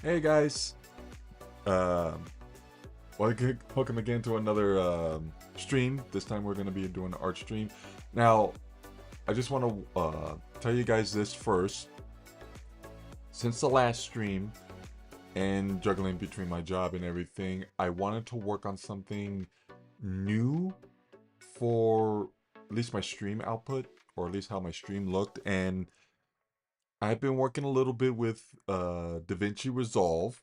Hey guys, um, welcome again to another stream. This time we're going to be doing an art stream. Now, I just want to tell you guys this first. Since the last stream and juggling between my job and everything, I wanted to work on something new for at least my stream output, or at least how my stream looked. And I've been working a little bit with DaVinci Resolve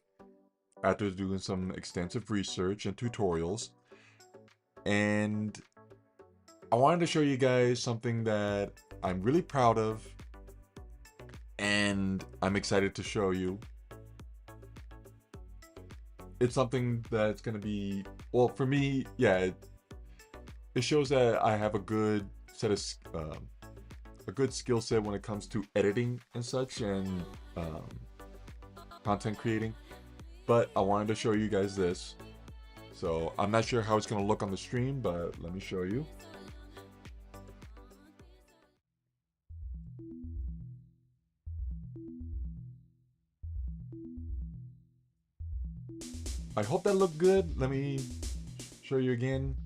after doing some extensive research and tutorials. And I wanted to show you guys something that I'm really proud of and I'm excited to show you. It's something that's going to be, well, for me, yeah, it shows that I have a good set of a good skill set when it comes to editing and such, and content creating. But I wanted to show you guys this. So I'm not sure how it's going to look on the stream, but let me show you. I hope that looked good. Let me show you again.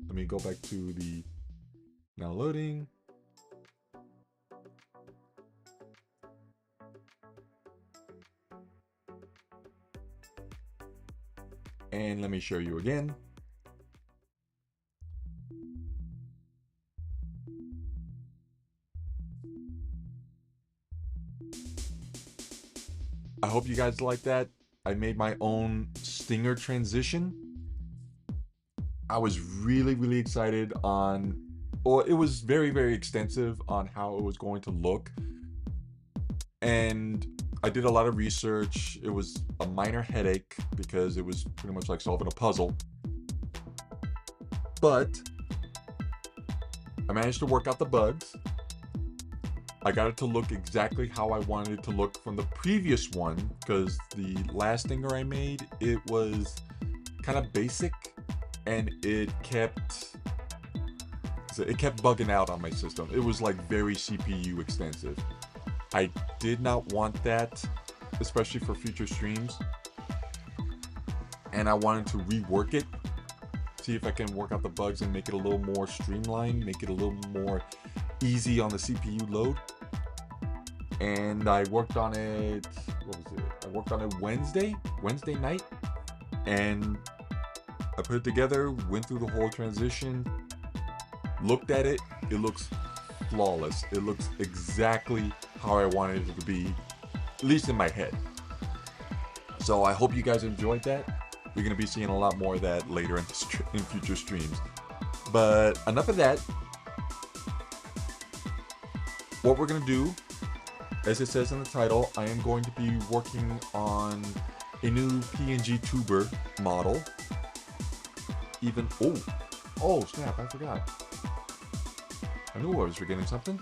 Let me go back to the now loading. And let me show you again. I hope you guys like that. I made my own stinger transition. I was really excited on, well, it was very extensive on how it was going to look. And I did a lot of research. It was a minor headache because it was pretty much like solving a puzzle. But I managed to work out the bugs. I got it to look exactly how I wanted it to look from the previous one, because the last stinger I made, it was kind of basic and it kept bugging out on my system. It was like very CPU extensive. I did not want that, especially for future streams. And I wanted to rework it, see if I can work out the bugs and make it a little more streamlined, make it a little more easy on the CPU load. And I worked on it, what was it? I worked on it Wednesday night. And I put it together, went through the whole transition, looked at it, it looks flawless. It looks exactly how I wanted it to be, at least in my head. So I hope you guys enjoyed that. You're going to be seeing a lot more of that later in future streams. But enough of that. What we're going to do, as it says in the title, I am going to be working on a new PNG Tuber model. Oh snap, I forgot. I knew I was forgetting something.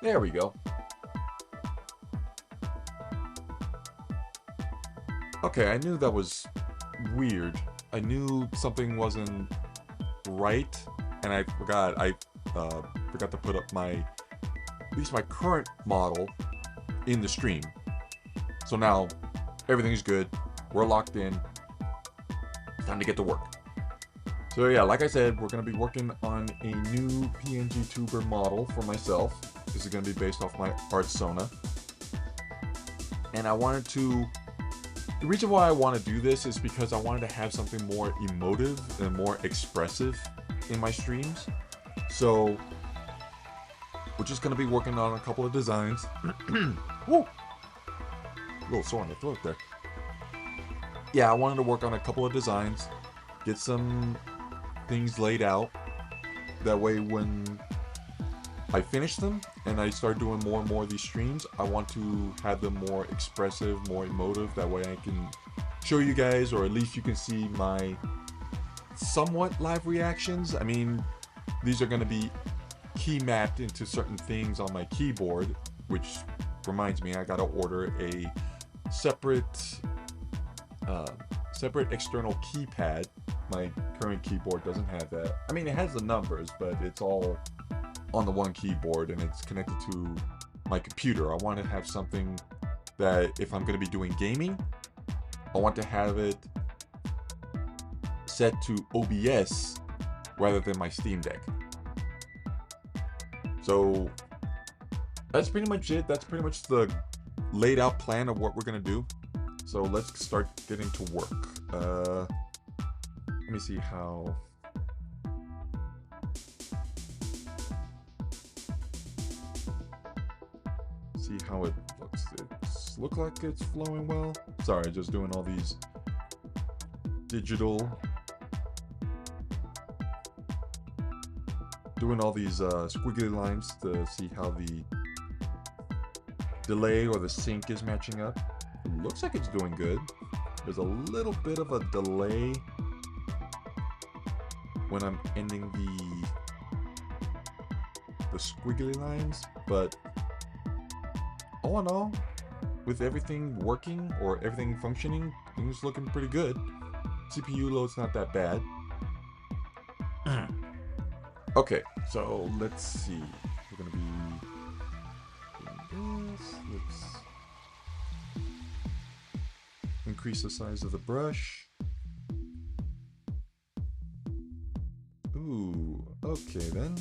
There we go. Okay, I knew that was weird. I knew something wasn't right, and I forgot. I forgot to put up at least my current model in the stream. So now everything's good. We're locked in. It's time to get to work. So yeah, like I said, we're going to be working on a new PNG Tuber model for myself. This is going to be based off my Artsona. And I wanted to... The reason why I want to do this is because I wanted to have something more emotive and more expressive in my streams. So we're just going to be working on a couple of designs. Woo! A little sore in the throat there. Yeah, I wanted to work on a couple of designs, get some things laid out. That way when I finish them and I start doing more and more of these streams, I want to have them more expressive, more emotive. That way I can show you guys, or at least you can see my somewhat live reactions. I mean, these are going to be key mapped into certain things on my keyboard, which reminds me, I got to order a separate external keypad. My current keyboard doesn't have that. I mean, it has the numbers, but it's all on the one keyboard, and it's connected to my computer. I want to have something that if I'm going to be doing gaming, I want to have it set to OBS rather than my Steam Deck. So that's pretty much it. That's pretty much the laid out plan of what we're going to do. So let's start getting to work. Let me see how... See how it looks. It's look like it's flowing well. Sorry, just doing all these digital... Doing all these squiggly lines to see how the delay or the sync is matching up. It looks like it's doing good. There's a little bit of a delay when I'm ending the squiggly lines, but all in all, with everything working or everything functioning, things looking pretty good. CPU load's not that bad. Okay, so let's see. We're gonna be doing this. Let's increase the size of the brush. Ooh, okay then.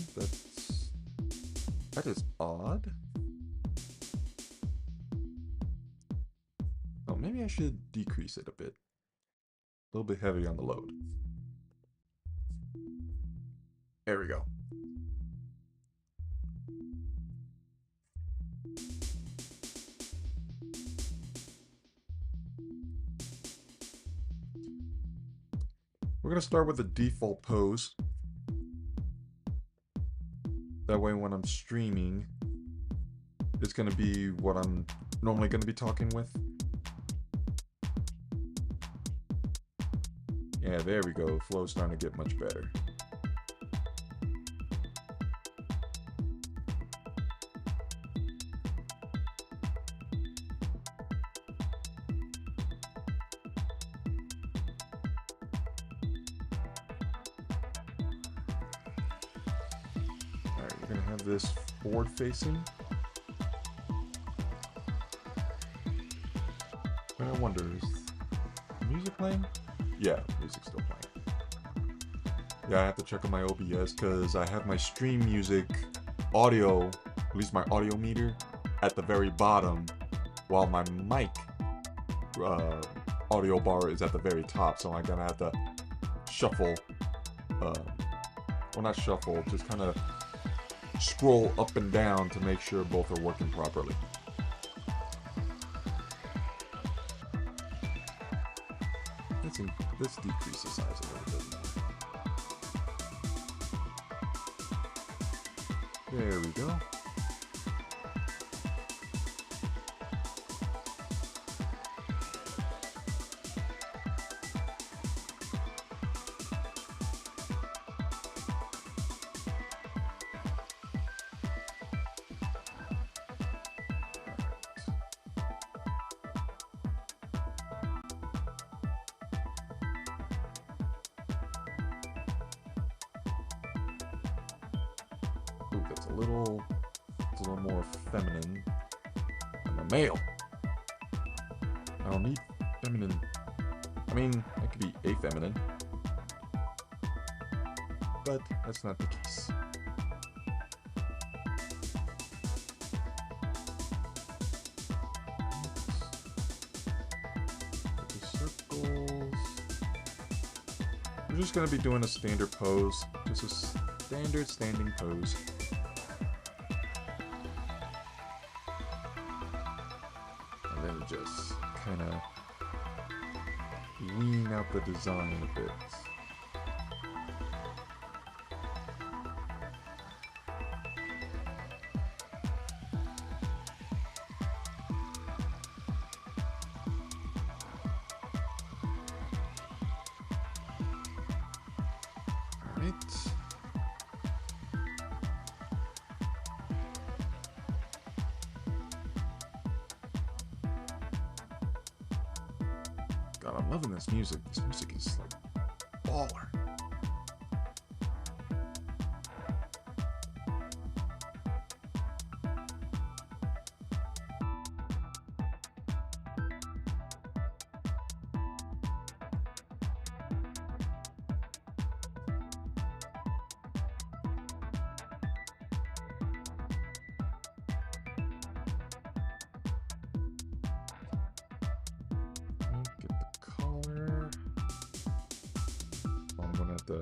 That is odd. Oh, maybe I should decrease it a bit. A little bit heavy on the load. There we go. We're going to start with the default pose. That way when I'm streaming, it's going to be what I'm normally going to be talking with. Yeah, there we go. Flow's starting to get much better. Alright, we're going to have this forward facing. I wonder, is music playing? Yeah, music's still playing. Yeah, I have to check on my OBS because I have my stream music audio, at least my audio meter, at the very bottom, while my mic audio bar is at the very top. So I'm gonna have to shuffle, well, not shuffle, just kind of scroll up and down to make sure both are working properly. Let's decrease the size a little bit more. There we go. Ooh, that's a little more feminine. I'm a male. I don't need feminine. I mean, I could be afeminine, but that's not the case. The circles. We're just gonna be doing a standard pose, just a standard standing pose. And then just kind of wean out the design a bit. God, I'm loving this music. This music is like baller. to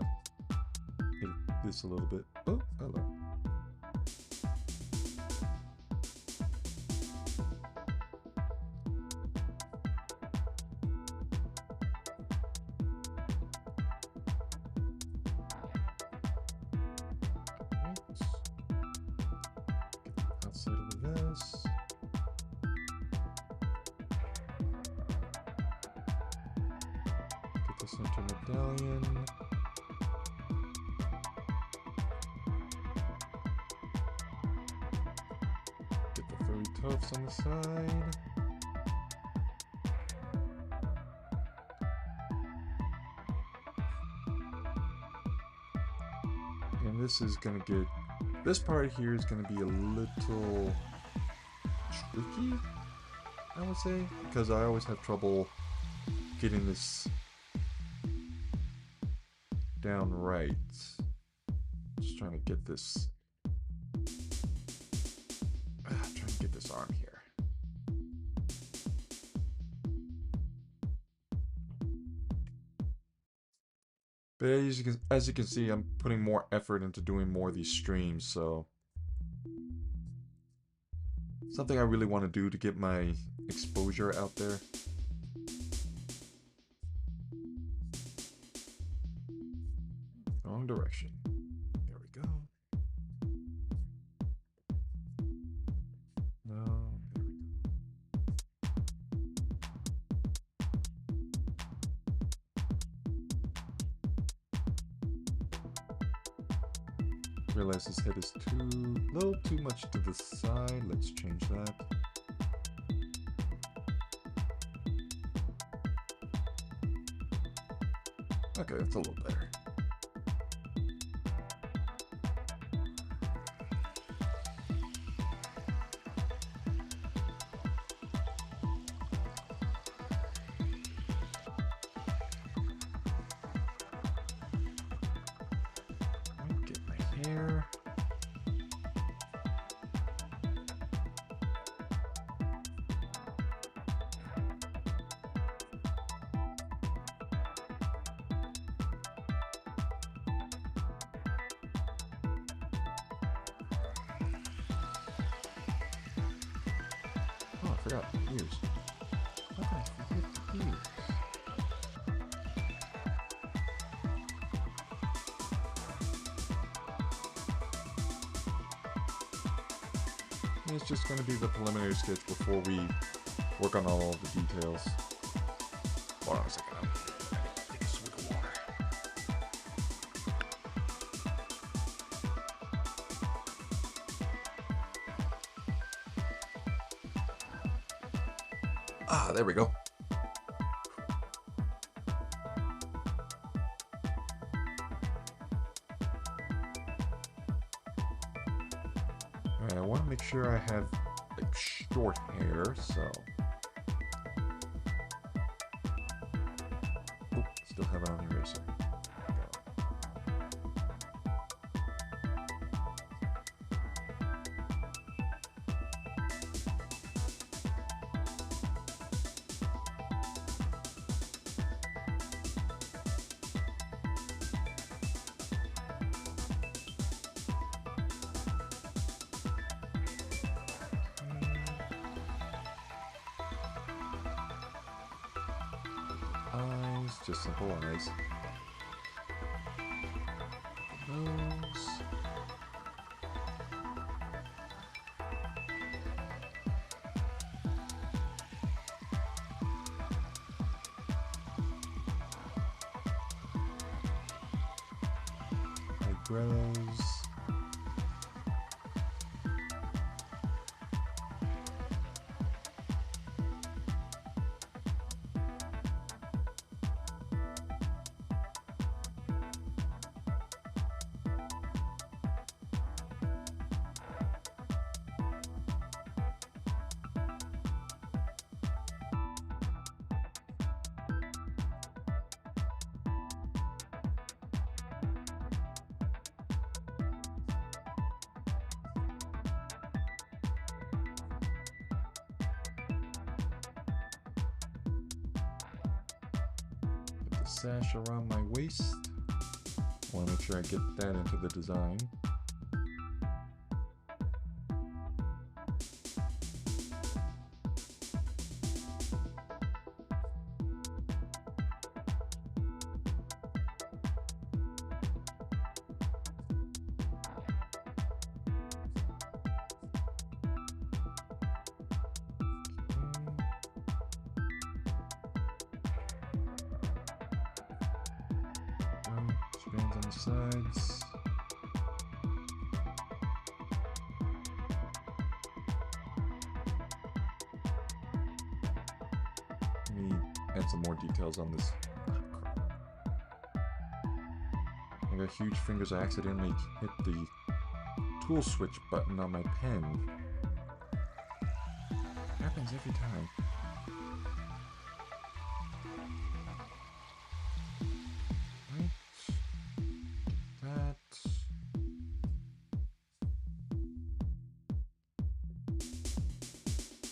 hit this a little bit. Oh, hello. Outside of the vest. Get the center medallion. Get the furry tufts on the side. And this is gonna get, this part here is gonna be a little tricky, I would say, because I always have trouble getting this down right. Just trying to get this, trying to get this arm here. But as you can see, I'm putting more effort into doing more of these streams, so something I really want to do to get my exposure out there. Wrong direction. There we go. No, there we go. Realize his head is little too much to the side. Let's change that. Okay, that's a little better. Get my hair. Oh, I forgot the ears. How did I forget the ears? It's just going to be the preliminary sketch before we work on all of the details. Hold on a second. I need to take a swig of water. Ah, there we go. Alright, I want to make sure I have like short hair, so. Oop, still have it on the eraser. Eyes, just simple eyes. Nose. Eyebrows. Sash around my waist. want to make sure I get that into the design. Strands on the sides. Let me add some more details on this. I got huge fingers. I accidentally hit the tool switch button on my pen. Happens every time.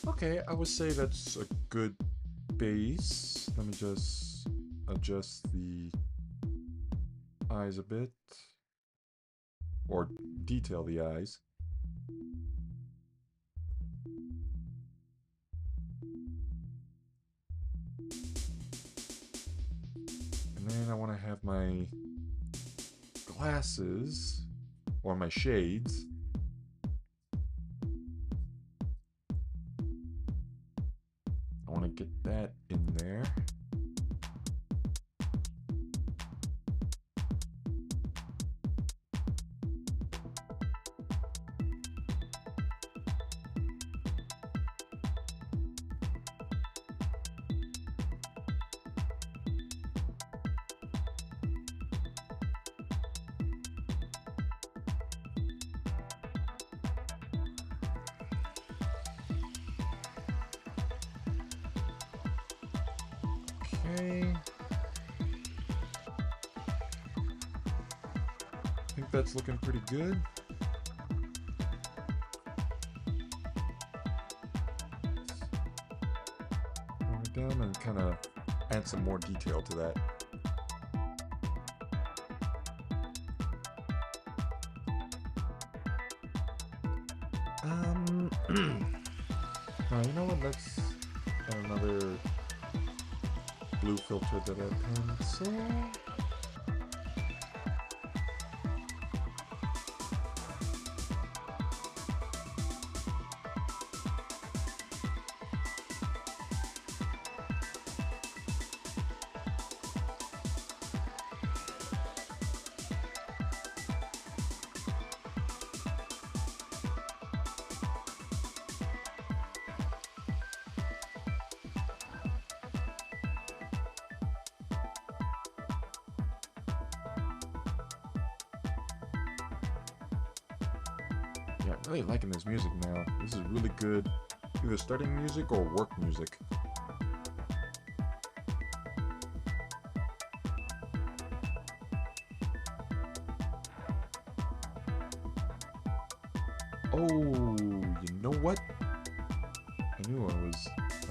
Okay, I would say that's a good base. Let me just adjust the eyes a bit. Or detail the eyes. And then I want to have my glasses, or my shades. I want to get that in there. Okay. I think that's looking pretty good. Bring it down and kind of add some more detail to that. You know what? Let's add another blue filter to that pencil. Yeah, I'm really liking this music now. This is really good, either studying music or work music. Oh, you know what? I knew I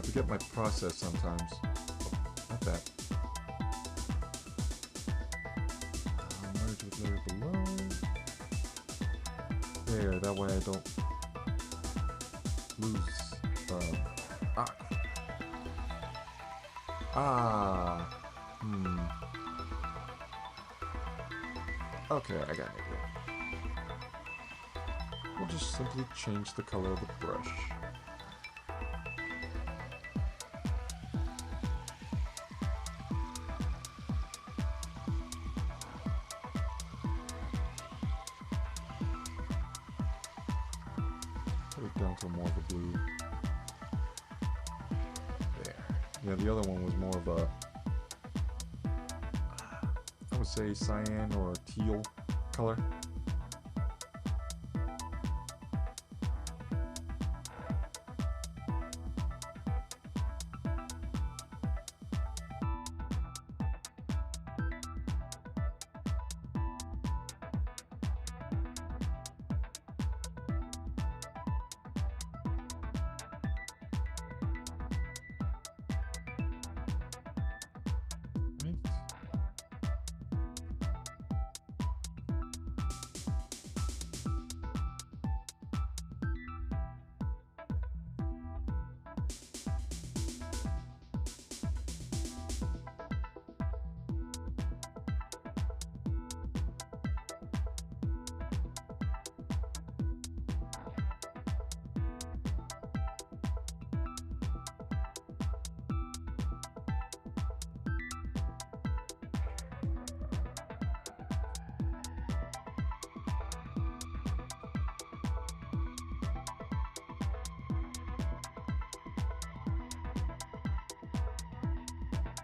forget my process sometimes. Oh, not that. Merge with layer below. There, that way I don't lose, Okay, I got it. We'll just simply change the color of the brush. Put it down to more of a blue. There. Yeah, the other one was more of a, I would say, cyan or teal color.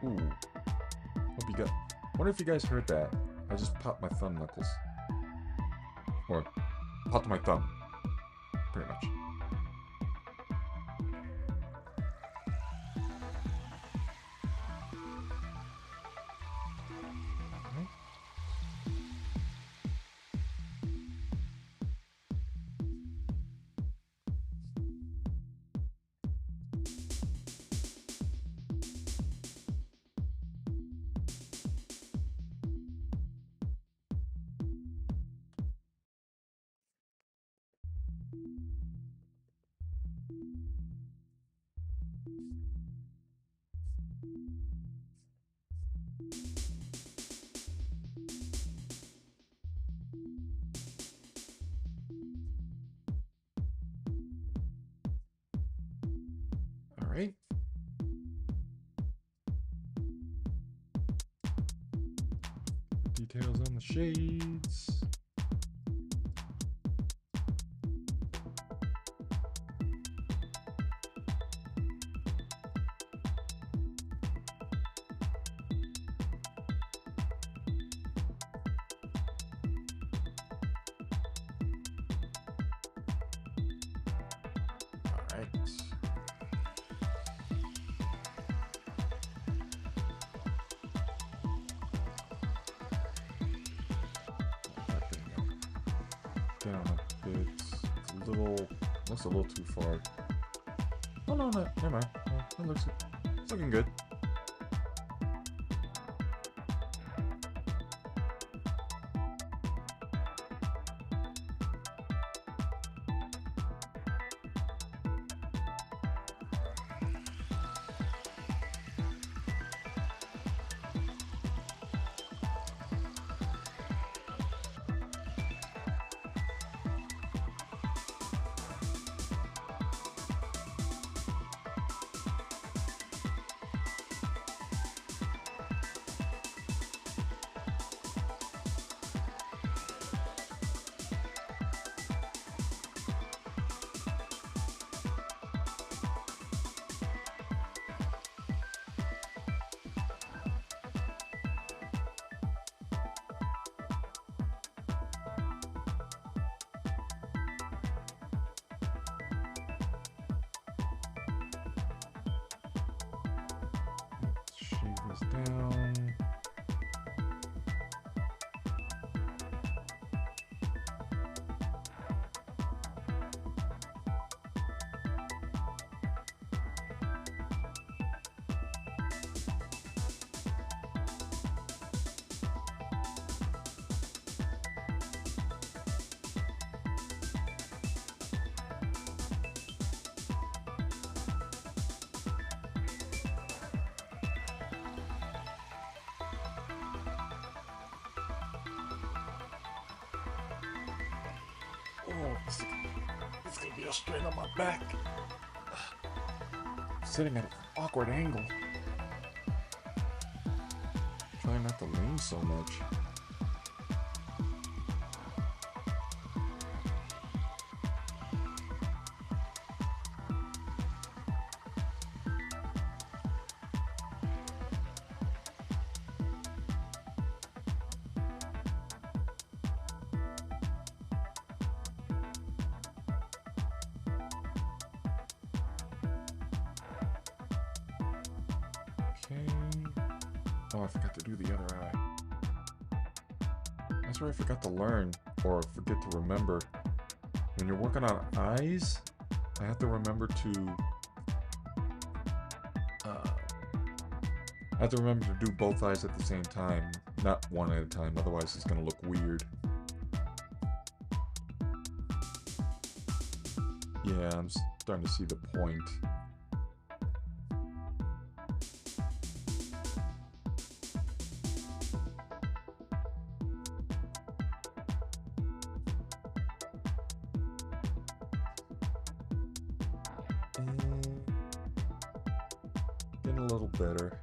Ooh. Hope you got... Wonder if you guys heard that. I just popped my thumb knuckles. Or popped my thumb. Pretty much. Alright. Details on the shades. Down a bit. Looks a little too far. Oh no, never mind. No, it's looking good. Down. Oh, it's gonna be a strain on my back. Sitting at an awkward angle. Trying not to lean so much. Oh, I forgot to do the other eye. That's where I forgot to learn, or forget to remember. When you're working on eyes, I have to remember to... I have to remember to do both eyes at the same time, not one at a time, otherwise it's gonna look weird. Yeah, I'm starting to see the point. Getting a little better.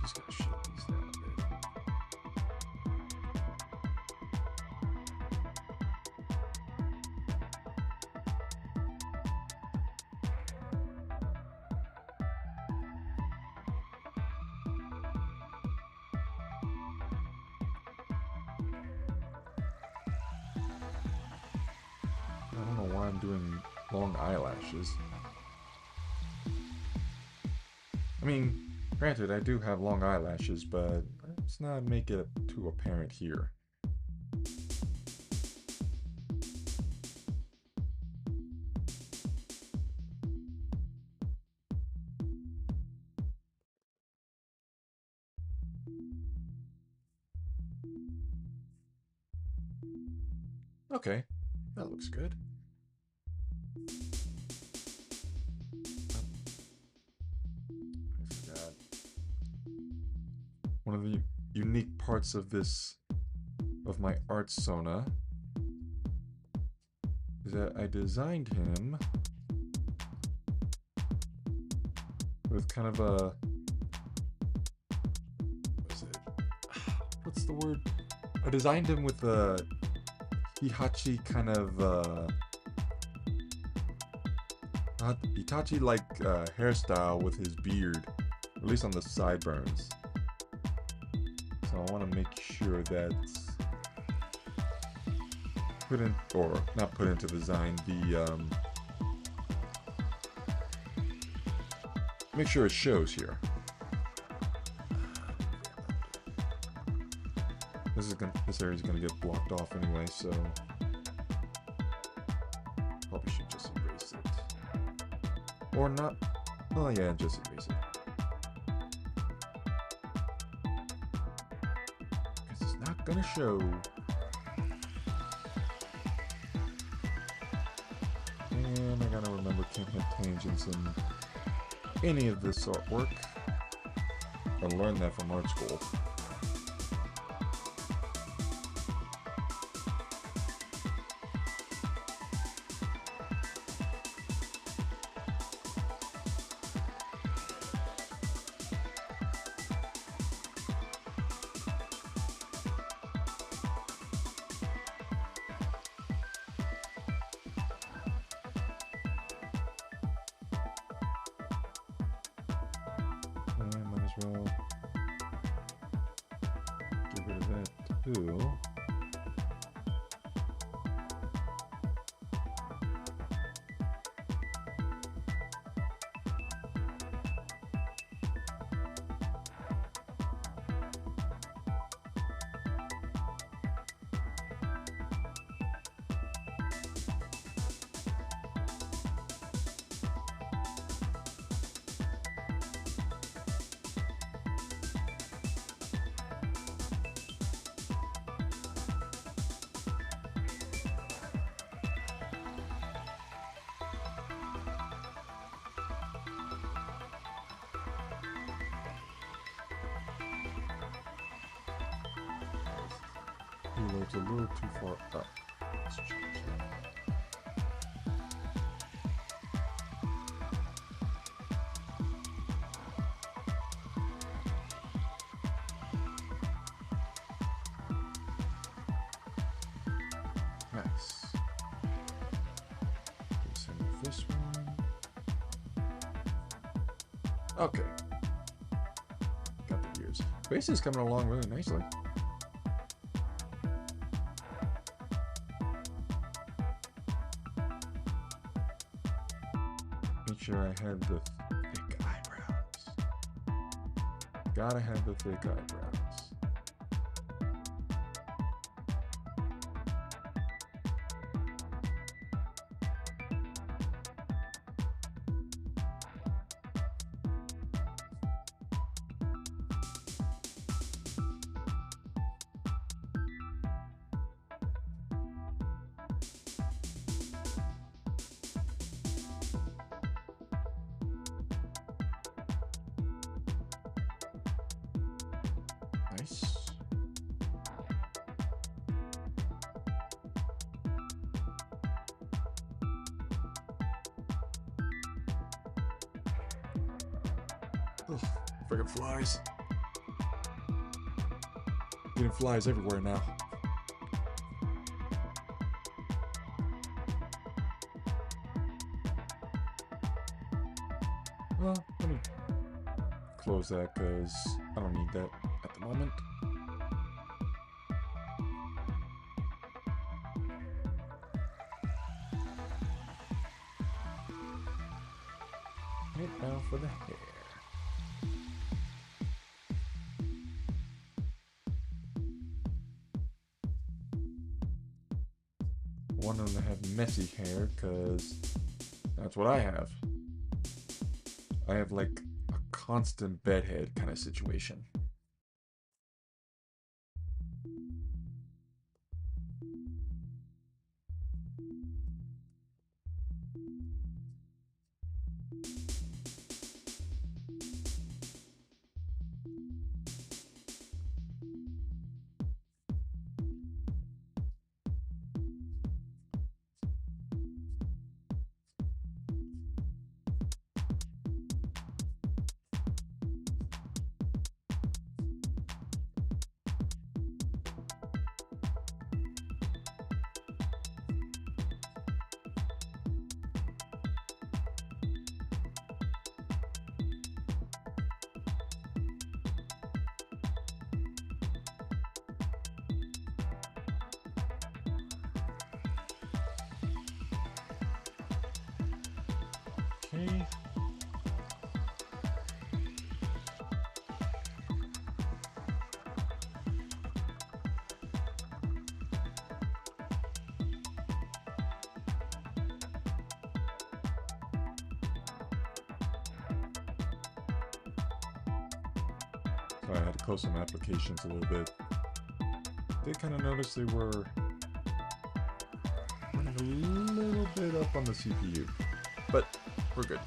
Just gotta shake these down a bit. I don't know why I'm doing long eyelashes. I mean, granted, I do have long eyelashes, but let's not make it too apparent here. Okay, that looks good. I forgot. One of the unique parts of my art Sona is that I designed him with kind of a, what's the word? I designed him with a Hitachi kind of Hitachi-like hairstyle with his beard, at least on the sideburns. So I want to make sure that's put in, or not put into the design, make sure it shows here. This area is gonna get blocked off anyway, so probably should just erase it, or not. Oh yeah, just erase it, because it's not gonna show. And I gotta remember, can't have tangents in any of this artwork. I learned that from art school. Well, get rid of that too. Reload's a little too far up. Let's change that. Nice. Send this one. Okay. Got the gears. Base is coming along really nicely. Make sure I have the thick eyebrows. Gotta have the thick eyebrows. Nice. Ugh, friggin' flies. Getting flies everywhere now. Well, let me close that because I don't need that at the moment. Okay, now for the hair. Want them to have messy hair, because that's what I have. I have like a constant bedhead kind of situation. Okay. Sorry, I had to close some applications a little bit. Did kind of notice they were running a little bit up on the CPU, but we're good.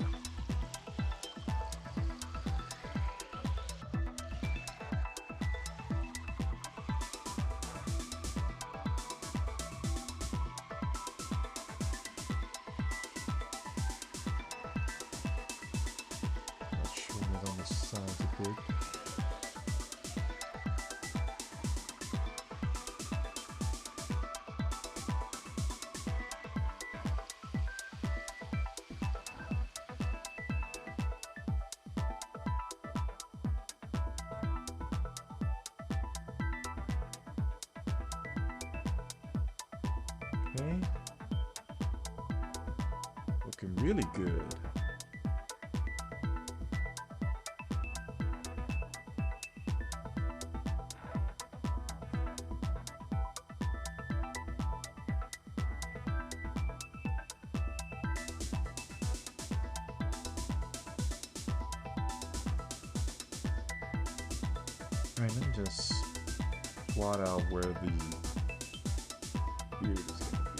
Let's show it on the sides a bit. Okay. Looking really good. Alright, let me just plot out where the beard is going to be.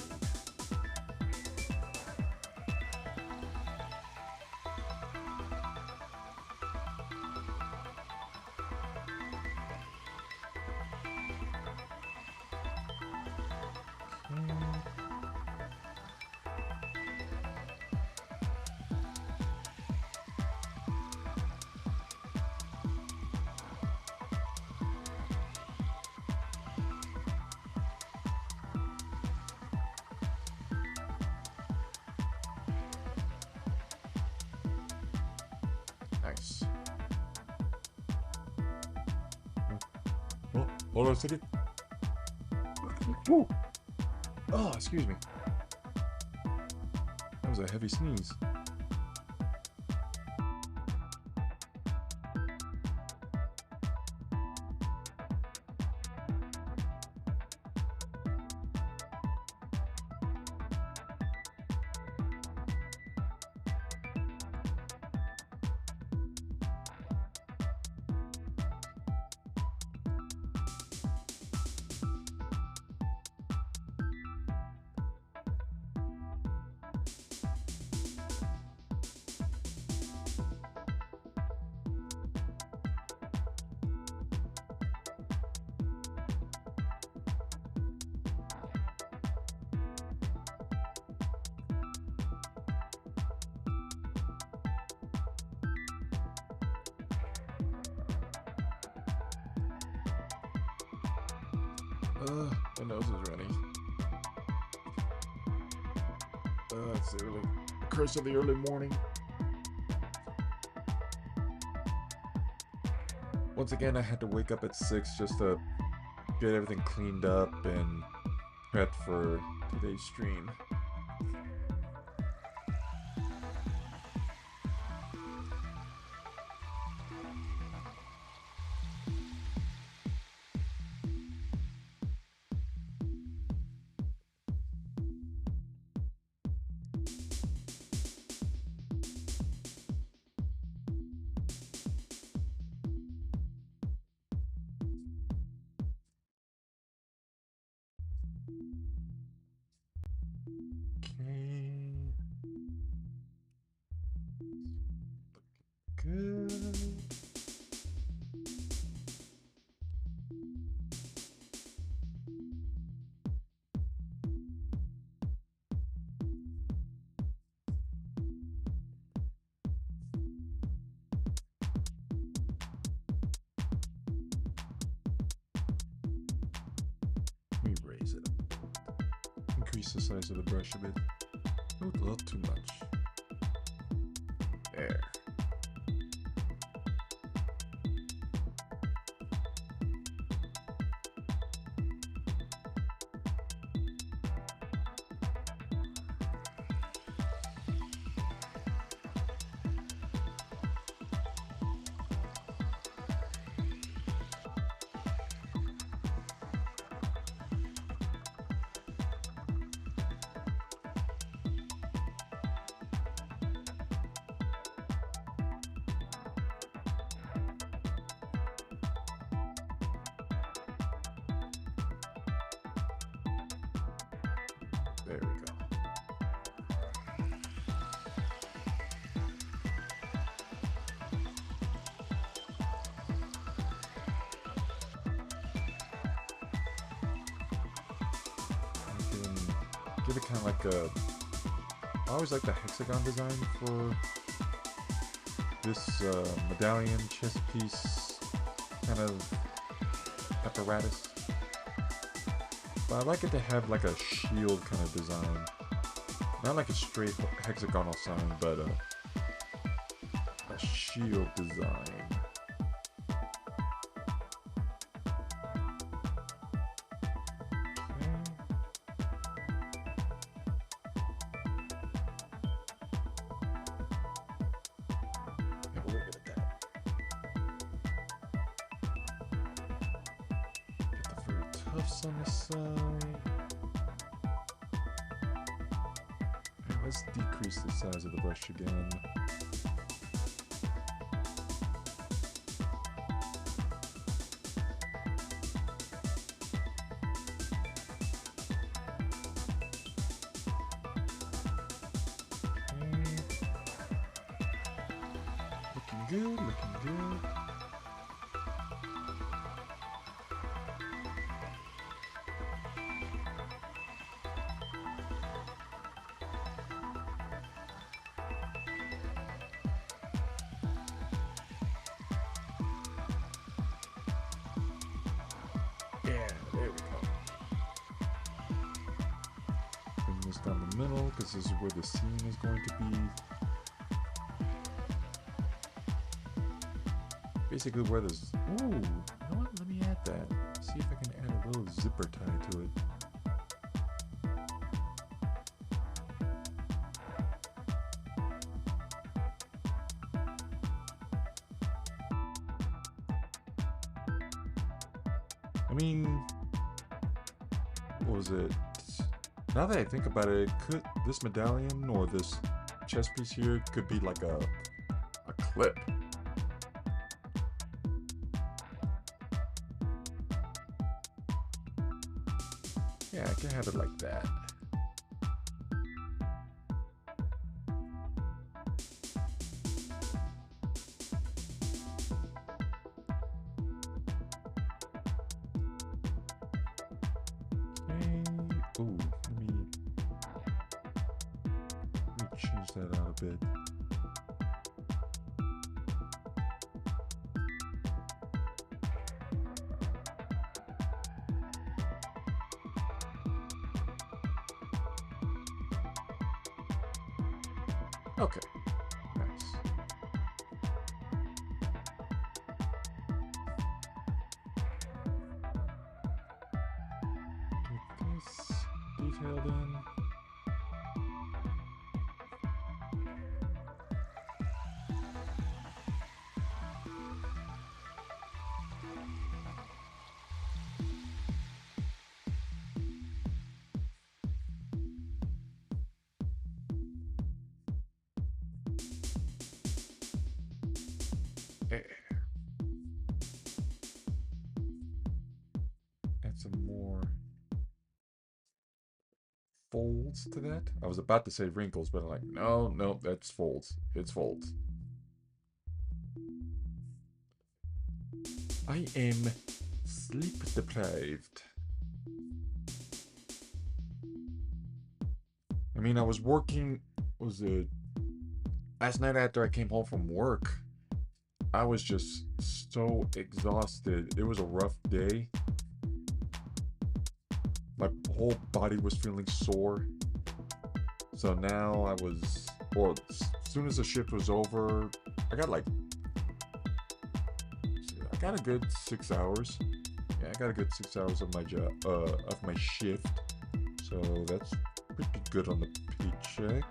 Nice. Oh, hold on a second. Woo! Oh, excuse me. That was a heavy sneeze. My nose is running. It's the curse of the early morning. Once again, I had to wake up at 6 just to get everything cleaned up and prepped for today's stream. decrease the size of the brush a bit. Ooh, a little too much. There. There we go. Give it kind of like a... I always like the hexagon design for this medallion chest piece kind of apparatus. But I like it to have like a shield kind of design. Not like a straight hexagonal sign, but a shield design. On the side. And let's decrease the size of the brush again. Looking good, looking good. Yeah, there we go. Bring this down the middle because this is where the scene is going to be. Basically where there's... Ooh, you know what? Let me add that. See if I can add a little zipper tie to it. I mean, what was it? Now that I think about it, could this medallion or this chest piece here could be like a clip. Yeah, I can have it like that. Ooh, let me change that out a bit. Okay, nice. Get this detailed in. Add some more folds to that. I was about to say wrinkles, but I'm like, no, that's folds. It's folds. I am sleep deprived. I mean, I was working, was it last night after I came home from work? I was just so exhausted. It was a rough day. my whole body was feeling sore. So now as soon as the shift was over, I got like, I got a good 6 hours. Yeah, I got a good 6 hours of my job, of my shift. So that's pretty good on the paycheck.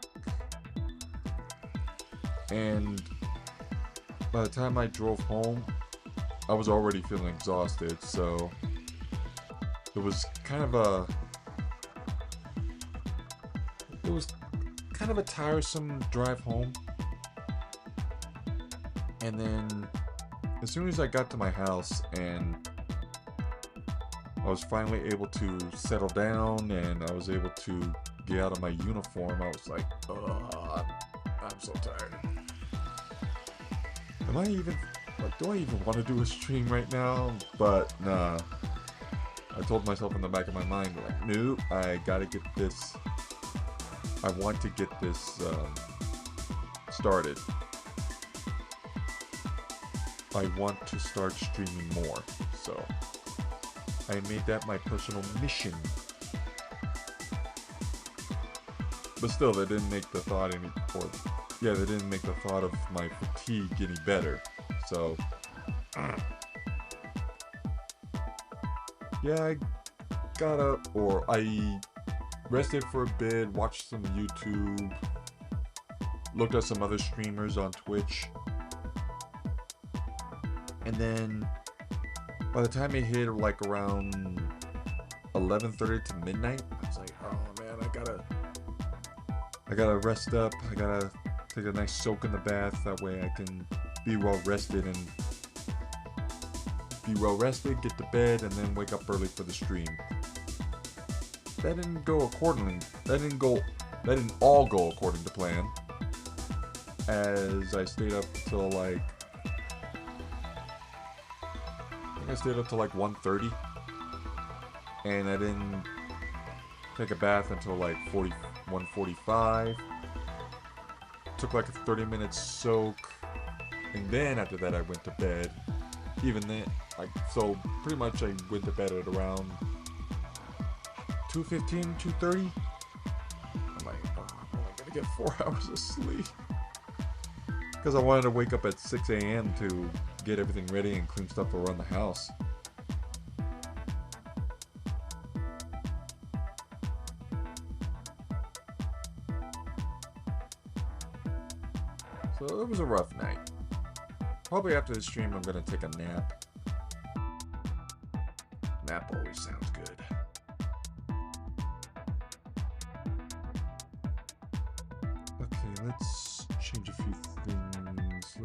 And by the time I drove home, I was already feeling exhausted. So it was kind of a, it was kind of a tiresome drive home. And then as soon as I got to my house and I was finally able to settle down and I was able to get out of my uniform, I was like, oh, I'm so tired. Am I even, like, do I even want to do a stream right now? But nah. I told myself in the back of my mind, like, nope, I gotta get this, I want to get this started. I want to start streaming more, so I made that my personal mission. But still, that didn't make the thought any, or yeah, that didn't make the thought of my fatigue any better. So yeah, I got up, or I rested for a bit, watched some YouTube, looked at some other streamers on Twitch, and then by the time it hit like around 11:30 to midnight, I was like, oh man, I gotta rest up, I gotta take a nice soak in the bath, that way I can be well rested, get to bed, and then wake up early for the stream. That didn't go accordingly. That didn't all go according to plan. As I stayed up till like, I think I stayed up till like 1:30, and I didn't take a bath until like 1:45. Took like a 30-minute soak, and then after that I went to bed. Even then, like, so pretty much I went to bed at around 2:15, 2:30. I'm like, oh, I'm only gonna get 4 hours of sleep. Because I wanted to wake up at 6 a.m. to get everything ready and clean stuff around the house. So it was a rough night. Probably after the stream I'm gonna take a nap. Nap always sounds good. Okay, let's change a few things.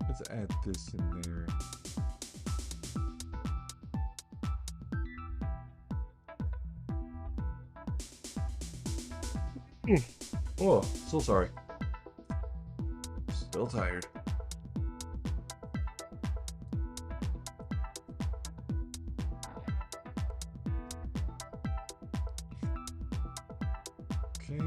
Let's add this in there. Oh, so sorry. Still tired. Okay.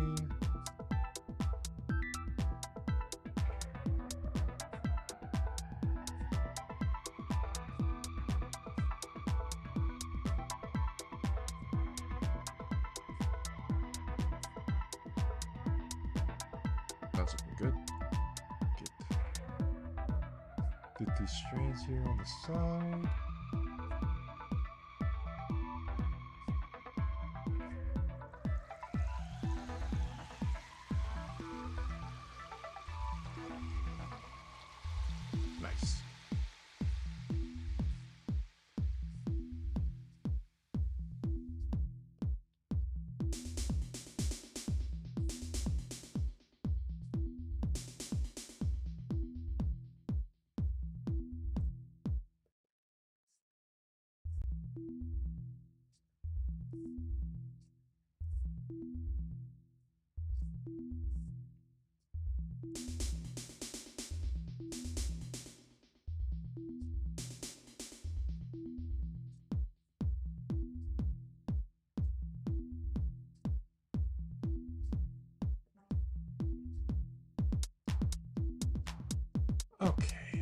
That's looking good. Get these strands here on the side. Nice. Okay.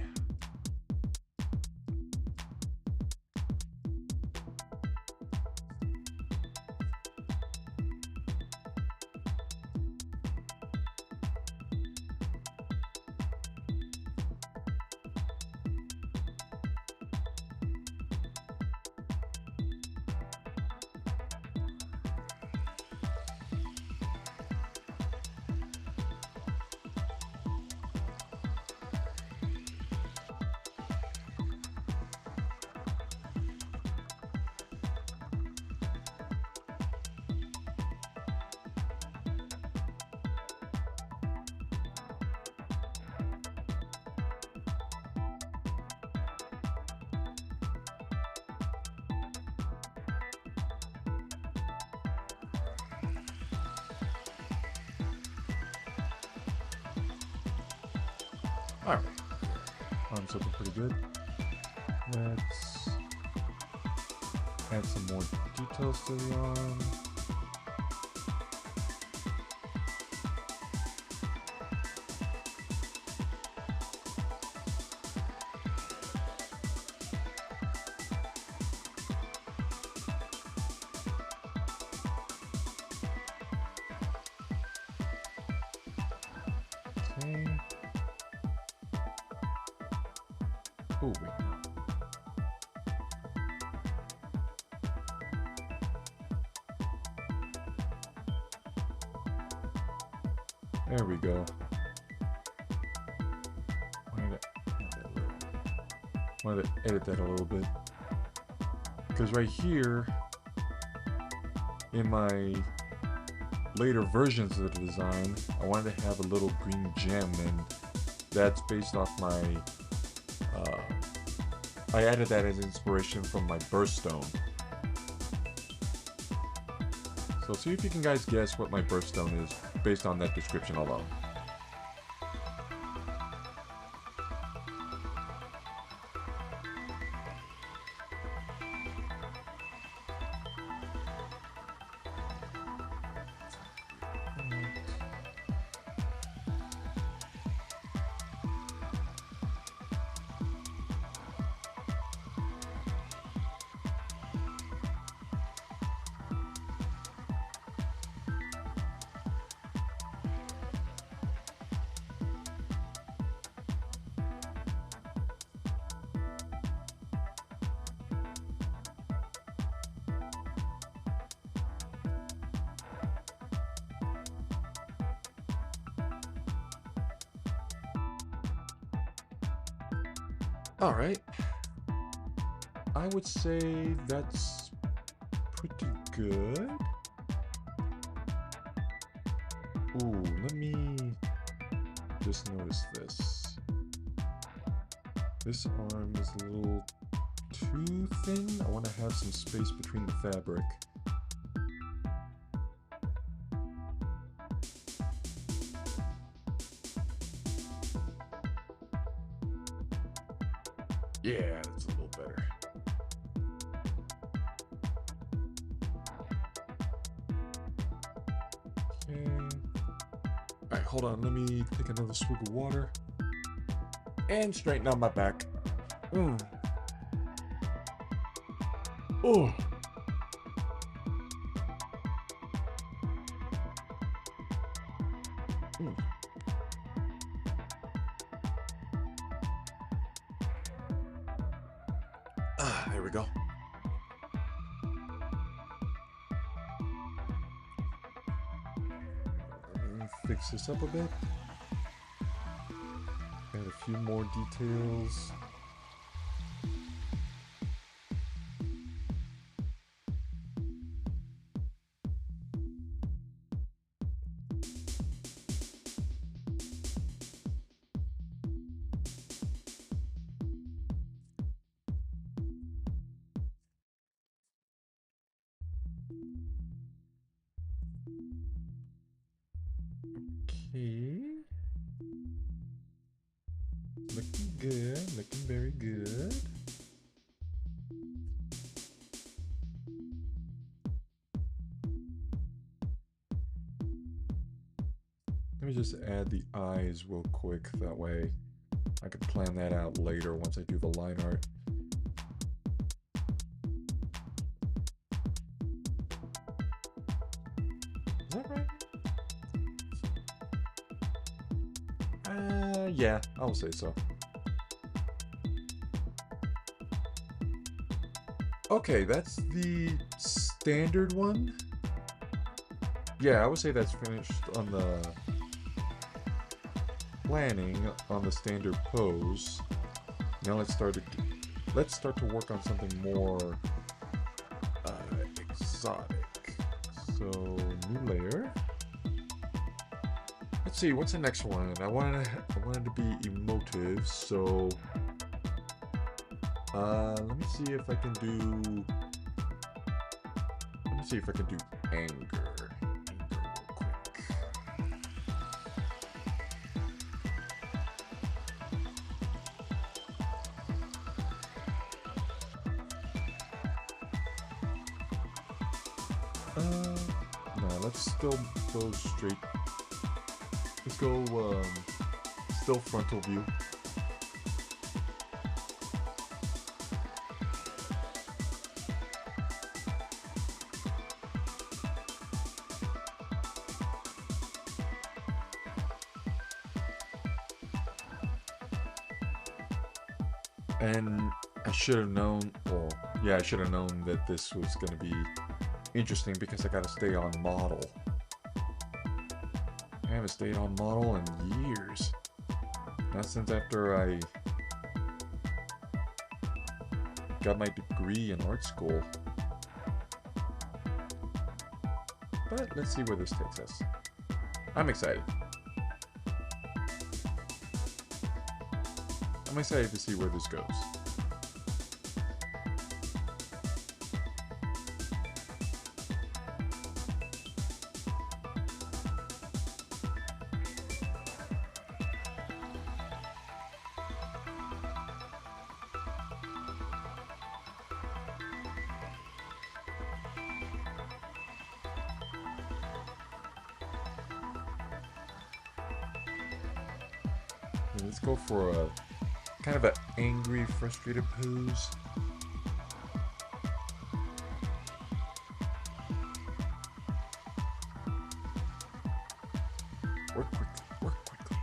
All right, arm's looking pretty good. Let's add some more details to the arm. Okay. Oh, wait. There we go. Wanted to edit that a little bit. Because right here, in my later versions of the design, I wanted to have a little green gem, and that's based off my, I added that as inspiration from my birthstone. So see if you can guys guess what my birthstone is based on that description alone. All right. I would say that's pretty good. Ooh, let me just notice this. This arm is a little too thin. I want to have some space between the fabric. Yeah, that's a little better. Okay. Alright, hold on. Let me take another swig of water. And straighten out my back. Oh. There we go. Let me fix this up a bit. Add a few more details. Okay. Looking good, looking very good. Let me just add the eyes real quick, that way I can plan that out later once I do the line art. Is that right? Yeah, I'll say so. Okay, that's the standard one. Yeah, I would say that's finished on the planning on the standard pose. Now let's start to work on something more exotic. So new layer. Let's see, what's the next one? I wanted to be emotive, so let me see if I can do anger real quick. No, let's still go straight. Let's go, still frontal view. And I should have known, well, yeah, I should have known that this was going to be interesting because I got to stay on model. I haven't stayed on model in years. Not since after I got my degree in art school. But let's see where this takes us. I'm excited. I'm excited to see where this goes. Let's go for a kind of an angry, frustrated pose. Work quickly, work quickly.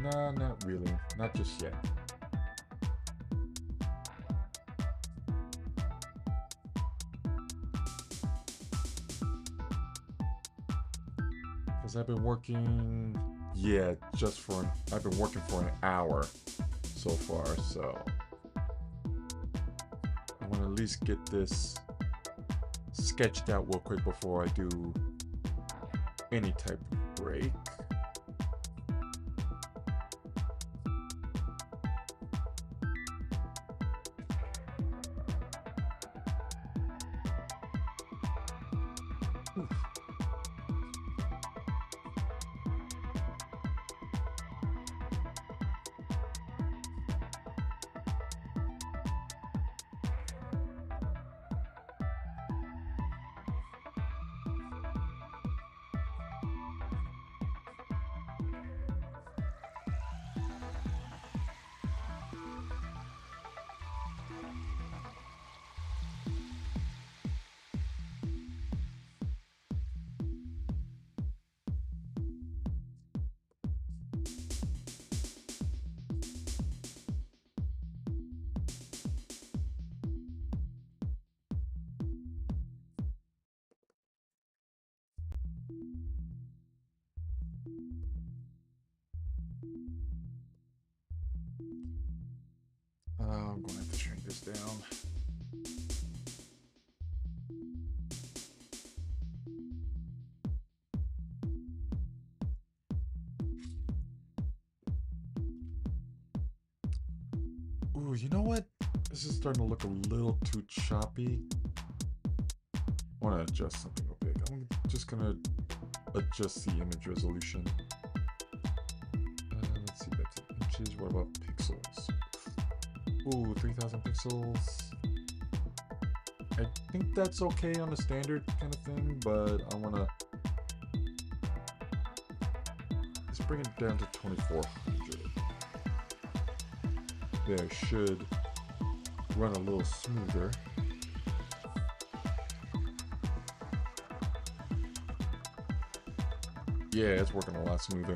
Nah, not really. Not just yet. Because I've been working, yeah, I've been working for an hour so far, so I want to at least get this sketched out real quick before I do any type of break. I'm going to have to shrink this down. Ooh, you know what? This is starting to look a little too choppy. I want to adjust something real big. I'm just going to adjust the image resolution. Let's see, that's inches. What about pixels? Ooh, 3000 pixels. I think that's okay on the standard kind of thing, but I want to... Let's bring it down to 2400. There, should run a little smoother. Yeah, it's working a lot smoother.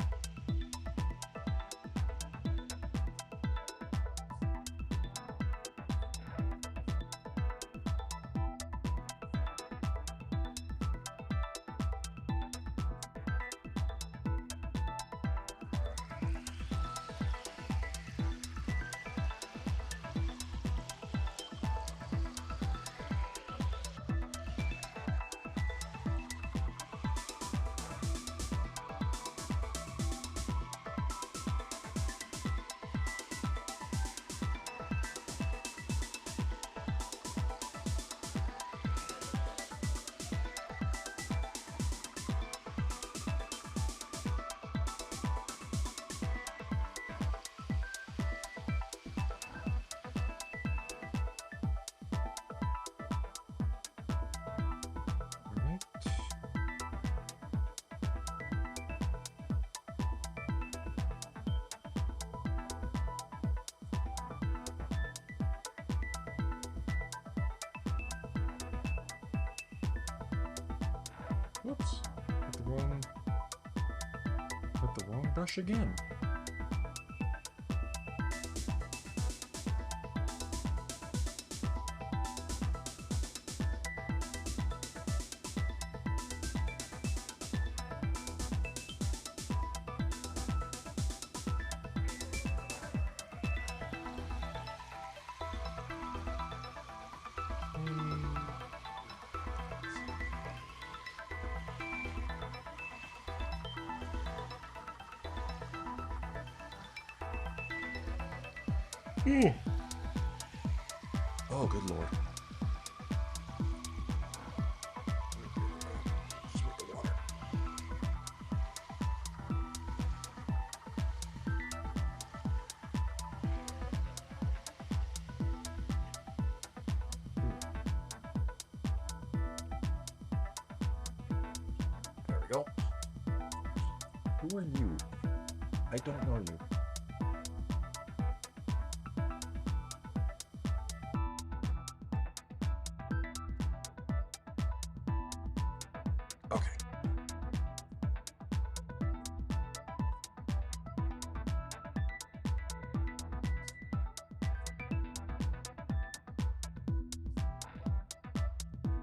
Whoops. Got the wrong brush again. Ooh. Oh, good lord. Just with the water. There we go. Who are you? I don't know you. Okay.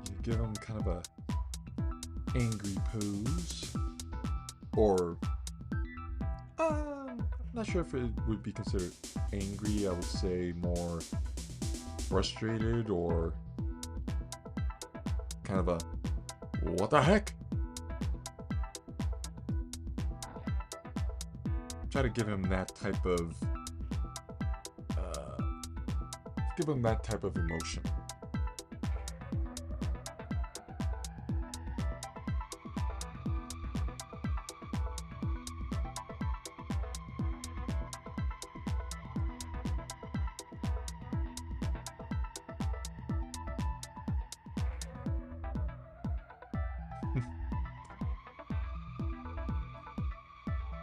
You give him kind of a angry pose, or I'm not sure if it would be considered angry. I would say more frustrated, or kind of a what the heck? Try to give him that type of emotion.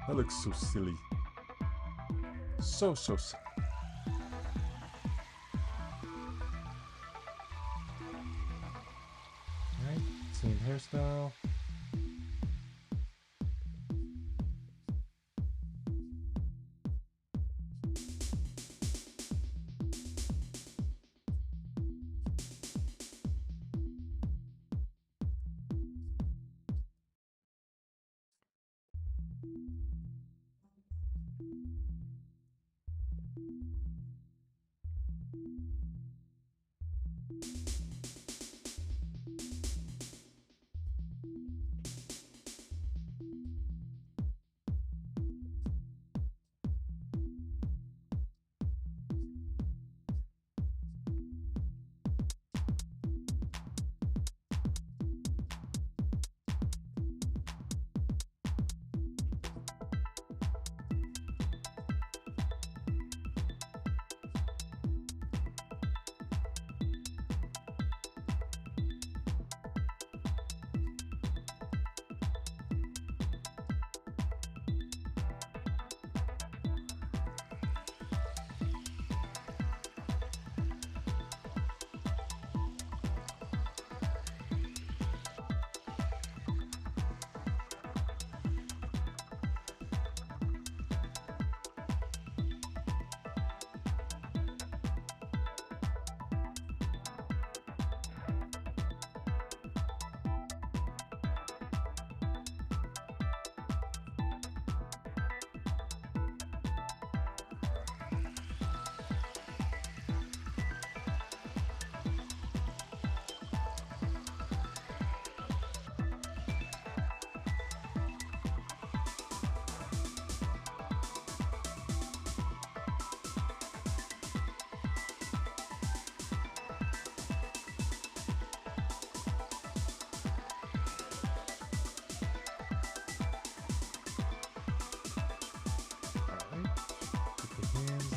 That looks so silly. So silly. Alright, same hairstyle.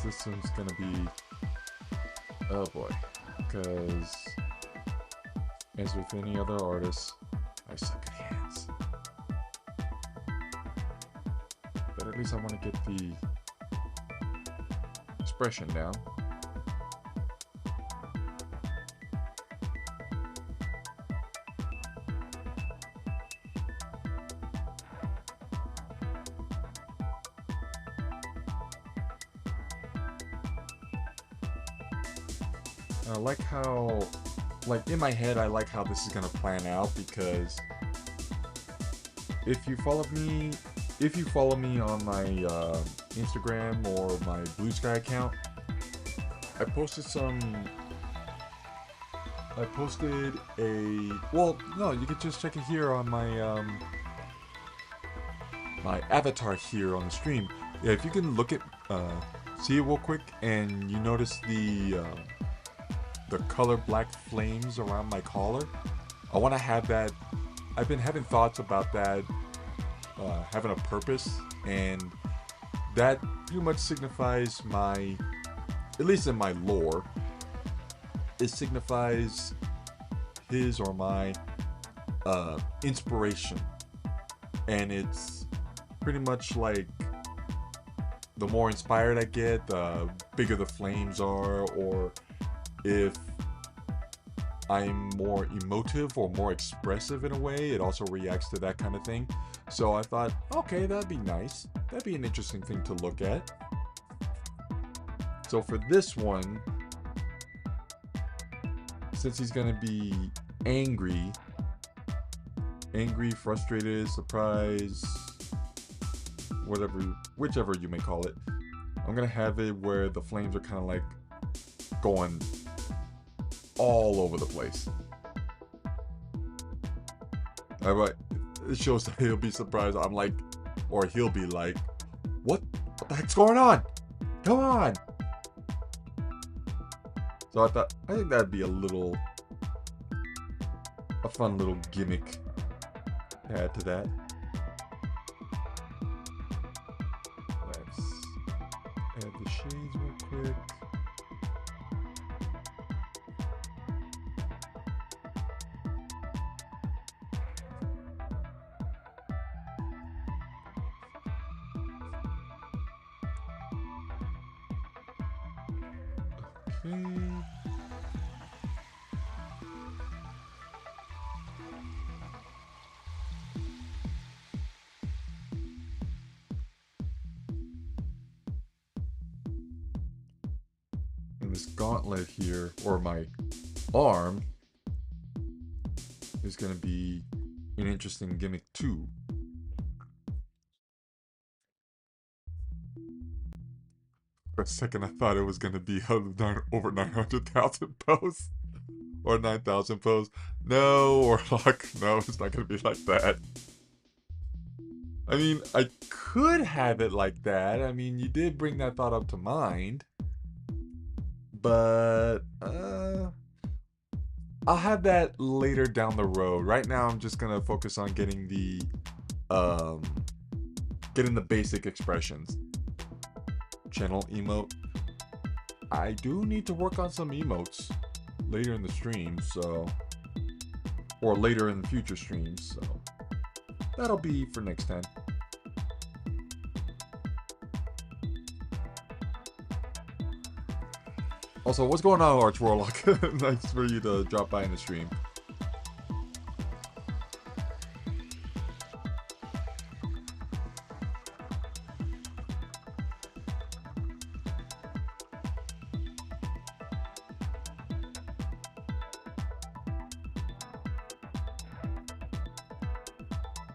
This one's gonna be, oh boy, because as with any other artist, I suck at hands. But at least I want to get the expression down. I like how, like in my head, I like how this is gonna plan out because if you follow me, on my Instagram or my Blue Sky account, I posted a, well, no, you can just check it here on my my avatar here on the stream. Yeah, if you can look at, see it real quick, and you notice the color black flames around my collar. I want to have that. I've been having thoughts about that having a purpose, and that pretty much signifies my, at least in my lore, it signifies his or my inspiration, and it's pretty much like the more inspired I get, the bigger the flames are, or if I'm more emotive or more expressive in a way, it also reacts to that kind of thing. So I thought, okay, that'd be nice. That'd be an interesting thing to look at. So for this one, since he's gonna be angry, frustrated, surprised, whichever you may call it, I'm gonna have it where the flames are kind of like going all over the place. Alright, it shows that he'll be surprised. I'm like, or he'll be like, what the heck's going on? Come on! So I think that'd be a fun little gimmick to add to that. Let's add the shades real quick. Okay. And this gauntlet here, or my arm, is going to be an interesting gimmick too. For a second, I thought it was going to be over 900,000 posts. Or 9,000 posts. No, or like, no, it's not going to be like that. I mean, I could have it like that. I mean, you did bring that thought up to mind. But, I'll have that later down the road. Right now, I'm just going to focus on getting the basic expressions. Channel emote. I do need to work on some emotes later in the stream, so, or later in the future streams, so that'll be for next time. Also, what's going on, Arch Warlock? Nice for you to drop by in the stream.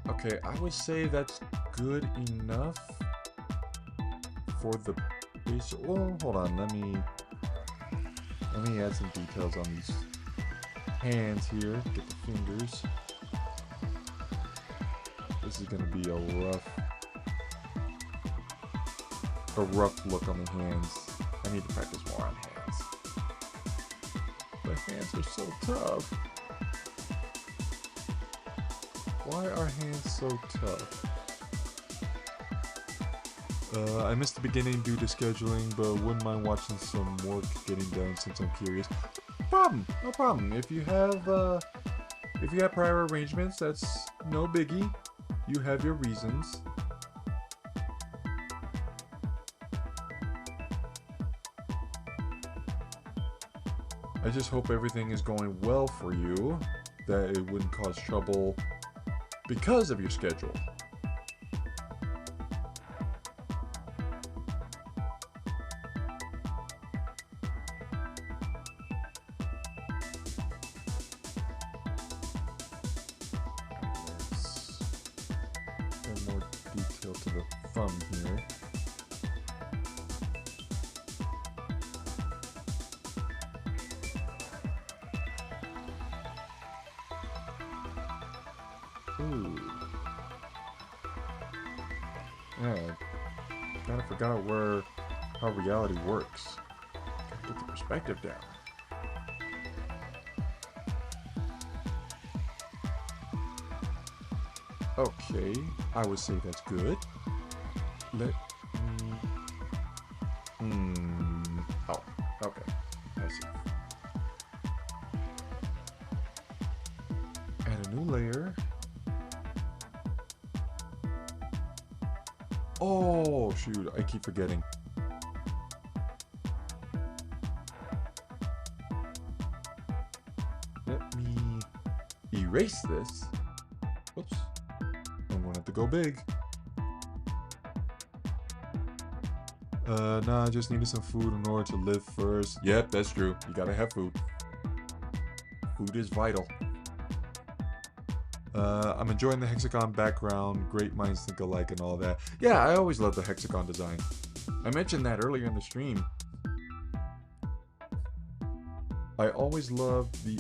Okay, I would say that's good enough for the base. Well, hold on, let me add some details on these hands here. Get the fingers. This is gonna be a rough look on the hands. I need to practice more on hands. The hands are so tough. Why are hands so tough? I missed the beginning due to scheduling, but wouldn't mind watching some work getting done since I'm curious. No problem. If you have prior arrangements, that's no biggie. You have your reasons. I just hope everything is going well for you, that it wouldn't cause trouble because of your schedule. thumb here. Ooh. Yeah, I kind of forgot how reality works. Gotta get the perspective down. Okay, I would say that's good. Let me... Oh, okay. I see. Add a new layer. Oh, shoot, I keep forgetting. Let me erase this. Whoops. I'm gonna have to go big. Nah, I just needed some food in order to live first. Yep, that's true. You gotta have food. Food is vital. I'm enjoying the hexagon background. Great minds think alike and all that. Yeah, I always love the hexagon design. I mentioned that earlier in the stream. I always love the...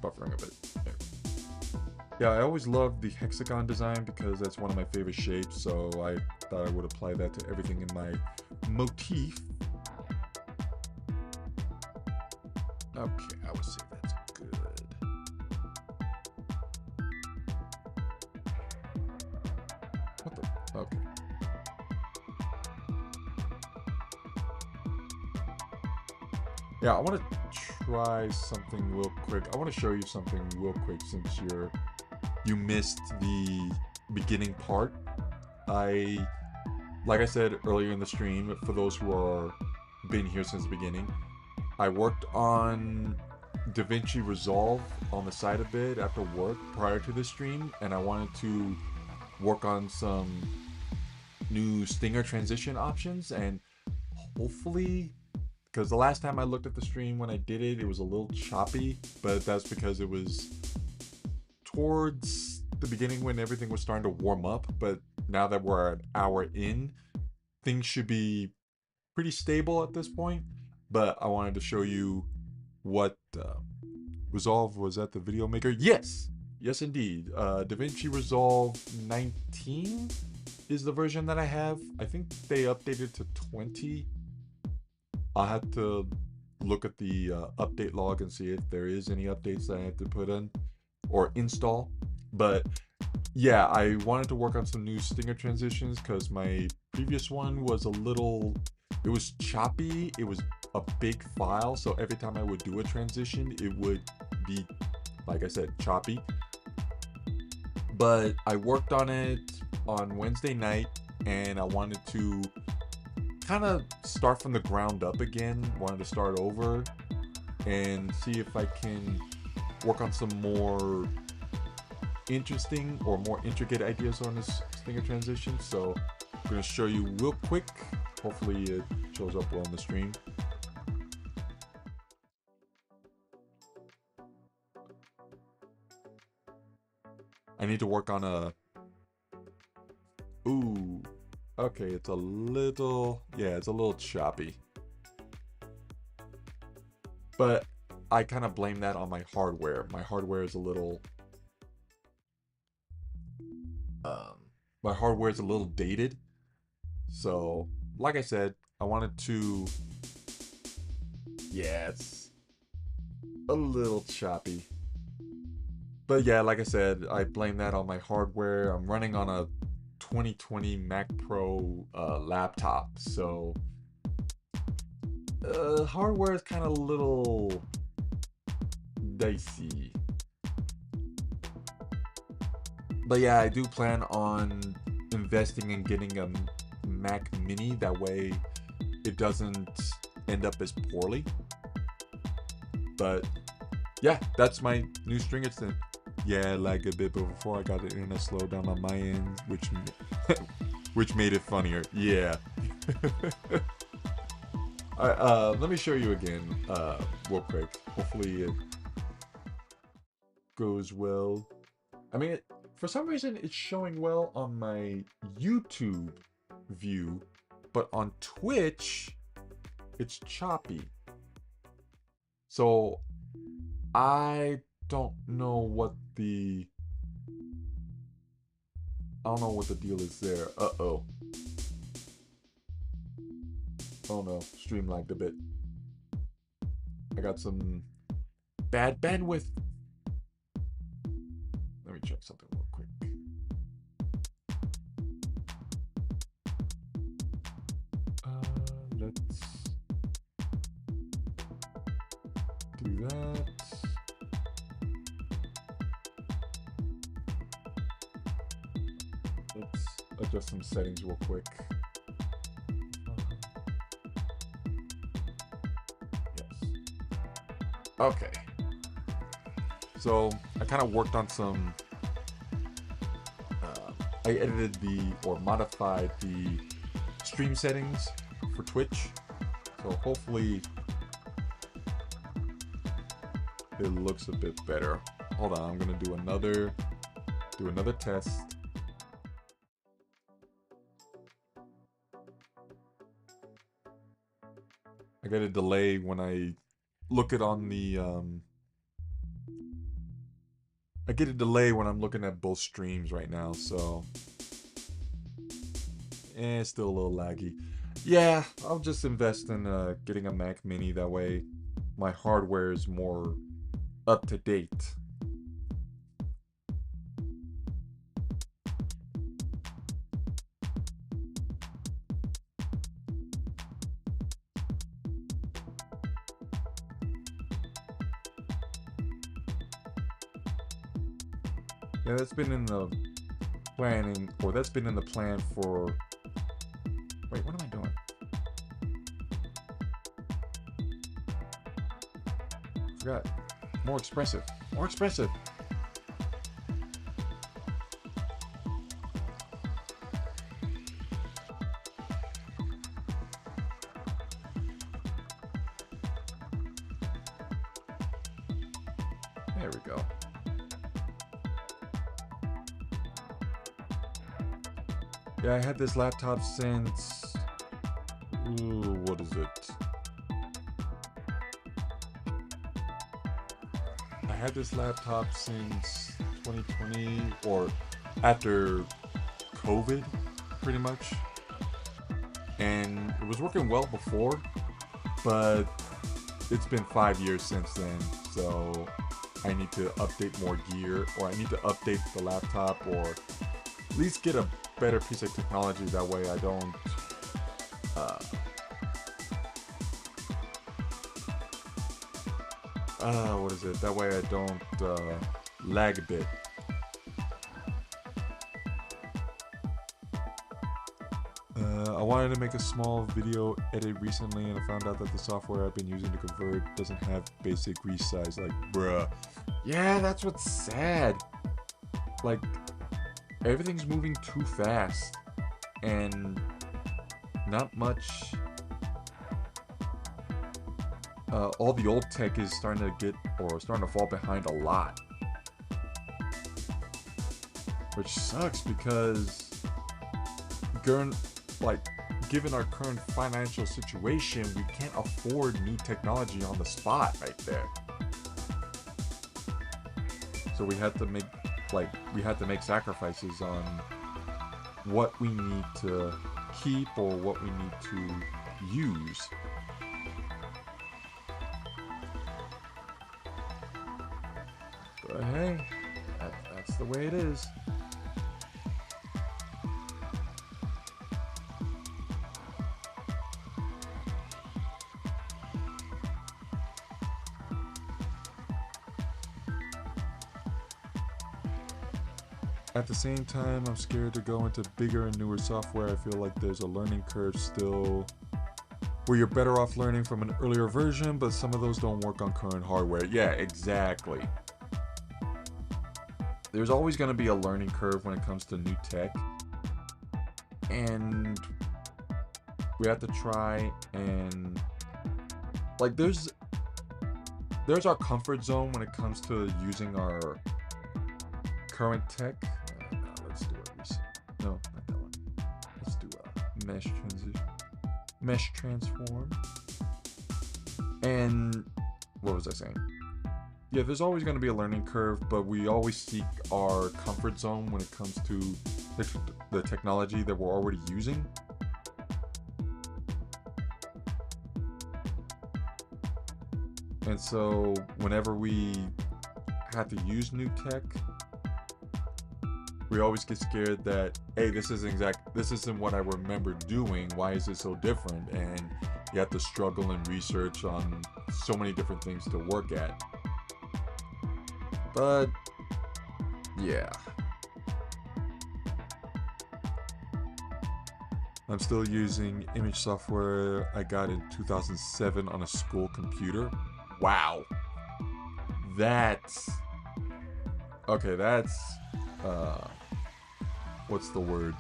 buffering a bit. There. Yeah, I always love the hexagon design because that's one of my favorite shapes, so I thought I would apply that to everything in my motif. Okay, I would say that's good. What the? Okay. Yeah, I want to try something real quick. I want to show you something real quick since you missed the beginning part. Like I said earlier in the stream, for those who are been here since the beginning, I worked on DaVinci Resolve on the side a bit after work prior to this stream, and I wanted to work on some new stinger transition options, and hopefully, because the last time I looked at the stream when I did it, it was a little choppy, but that's because it was towards the beginning when everything was starting to warm up. But now that we're an hour in, things should be pretty stable at this point. But I wanted to show you what Resolve was at the video maker. Yes indeed. DaVinci Resolve 19 is the version that I have. I think they updated to 20. I'll have to look at the update log and see if there is any updates that I have to put in or install. But yeah, I wanted to work on some new stinger transitions because my previous one was it was choppy. It was a big file, so every time I would do a transition, it would be, like I said, choppy. But I worked on it on Wednesday night, and I wanted to kind of start from the ground up again. Wanted to start over and see if I can work on some more interesting or more intricate ideas on this stinger transition. So I'm going to show you real quick. Hopefully it shows up well on the stream. I need to work on a... Ooh. Okay, it's a little... Yeah, it's a little choppy. But I kind of blame that on my hardware. My hardware is a little... my hardware is a little dated. So, like I said, I wanted to... Yeah, it's a little choppy. But yeah, like I said, I blame that on my hardware. I'm running on a 2020 Mac Pro laptop, so hardware is kind of a little dicey. But yeah, I do plan on investing in getting a Mac Mini. That way it doesn't end up as poorly. But yeah, that's my new stringer thing. Yeah, it lagged a bit, but before I got the internet slowed down on my end, which made it funnier. Yeah. Alright, let me show you again, real quick. Hopefully it goes well. I mean, for some reason it's showing well on my YouTube view, but on Twitch, it's choppy. So I don't know what the deal is there. Uh-oh. Oh no, stream lagged a bit. I got some bad bandwidth. Let me check something real quick. Let's do that. Let's adjust some settings real quick. Yes. Okay. So I kind of worked on some. I edited or modified the stream settings for Twitch. So hopefully it looks a bit better. Hold on, I'm gonna do another test. I get a delay when I look it on the I get a delay when I'm looking at both streams right now, so it's still a little laggy. Yeah, I'll just invest in getting a Mac Mini, that way my hardware is more up to date. Yeah, that's been in the planning, or that's been in the plan for... Wait, what am I doing? Forgot. More expressive. More expressive. There we go. Yeah, I had this laptop since... Ooh, what is it? I had this laptop since 2020, or after COVID, pretty much. And it was working well before, but it's been 5 years since then, so I need to update more gear, or I need to update the laptop, or at least get a better piece of technology, that way I don't what is it? That way I don't lag a bit. I wanted to make a small video edit recently, and I found out that the software I've been using to convert doesn't have basic resize. Like, bruh. Yeah, that's what's sad. Like, everything's moving too fast, and not much. All the old tech is starting to fall behind a lot, which sucks because, given our current financial situation, we can't afford new technology on the spot right there. So we had to make sacrifices on what we need to keep or what we need to use. But hey, that's the way it is. At the same time, I'm scared to go into bigger and newer software. I feel like there's a learning curve still, where you're better off learning from an earlier version, but some of those don't work on current hardware. Yeah, exactly. There's always going to be a learning curve when it comes to new tech, and we have to try and, like, there's our comfort zone when it comes to using our current tech. Let's do a recent. No, not that one. Let's do a mesh transform. And what was I saying? Yeah, there's always going to be a learning curve, but we always seek our comfort zone when it comes to the technology that we're already using. And so whenever we have to use new tech, we always get scared that, hey, this isn't what I remember doing. Why is it so different? And you have to struggle and research on so many different things to work at. But yeah, I'm still using image software I got in 2007 on a school computer. Wow. That's what's the word?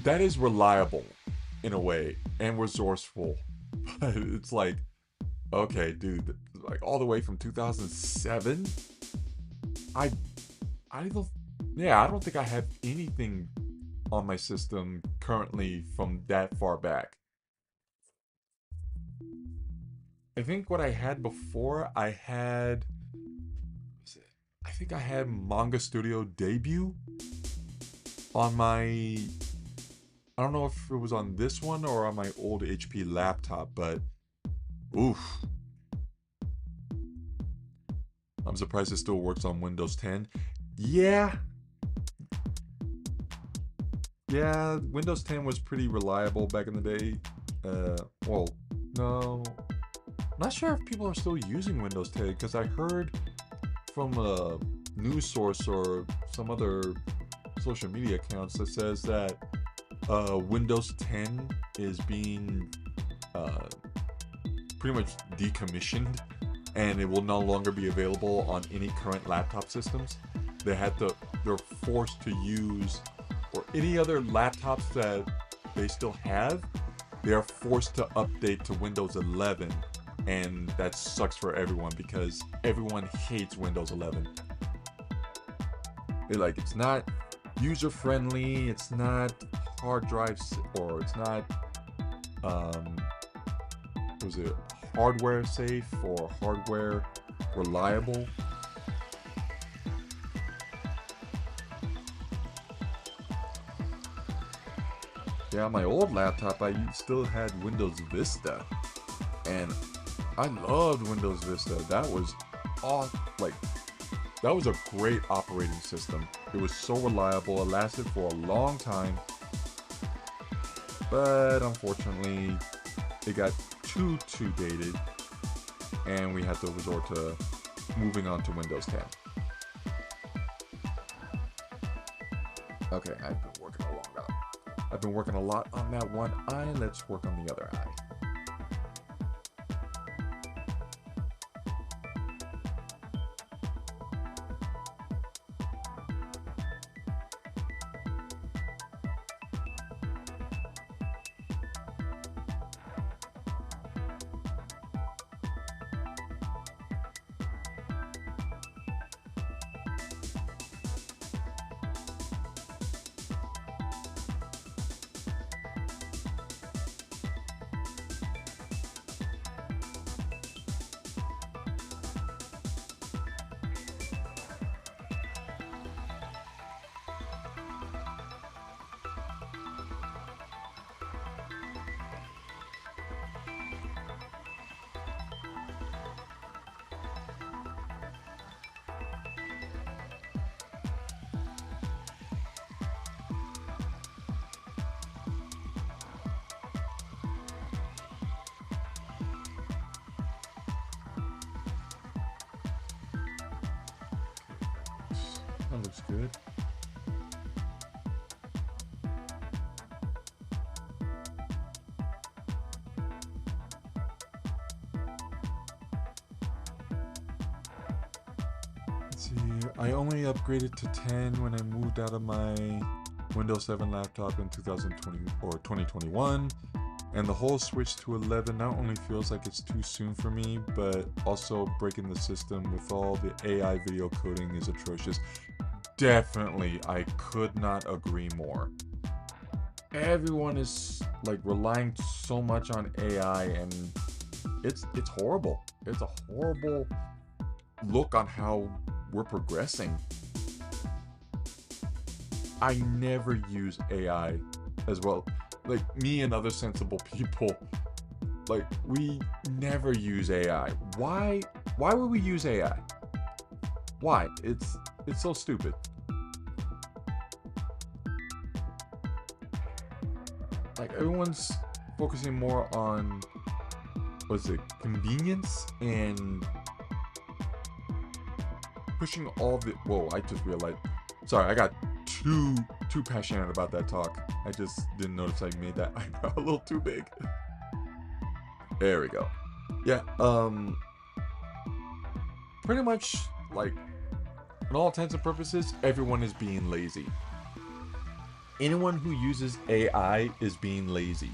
That is reliable in a way and resourceful. But it's like, okay, dude, like all the way from 2007? I don't think I have anything on my system currently from that far back. I think what I had before, I think I had Manga Studio Debut on my, I don't know if it was on this one or on my old HP laptop, but oof. I'm surprised it still works on Windows 10. Yeah, Windows 10 was pretty reliable back in the day. Well, no, I'm not sure if people are still using Windows 10, because I heard from a news source or some other social media accounts that says that Windows 10 is being pretty much decommissioned, and it will no longer be available on any current laptop systems. They're forced to use, or any other laptops that they still have, they are forced to update to Windows 11, and that sucks for everyone because everyone hates Windows 11. It's not user friendly, it's not hard drives, or it's not hardware safe or hardware reliable. Yeah, on my old laptop I still had Windows Vista, and I loved Windows Vista. That was that was a great operating system. It was so reliable, it lasted for a long time, but unfortunately it got too dated, and we had to resort to moving on to Windows 10. Okay, I've been working a lot on that one eye. Let's work on the other eye. That looks good. Let's see, I only upgraded to 10 when I moved out of my Windows 7 laptop in 2020 or 2021. And the whole switch to 11 not only feels like it's too soon for me, but also breaking the system with all the AI video coding is atrocious. definitely, I could not agree more. Everyone is like relying so much on AI, and it's horrible. It's a horrible look on how we're progressing. I never use AI as well. Like, me and other sensible people, like, we never use AI. Why would we use AI? Why? It's so stupid. Like, everyone's focusing more on, what's it, convenience, and pushing all the, whoa, I just realized, sorry, I got too passionate about that talk. I just didn't notice I made that eyebrow a little too big. There we go. Yeah, pretty much, like, in all intents and purposes, everyone is being lazy. Anyone who uses AI is being lazy.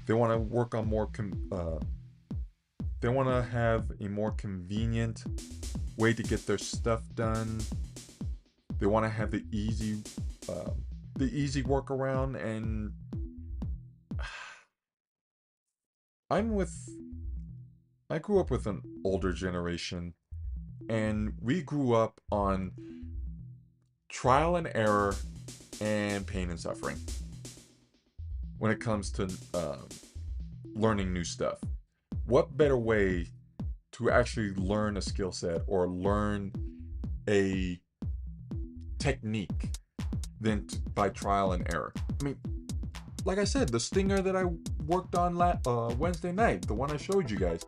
They want to work on more, they want to have a more convenient way to get their stuff done. They want to have the easy workaround, and I grew up with an older generation, and we grew up on trial and error and pain and suffering when it comes to learning new stuff. What better way to actually learn a skill set or learn a technique than by trial and error? I mean, like I said, the stinger that I worked on Wednesday night, the one I showed you guys,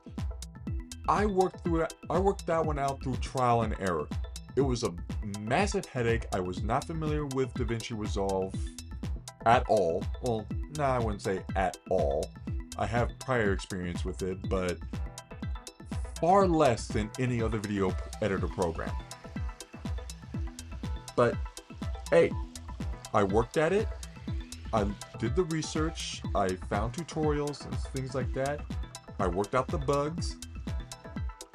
I worked that one out through trial and error. It was a massive headache. I was not familiar with DaVinci Resolve at all. Well, no, I wouldn't say at all. I have prior experience with it, but far less than any other video editor program. But hey, I worked at it. I did the research. I found tutorials and things like that. I worked out the bugs,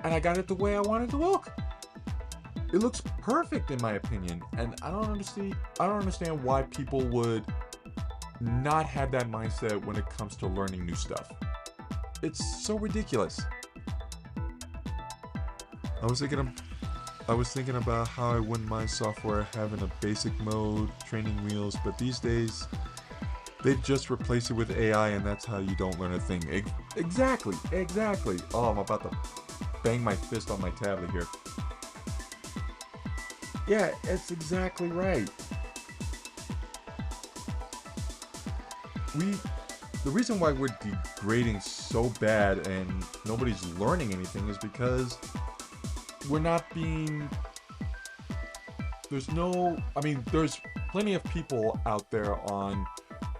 and I got it the way I wanted to look. It looks perfect in my opinion, and I don't understand why people would not have that mindset when it comes to learning new stuff. It's so ridiculous. I was thinking about how I wouldn't mind software having a basic mode, training wheels, but these days they just replace it with AI, and that's how you don't learn a thing. Exactly. Oh, I'm about to bang my fist on my tablet here. Yeah, it's exactly right. The reason why we're degrading so bad and nobody's learning anything is because we're not being... There's plenty of people out there on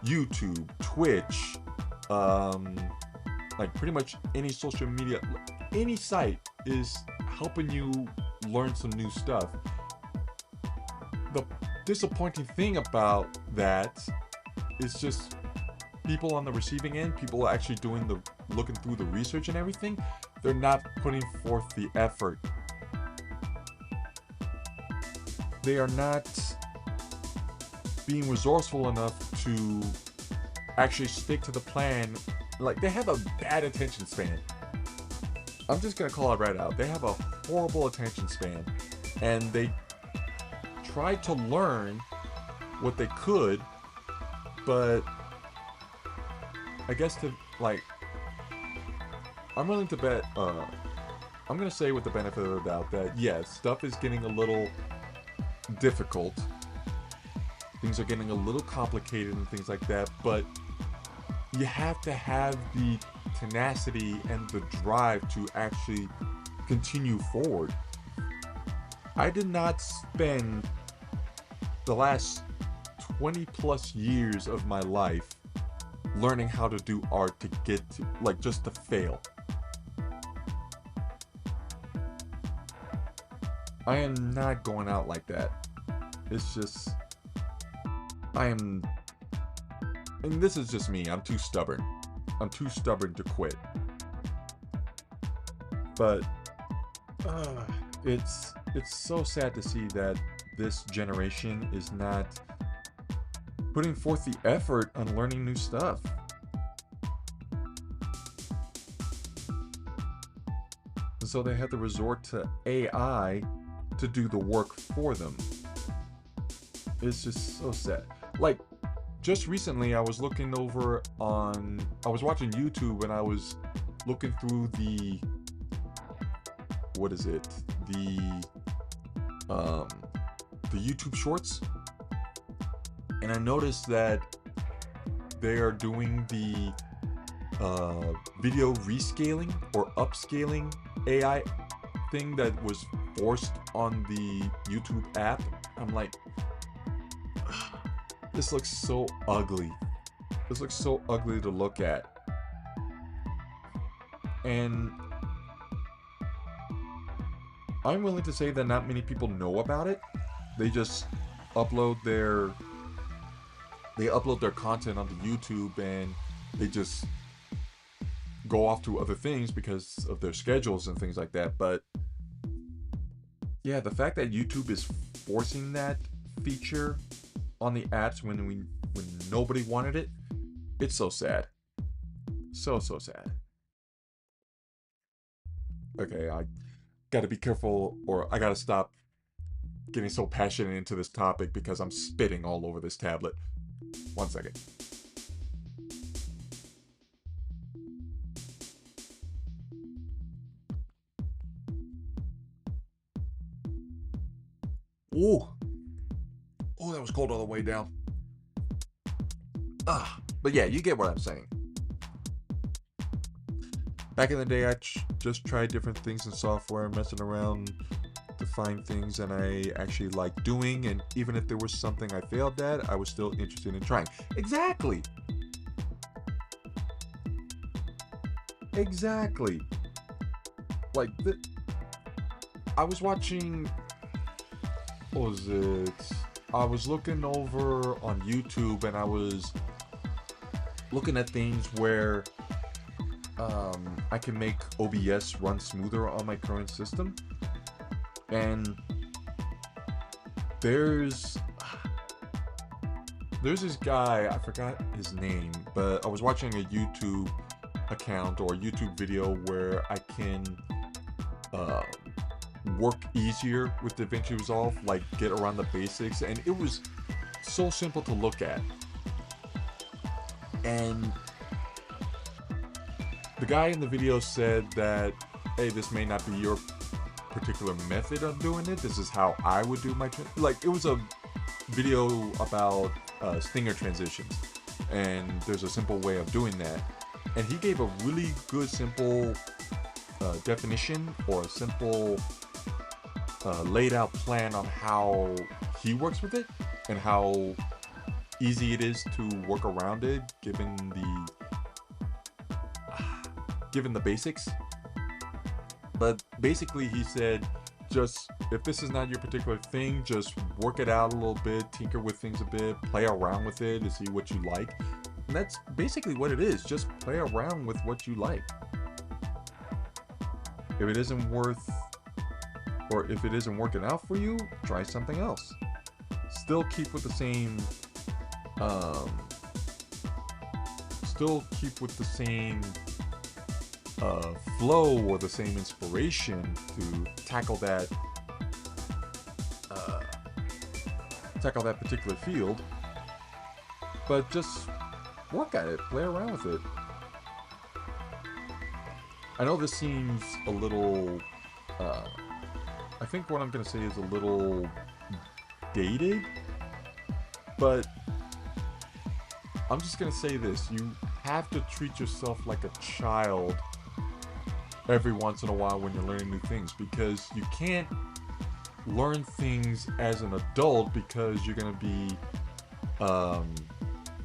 YouTube, Twitch, like pretty much any social media, any site is helping you learn some new stuff. The disappointing thing about that is just people on the receiving end, people actually looking through the research and everything, they're not putting forth the effort. They are not being resourceful enough to actually stick to the plan. Like, they have a bad attention span. I'm just gonna call it right out. They have a horrible attention span, and they tried to learn what they could, but I guess I'm willing to bet, I'm gonna say with the benefit of the doubt that yes, stuff is getting a little difficult. Things are getting a little complicated and things like that, but you have to have the tenacity and the drive to actually continue forward. I did not spend the last 20 plus years of my life learning how to do art to get to, like, just to fail. I am not going out like that. It's just, and this is just me, I'm too stubborn. I'm too stubborn to quit. But, it's so sad to see that this generation is not putting forth the effort on learning new stuff. And so they have to resort to AI to do the work for them. It's just so sad. Like, just recently I was watching YouTube and I was looking through the, what is it? The YouTube shorts. And I noticed that they are doing the video rescaling or upscaling AI thing that was forced on the YouTube app. I'm like, this looks so ugly. This looks so ugly to look at. And I'm willing to say that not many people know about it. They just upload their content onto YouTube and they just go off to other things because of their schedules and things like that. But yeah, the fact that YouTube is forcing that feature on the apps when nobody wanted it, it's so sad. So sad. Okay, I gotta be careful, or I gotta stop getting so passionate into this topic because I'm spitting all over this tablet. 1 second. Ooh. Oh, that was cold all the way down. But yeah, you get what I'm saying. Back in the day, I just tried different things in software, messing around to find things that I actually liked doing, and even if there was something I failed at, I was still interested in trying. Exactly. Like, I was watching, what was it? I was looking over on YouTube and I was looking at things where I can make OBS run smoother on my current system. And there's this guy, I forgot his name, but I was watching a YouTube account or a YouTube video where I can work easier with DaVinci Resolve, like get around the basics, and it was so simple to look at. And the guy in the video said that, hey, this may not be your particular method of doing it, this is how I would do my like, it was a video about stinger transitions, and there's a simple way of doing that, and he gave a really good simple definition, or a simple laid out plan on how he works with it and how easy it is to work around it given the basics. But basically he said, just if this is not your particular thing, just work it out a little bit, tinker with things a bit, play around with it to see what you like. And that's basically what it is, just play around with what you like. If it isn't working out for you, try something else. Still keep with the same flow or the same inspiration to tackle that particular field, but just work at it, play around with it. I know this seems a little I think what I'm gonna say is a little dated, but I'm just gonna say this: you have to treat yourself like a child every once in a while when you're learning new things, because you can't learn things as an adult, because you're gonna be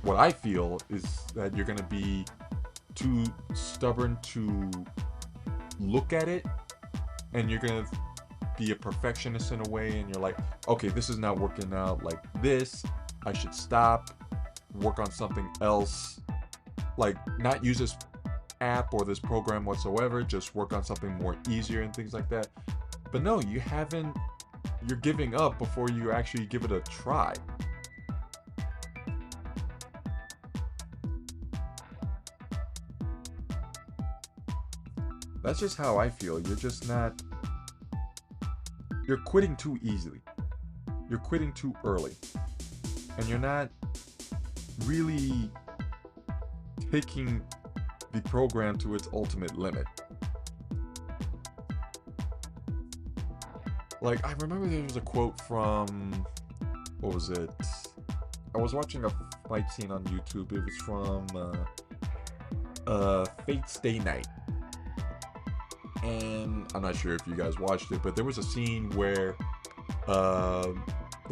what I feel is that you're gonna be too stubborn to look at it, and you're gonna be a perfectionist in a way, and you're like, okay, this is not working out like this, I should stop, work on something else, like not use this app or this program whatsoever, just work on something more easier and things like that. But no, you haven't, you're giving up before you actually give it a try. That's just how I feel. You're just not, you're quitting too easily. You're quitting too early. And you're not really taking the program to its ultimate limit. Like, I remember there was a quote from, what was it? I was watching a fight scene on YouTube. It was from Fate's Day Night. And I'm not sure if you guys watched it, but there was a scene where the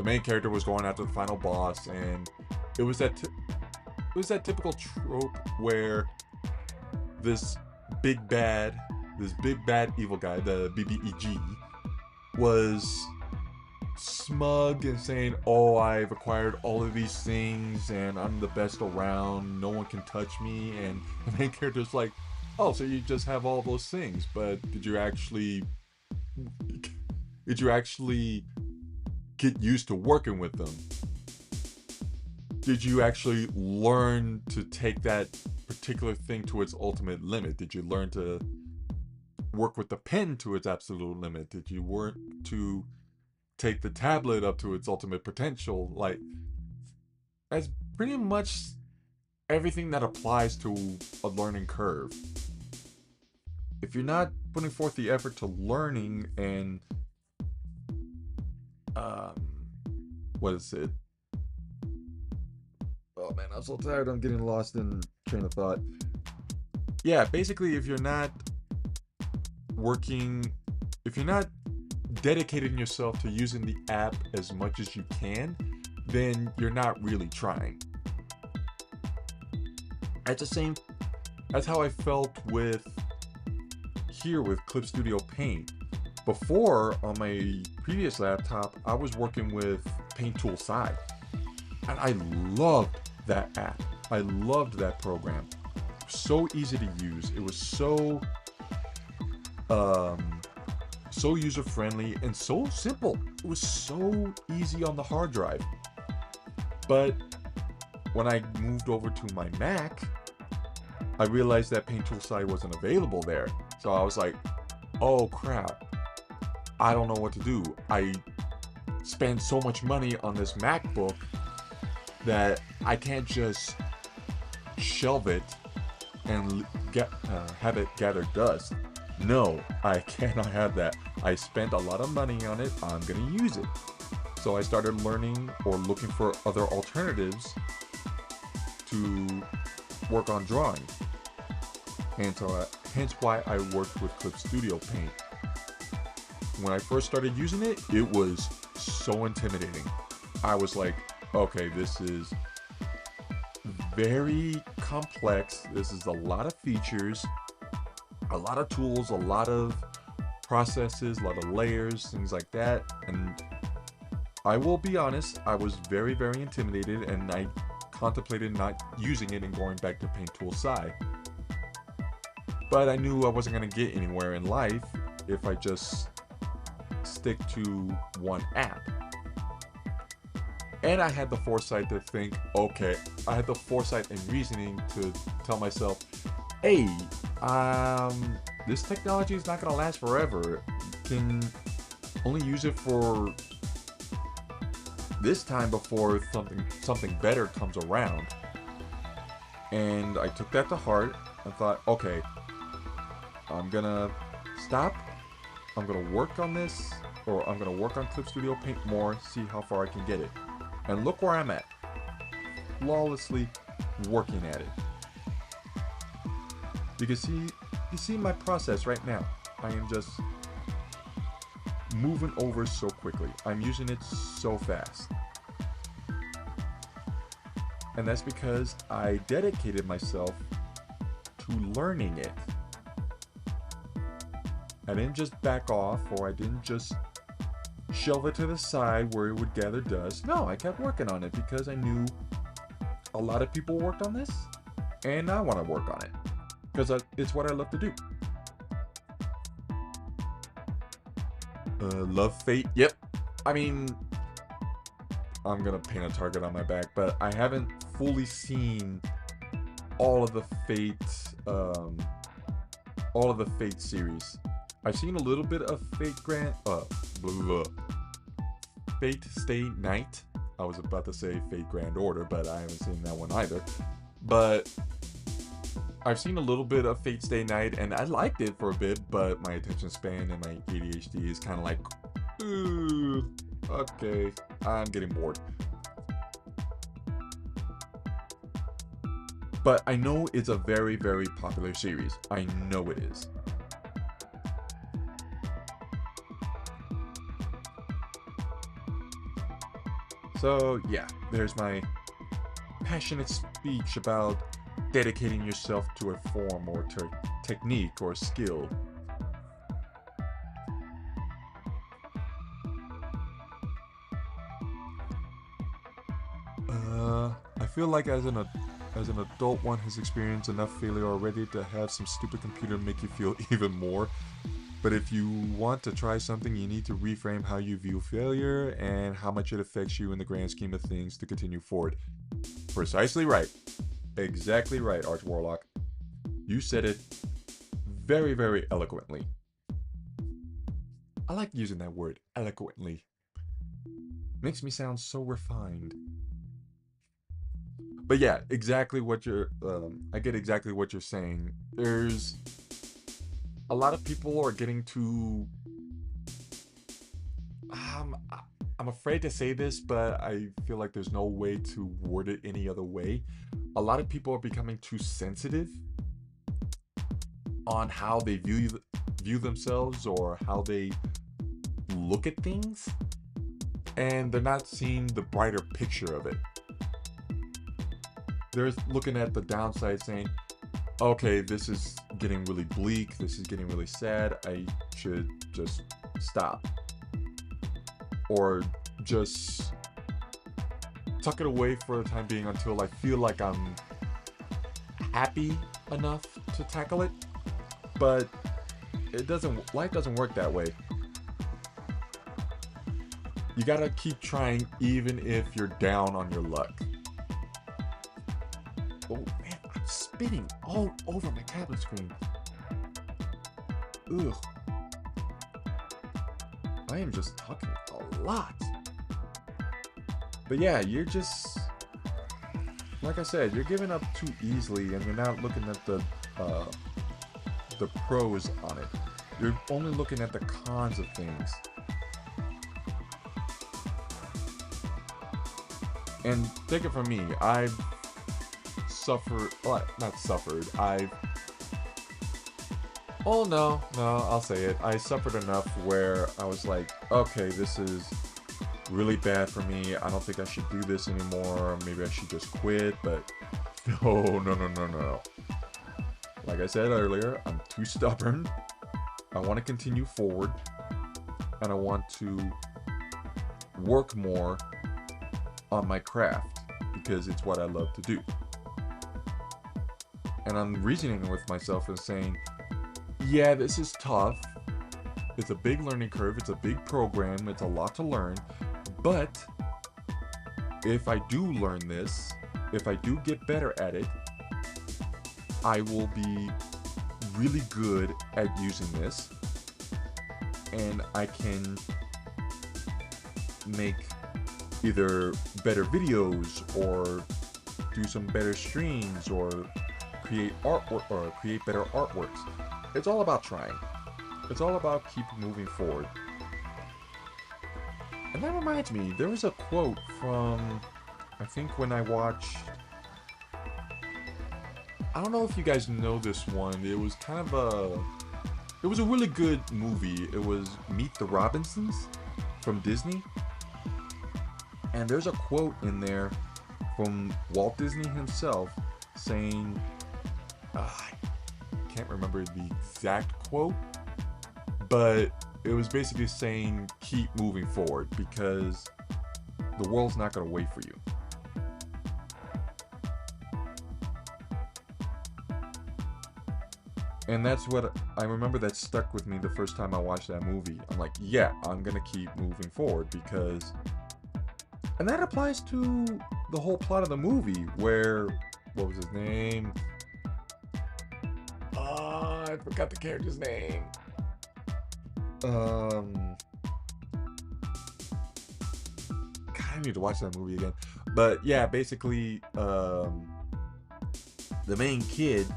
main character was going after the final boss, and it was that typical trope where this big bad evil guy, the BBEG, was smug and saying, "Oh, I've acquired all of these things, and I'm the best around. No one can touch me." And the main character's like, "Oh, so you just have all those things, but did you actually get used to working with them? Did you actually learn to take that particular thing to its ultimate limit? Did you learn to work with the pen to its absolute limit? Did you work to take the tablet up to its ultimate potential?" Like, that's pretty much everything that applies to a learning curve. If you're not putting forth the effort to learning and what is it? Oh man, I'm so tired. I'm getting lost in train of thought. Yeah, basically, if you're not dedicating yourself to using the app as much as you can, then you're not really trying. That's how I felt with Clip Studio Paint. Before, on my previous laptop, I was working with Paint Tool Side, and I loved that app. I loved that program. So easy to use. It was so user friendly and so simple. It was so easy on the hard drive. But when I moved over to my Mac, I realized that Paint Tool Side wasn't available there. So I was like, oh crap, I don't know what to do. I spend so much money on this MacBook that I can't just shelve it and have it gather dust. No, I cannot have that. I spent a lot of money on it. I'm gonna use it. So I started learning or looking for other alternatives to work on drawing. And so hence why I worked with Clip Studio Paint. When I first started using it, it was so intimidating. I was like, okay, this is very complex. This is a lot of features, a lot of tools, a lot of processes, a lot of layers, things like that. And I will be honest, I was very, very intimidated, and I contemplated not using it and going back to Paint Tool Side. But I knew I wasn't going to get anywhere in life if I just stick to one app. And I had the foresight to think, okay, I had the foresight and reasoning to tell myself, hey, this technology is not going to last forever. You can only use it for this time before something better comes around. And I took that to heart and thought, okay, I'm gonna stop. I'm gonna work on this, or I'm gonna work on Clip Studio Paint more, see how far I can get it. And look where I'm at. Flawlessly working at it. You see my process right now. I am just moving over so quickly. I'm using it so fast. And that's because I dedicated myself to learning it. I didn't just back off, or I didn't just shelve it to the side where it would gather dust. No, I kept working on it because I knew a lot of people worked on this, and I want to work on it because it's what I love to do. Love Fate. Yep. I mean, I'm gonna paint a target on my back, but I haven't fully seen all of the Fate series. I've seen a little bit of Fate Stay Night. I was about to say Fate Grand Order, but I haven't seen that one either. But I've seen a little bit of Fate Stay Night, and I liked it for a bit, but my attention span and my ADHD is kind of like, ooh, okay, I'm getting bored. But I know it's a very, very popular series. I know it is. So yeah, there's my passionate speech about dedicating yourself to a form or technique or skill. I feel like as an adult, one has experienced enough failure already to have some stupid computer make you feel even more. But if you want to try something, you need to reframe how you view failure and how much it affects you in the grand scheme of things to continue forward. Precisely right. Exactly right, Arch Warlock. You said it very, very eloquently. I like using that word, eloquently. Makes me sound so refined. But yeah, exactly what I get exactly what you're saying. There's a lot of people are getting too, I'm afraid to say this, but I feel like there's no way to word it any other way. A lot of people are becoming too sensitive on how they view themselves or how they look at things, and they're not seeing the brighter picture of it. They're looking at the downside saying, okay, this is getting really bleak, this is getting really sad, I should just stop. Or just tuck it away for the time being until I feel like I'm happy enough to tackle it. But life doesn't work that way. You gotta keep trying even if you're down on your luck. Oh man, I'm spitting all over my tablet screen. Ugh. I am just talking a lot. But yeah, you're just, like I said, you're giving up too easily and you're not looking at the pros on it. You're only looking at the cons of things. And take it from me, I've I'll say it. I suffered enough where I was like, okay, this is really bad for me. I don't think I should do this anymore. Maybe I should just quit, but no. Like I said earlier, I'm too stubborn. I want to continue forward, and I want to work more on my craft because it's what I love to do. And I'm reasoning with myself and saying, yeah, this is tough. It's a big learning curve. It's a big program. It's a lot to learn. But if I do learn this, if I do get better at it, I will be really good at using this. And I can make either better videos or do some better streams or create artwork or create better artworks. It's all about trying. It's all about keep moving forward. And that reminds me, there was a quote from, I think when I watched, I don't know if you guys know this one. It was it was a really good movie. It was Meet the Robinsons from Disney. And there's a quote in there from Walt Disney himself saying, I can't remember the exact quote, but it was basically saying keep moving forward because the world's not going to wait for you. And that's what I remember that stuck with me the first time I watched that movie. I'm like, yeah, I'm gonna keep moving forward because, and that applies to the whole plot of the movie where, what was his name? I forgot the character's name. God, I need to watch that movie again. But yeah, basically, the main kid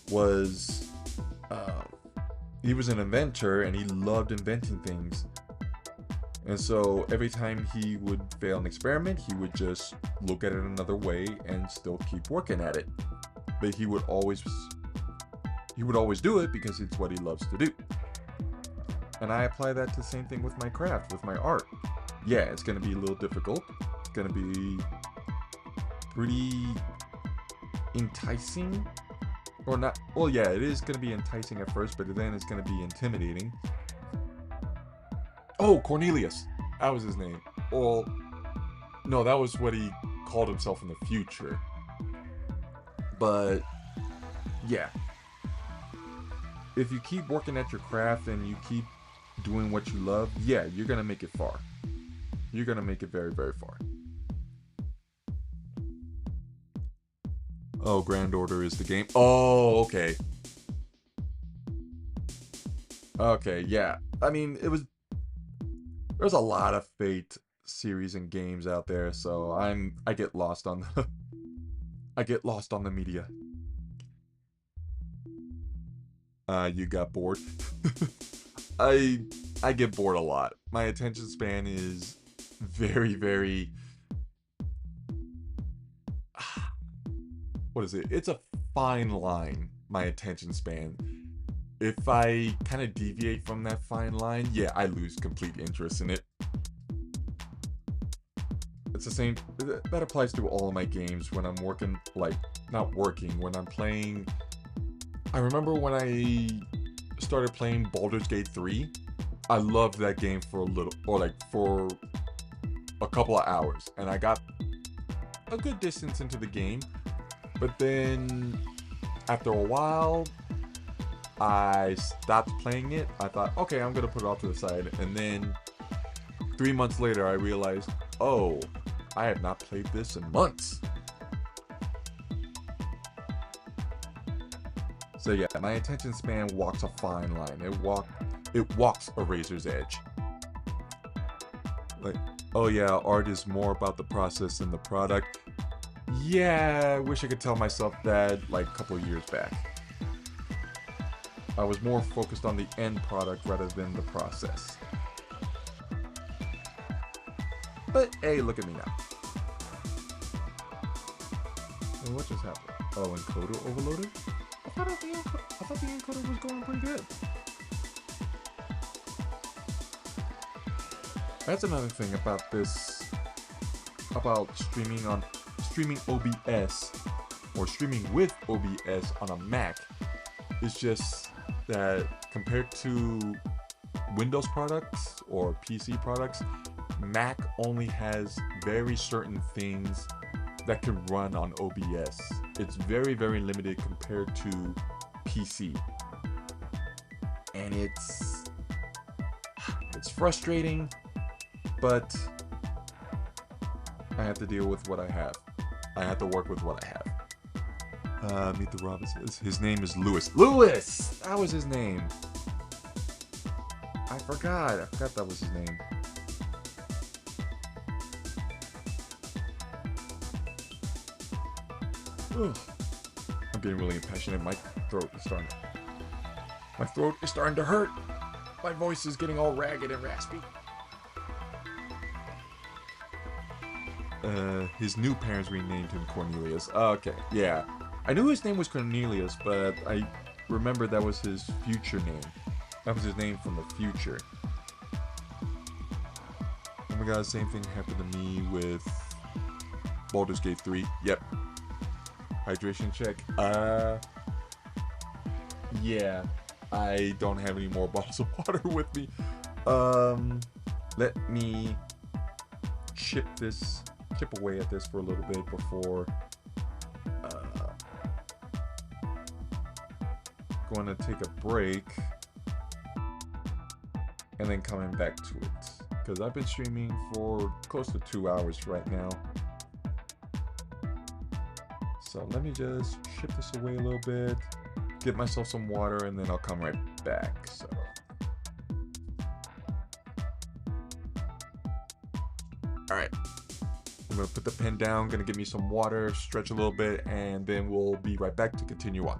was, he was an inventor and he loved inventing things. And so every time he would fail an experiment, he would just look at it another way and still keep working at it. But he would always do it because it's what he loves to do. And I apply that to the same thing with my craft, with my art. Yeah, it's going to be a little difficult. It's going to be pretty enticing. Or not. Well, yeah, it is going to be enticing at first, but then it's going to be intimidating. Oh, Cornelius. That was his name. Well, no, that was what he called himself in the future. But, yeah. If you keep working at your craft and you keep doing what you love, yeah, you're going to make it far. You're going to make it very, very far. Oh, Grand Order is the game. Oh, okay. Okay, yeah. I mean, there's a lot of Fate series and games out there, so I get lost on the I get lost on the media. You got bored. I get bored a lot. My attention span is very, very, what is it? It's a fine line, my attention span. If I kind of deviate from that fine line, yeah, I lose complete interest in it. It's the same, that applies to all of my games when I'm working, like, not working, when I'm playing. I remember when I started playing Baldur's Gate 3, I loved that game for a little, or like for a couple of hours, and I got a good distance into the game, but then after a while, I stopped playing it. I thought, okay, I'm gonna put it off to the side, and then 3 months later, I realized, oh, I have not played this in months. So yeah, my attention span walks a fine line. It walks a razor's edge. Like, oh yeah, art is more about the process than the product. Yeah, I wish I could tell myself that like a couple of years back. I was more focused on the end product rather than the process. But hey, look at me now. And what just happened? Oh, encoder overloaded? I thought the encoder was going pretty good. That's another thing about this, about streaming OBS, or streaming with OBS on a Mac, is just that compared to Windows products or PC products, Mac only has very certain things that can run on OBS. It's very, very limited compared to PC. And it's frustrating, but I have to deal with what I have. I have to work with what I have. Meet the Robinsons. His name is Lewis. Lewis! That was his name. I forgot that was his name. Ugh. I'm getting really impassioned. My throat is starting to hurt. My voice is getting all ragged and raspy. His new parents renamed him Cornelius. Okay, yeah. I knew his name was Cornelius, but I remember that was his future name. That was his name from the future. Oh my god, same thing happened to me with Baldur's Gate 3. Yep. Hydration check. Yeah. I don't have any more bottles of water with me. Let me chip away at this for a little bit before going to take a break and then coming back to it, because I've been streaming for close to 2 hours right now. So let me just shift this away a little bit, get myself some water, and then I'll come right back. So all right, I'm gonna put the pen down, gonna get me some water, stretch a little bit, and then we'll be right back to continue on.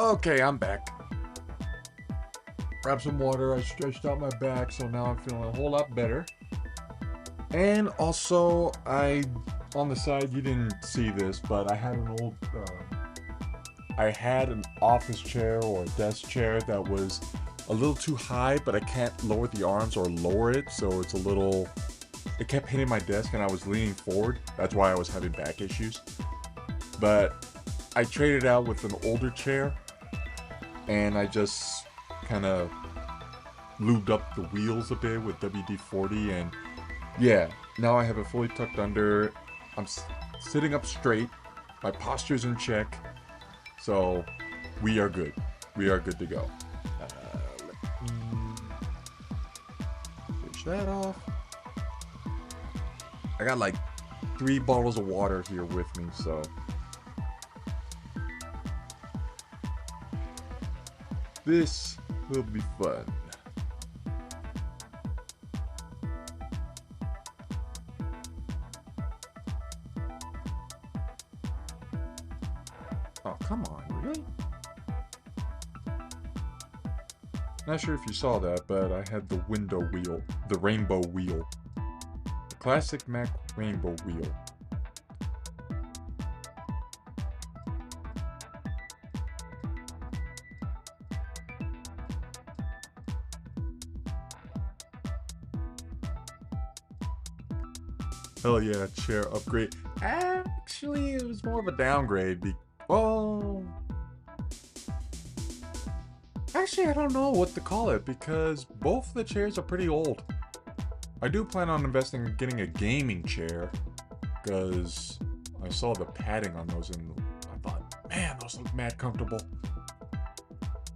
Okay, I'm back. Grab some water. I stretched out my back, so now I'm feeling a whole lot better. And also, on the side, you didn't see this, but I had an office chair or a desk chair that was a little too high, but I can't lower the arms or lower it, so it kept hitting my desk and I was leaning forward. That's why I was having back issues. But I traded out with an older chair, and I just kind of lubed up the wheels a bit with WD-40, and yeah, now I have it fully tucked under. I'm sitting up straight. My posture's in check. So we are good. We are good to go. Let me finish that off. I got like 3 bottles of water here with me, so this will be fun. Oh, come on, really? Not sure if you saw that, but I had the window wheel, the rainbow wheel. The classic Mac rainbow wheel. Hell yeah, chair upgrade. Actually, it was more of a downgrade. Well, actually, I don't know what to call it because both the chairs are pretty old. I do plan on investing in getting a gaming chair because I saw the padding on those and I thought, man, those look mad comfortable.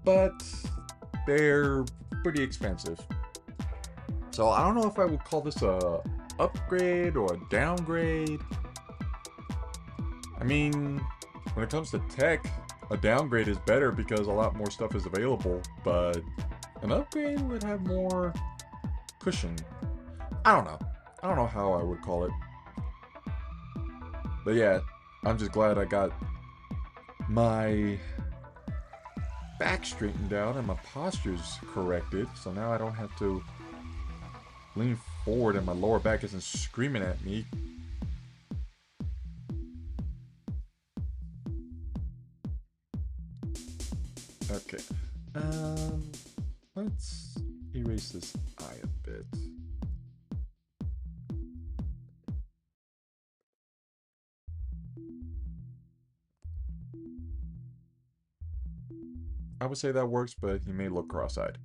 But they're pretty expensive. So I don't know if I would call this a upgrade or a downgrade. I mean, when it comes to tech, a downgrade is better because a lot more stuff is available, but an upgrade would have more cushion. I don't know. I don't know how I would call it. But yeah, I'm just glad I got my back straightened out and my posture's corrected, so now I don't have to lean forward and my lower back isn't screaming at me. Okay. Let's erase this eye a bit. I would say that works, but you may look cross-eyed.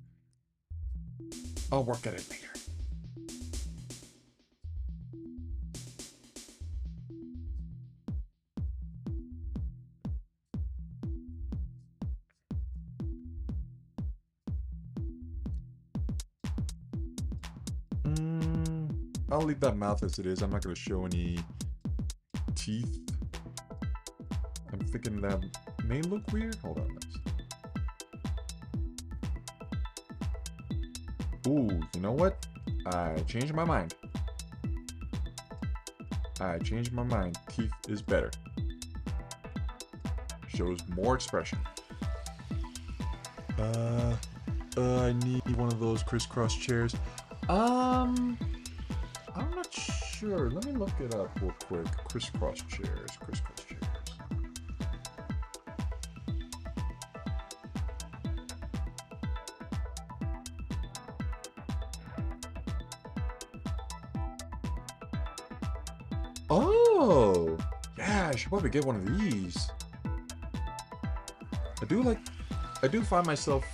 I'll work at it later. I'll leave that mouth as it is. I'm not going to show any teeth. I'm thinking that may look weird. Hold on. Ooh, you know what? I changed my mind. Teeth is better. Shows more expression. I need one of those crisscross chairs. I'm not sure. Let me look it up real quick. Crisscross chairs. Oh, yeah, I should probably get one of these. I do find myself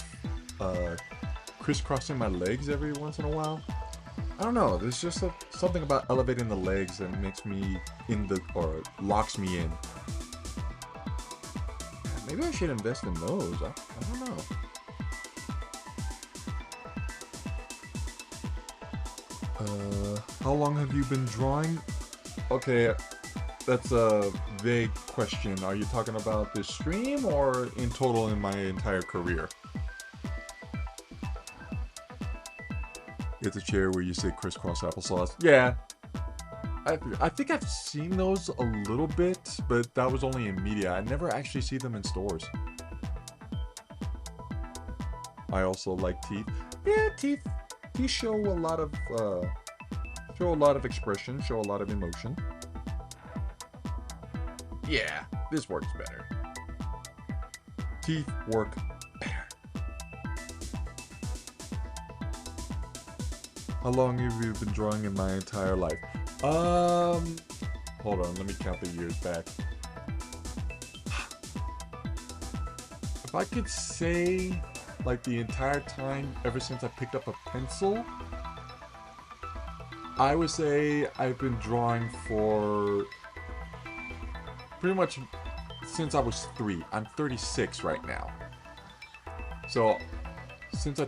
crisscrossing my legs every once in a while. I don't know, there's just something about elevating the legs that makes me locks me in. Maybe I should invest in those. I don't know. How long have you been drawing? Okay, that's a vague question. Are you talking about this stream or in total in my entire career? It's a chair where you say crisscross applesauce. Yeah. I think I've seen those a little bit, but that was only in media. I never actually see them in stores. I also like teeth. Yeah, teeth show a lot of expression, show a lot of emotion. Yeah, this works better. Teeth work better. How long have you been drawing in my entire life? Hold on, let me count the years back. If I could say, like, the entire time ever since I picked up a pencil, I would say I've been drawing for pretty much since I was 3. I'm 36 right now. So, since I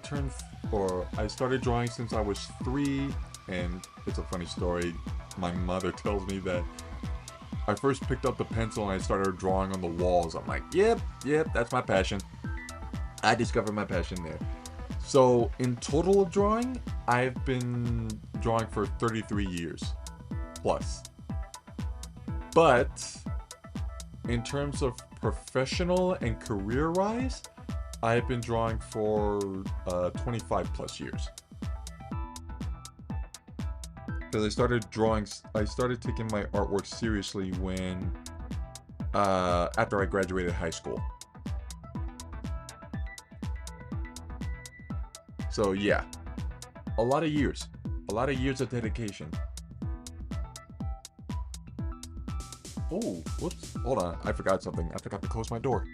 started drawing since I was 3, and it's a funny story. My mother tells me that I first picked up the pencil and I started drawing on the walls. I'm like, yep, that's my passion. I discovered my passion there. So, in total of drawing, I've been drawing for 33 years plus. But in terms of professional and career-wise, I've been drawing for 25 plus years. Because I started taking my artwork seriously when after I graduated high school. So yeah, a lot of years of dedication. Oh, whoops, hold on, I forgot something. I forgot to close my door.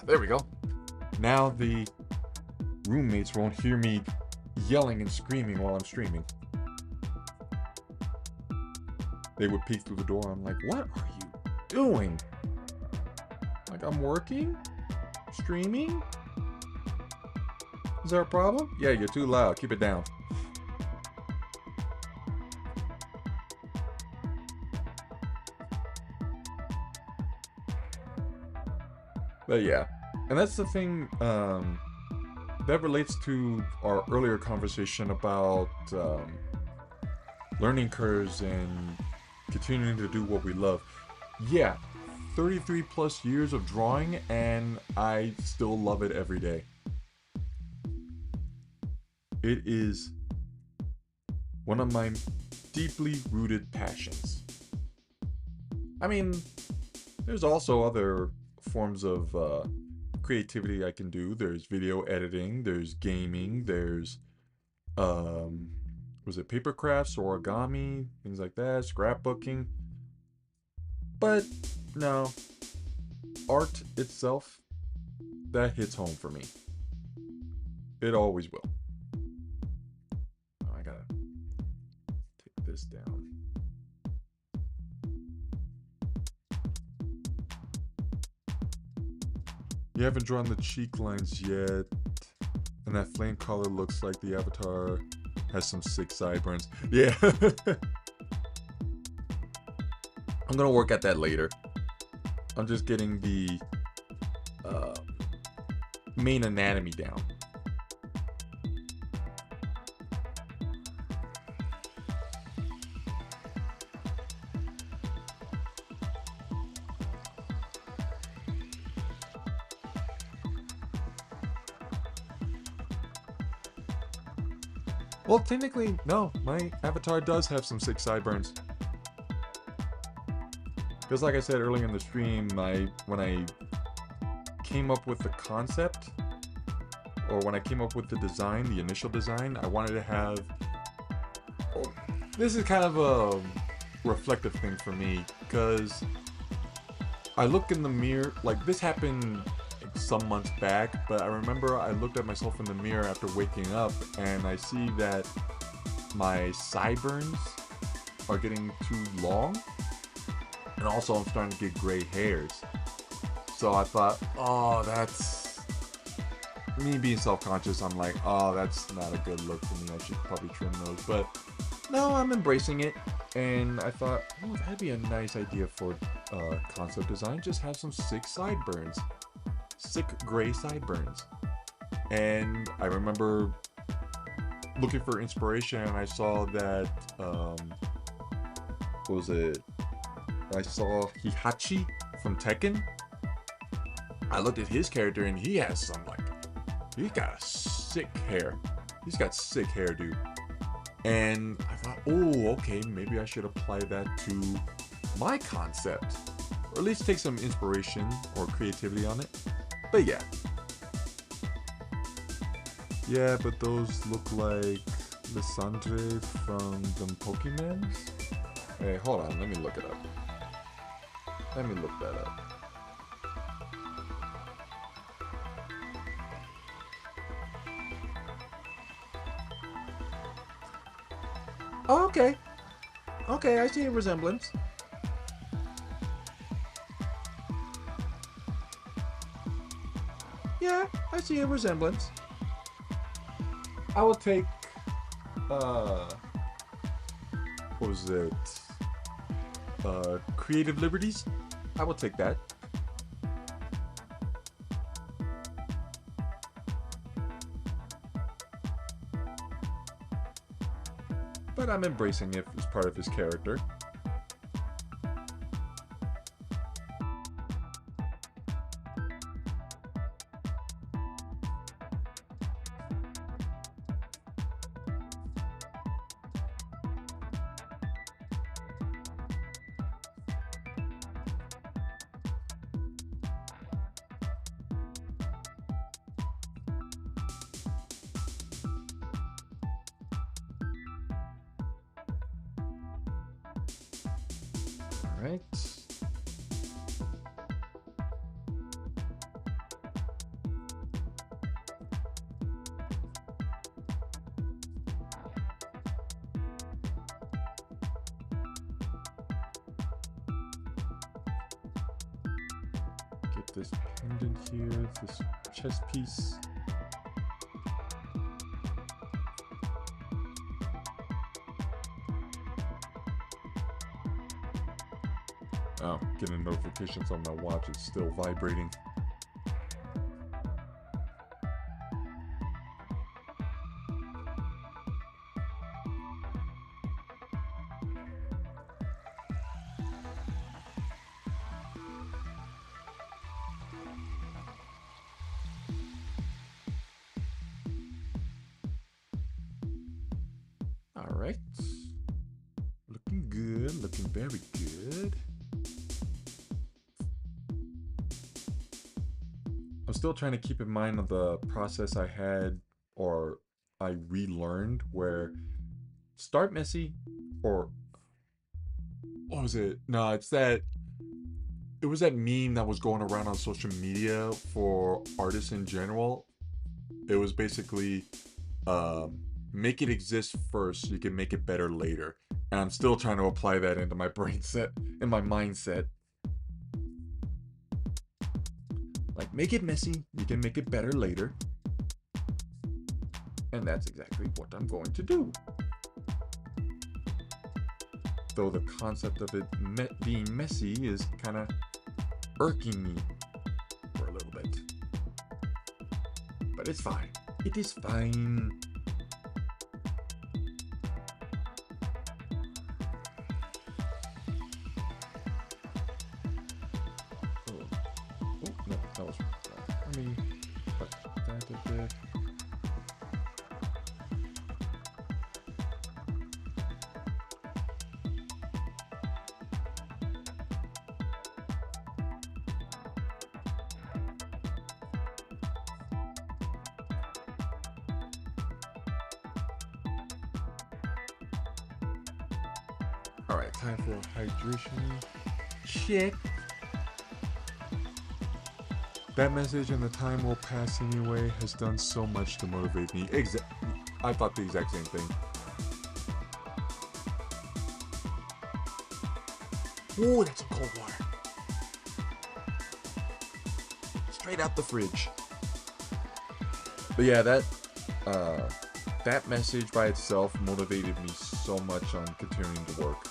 There we go. Now the roommates won't hear me yelling and screaming while I'm streaming. They would peek through the door. I'm like, what are you doing? Like, I'm working? Streaming? Is there a problem? Yeah, you're too loud. Keep it down. But yeah, and that's the thing that relates to our earlier conversation about learning curves and continuing to do what we love. Yeah, 33 plus years of drawing and I still love it every day. It is one of my deeply rooted passions. I mean, there's also other forms of of creativity I can do. There's video editing, there's gaming, there's was it paper crafts, origami, things like that, scrapbooking. But no, art itself, that hits home for me. It always will. Oh, I gotta take this down. You haven't drawn the cheek lines yet. And that flame color looks like the avatar has some sick sideburns. Yeah. I'm gonna work at that later. I'm just getting the main anatomy down. Well, technically, no. My avatar does have some sick sideburns. Because like I said earlier in the stream, when I came up with the concept, or when I came up with the design, the initial design, I wanted to have... Well, this is kind of a reflective thing for me, because I look in the mirror, like this happened some months back, but I remember I looked at myself in the mirror after waking up, and I see that my sideburns are getting too long, and also I'm starting to get gray hairs. So I thought, oh, that's me being self-conscious. I'm like, oh, that's not a good look for me. I should probably trim those. But no, I'm embracing it, and I thought, oh, that'd be a nice idea for concept design. Just have some sick sideburns. Sick gray sideburns. And I remember looking for inspiration, and I saw that what was it? I saw Hihachi from Tekken. I looked at his character, and he has some, like, he's got sick hair. He's got sick hair, dude. And I thought, oh, okay, maybe I should apply that to my concept, or at least take some inspiration or creativity on it. But yeah. Yeah, but those look like Lissandre from the Pokemons? Hey, hold on, let me look it up. Let me look that up. Oh, okay. Okay, I see a resemblance. Yeah, I see a resemblance. I will take, what was it? Creative liberties? I will take that. But I'm embracing it as part of his character. Right. Get this pendant here, this chest piece. Oh, getting notifications on my watch. It's still vibrating. All right. Looking good. Looking very good. I was still trying to keep in mind of the process I had or I relearned where start messy or what was it? No, it was that meme that was going around on social media for artists in general. It was basically make it exist first so you can make it better later. And I'm still trying to apply that into my brain set, in my mindset. Like, make it messy, you can make it better later. And that's exactly what I'm going to do. Though the concept of it being messy is kind of irking me for a little bit. But it's fine. It is fine. Oh, no, that was wrong. Let me put that a bit. Alright, time for a hydration check. That message and the time will pass anyway has done so much to motivate me. I thought the exact same thing. Ooh, that's some cold water. Straight out the fridge. But yeah, that message by itself motivated me so much on continuing to work.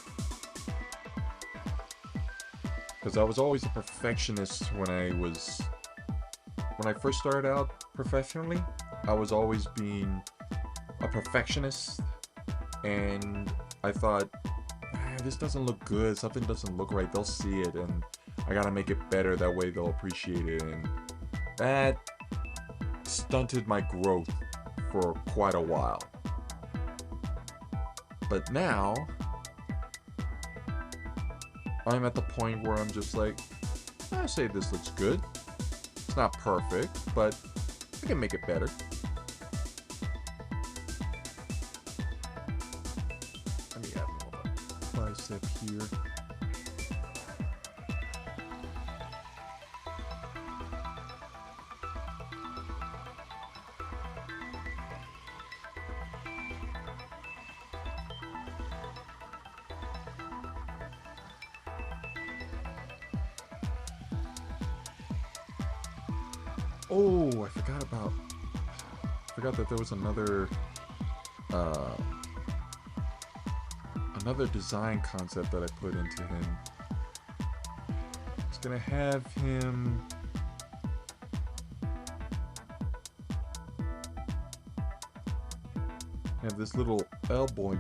Because I was always a perfectionist when I first started out professionally. I was always being a perfectionist, and I thought, this doesn't look good, something doesn't look right, they'll see it, and I gotta make it better, that way they'll appreciate it, and that stunted my growth for quite a while. But now, I'm at the point where I'm just like, I say this looks good. It's not perfect, but I can make it better. Let me add more bicep here. Oh, I forgot that there was another design concept that I put into him. It's gonna have him have this little elbow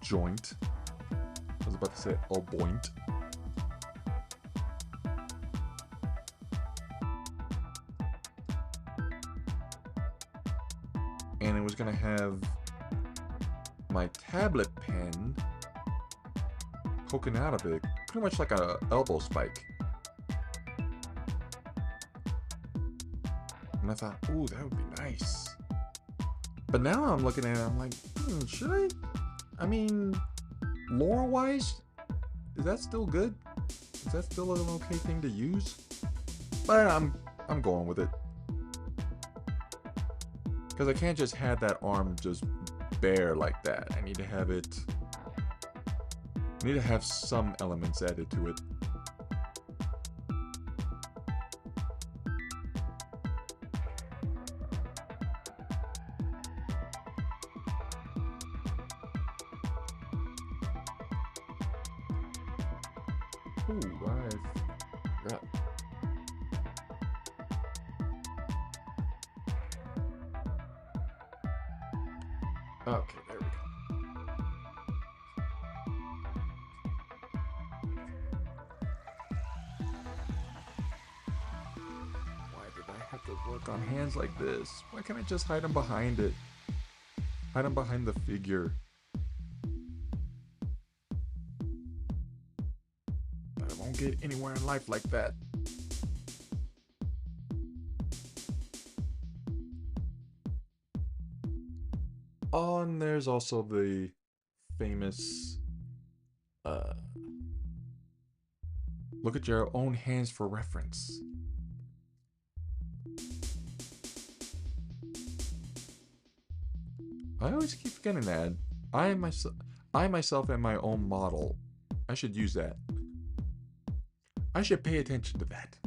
joint. I was about to say elboint. And it was gonna have my tablet pen poking out of it, pretty much like a elbow spike. And I thought, ooh, that would be nice. But now I'm looking at it, I'm like, should I? I mean, lore-wise, is that still good? Is that still an okay thing to use? But I'm going with it. Because I can't just have that arm just bare like that. I need to have some elements added to it. Ooh, I forgot. Okay, there we go. Why did I have to work on hands like this? Why can't I just hide them behind it? Hide them behind the figure. But I won't get anywhere in life like that. Oh, and there's also the famous uh, look at your own hands for reference. I always keep forgetting that. I myself, I myself am my own model. I should use that. I should pay attention to that.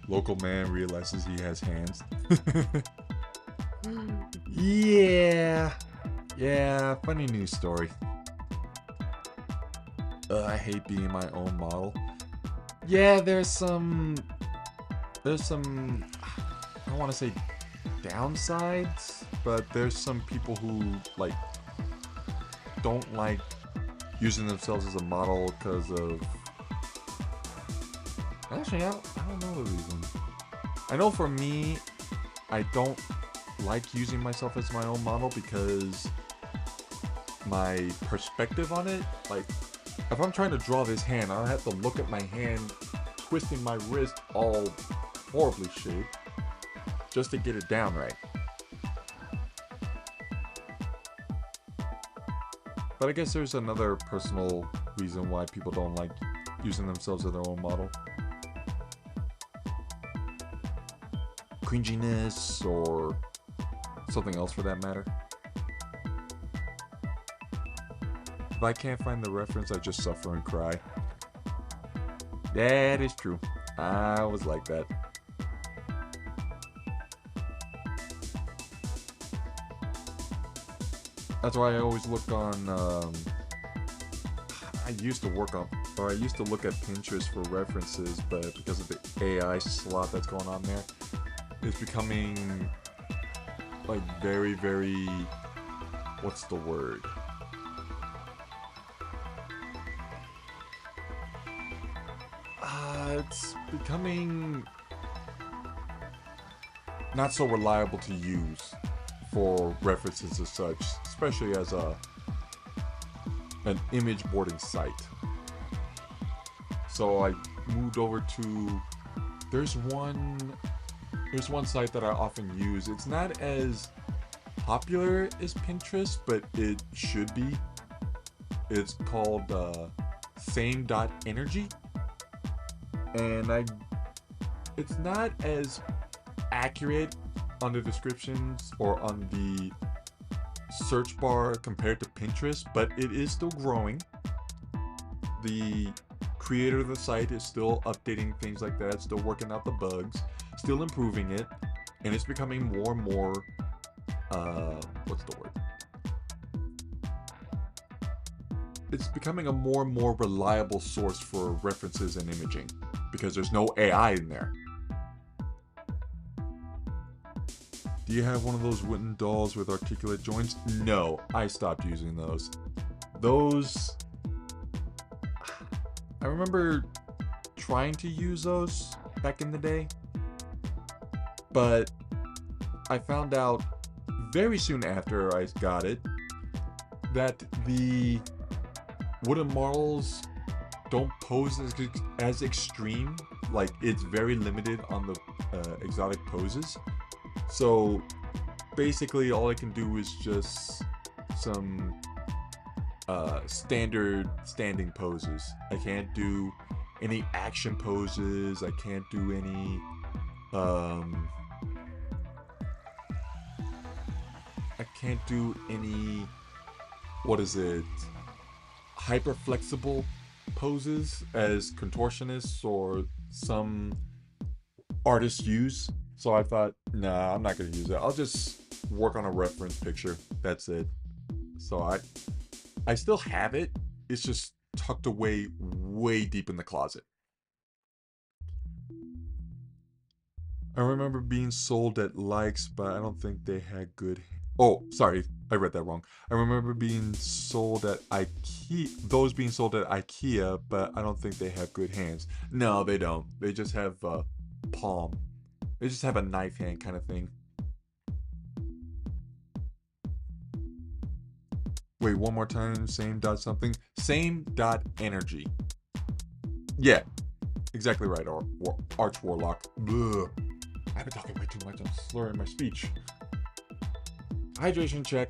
Local man realizes he has hands. Yeah. Yeah, funny news story. I hate being my own model. Yeah, there's some, I don't want to say downsides, but there's some people who, like, don't like using themselves as a model because of... Actually, I don't know the reason. I know for me, I don't like using myself as my own model because my perspective on it, like, if I'm trying to draw this hand, I have to look at my hand, twisting my wrist all horribly shaped, just to get it down right. But I guess there's another personal reason why people don't like using themselves as their own model. Cringiness, or something else for that matter. If I can't find the reference, I just suffer and cry. That is true. I was like that. That's why I always look on, I used to look at Pinterest for references, but because of the AI slot that's going on there, it's becoming, like, very, very, what's the word? It's becoming not so reliable to use for references as such, especially as an image boarding site. So I moved over to, there's one site that I often use. It's not as popular as Pinterest, but it should be. It's called same.energy. And it's not as accurate on the descriptions or on the search bar compared to Pinterest, but it is still growing. The creator of the site is still updating things like that, still working out the bugs, still improving it, and it's becoming more and more, what's the word? It's becoming a more and more reliable source for references and imaging, because there's no AI in there. Do you have one of those wooden dolls with articulate joints? No, I stopped using those. I remember trying to use those back in the day, but I found out very soon after I got it that the wooden models don't pose as extreme. Like, it's very limited on the exotic poses. So basically all I can do is just some standard standing poses. I can't do any action poses. I can't do any what is it, hyper flexible poses as contortionists or some artists use. So I thought, nah, I'm not gonna use it. I'll just work on a reference picture. That's it. So I still have it, it's just tucked away way deep in the closet. I remember being sold at Likes, but I don't think they had good. Oh, sorry, I read that wrong. I remember being sold at IKEA, those being sold at IKEA, but I don't think they have good hands. No, they don't. They just have palm. They just have a knife hand kind of thing. Wait, one more time. Same dot something. Same dot energy. Yeah, exactly right. Or Arch Warlock. Ugh. I've been talking way too much. I'm slurring my speech. Hydration check.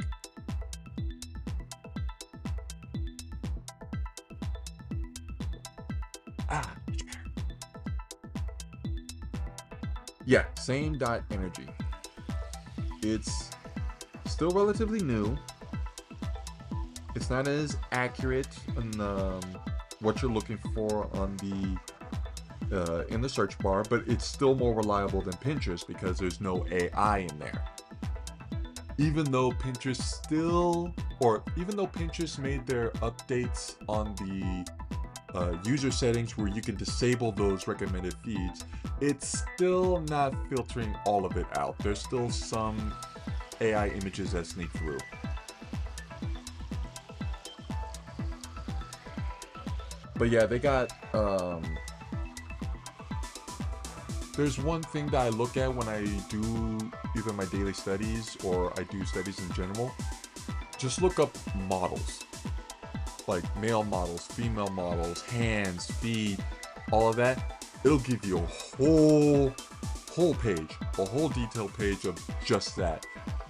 Ah, much better. Yeah, same dot energy. It's still relatively new. It's not as accurate on what you're looking for on the in the search bar, but it's still more reliable than Pinterest because there's no AI in there. Even though Pinterest made their updates on the user settings where you can disable those recommended feeds, it's still not filtering all of it out. There's still some AI images that sneak through. But yeah, they got there's one thing that I look at when I do either my daily studies or I do studies in general. Just look up models. Like male models, female models, hands, feet, all of that. It'll give you a whole page, a whole detailed page of just that.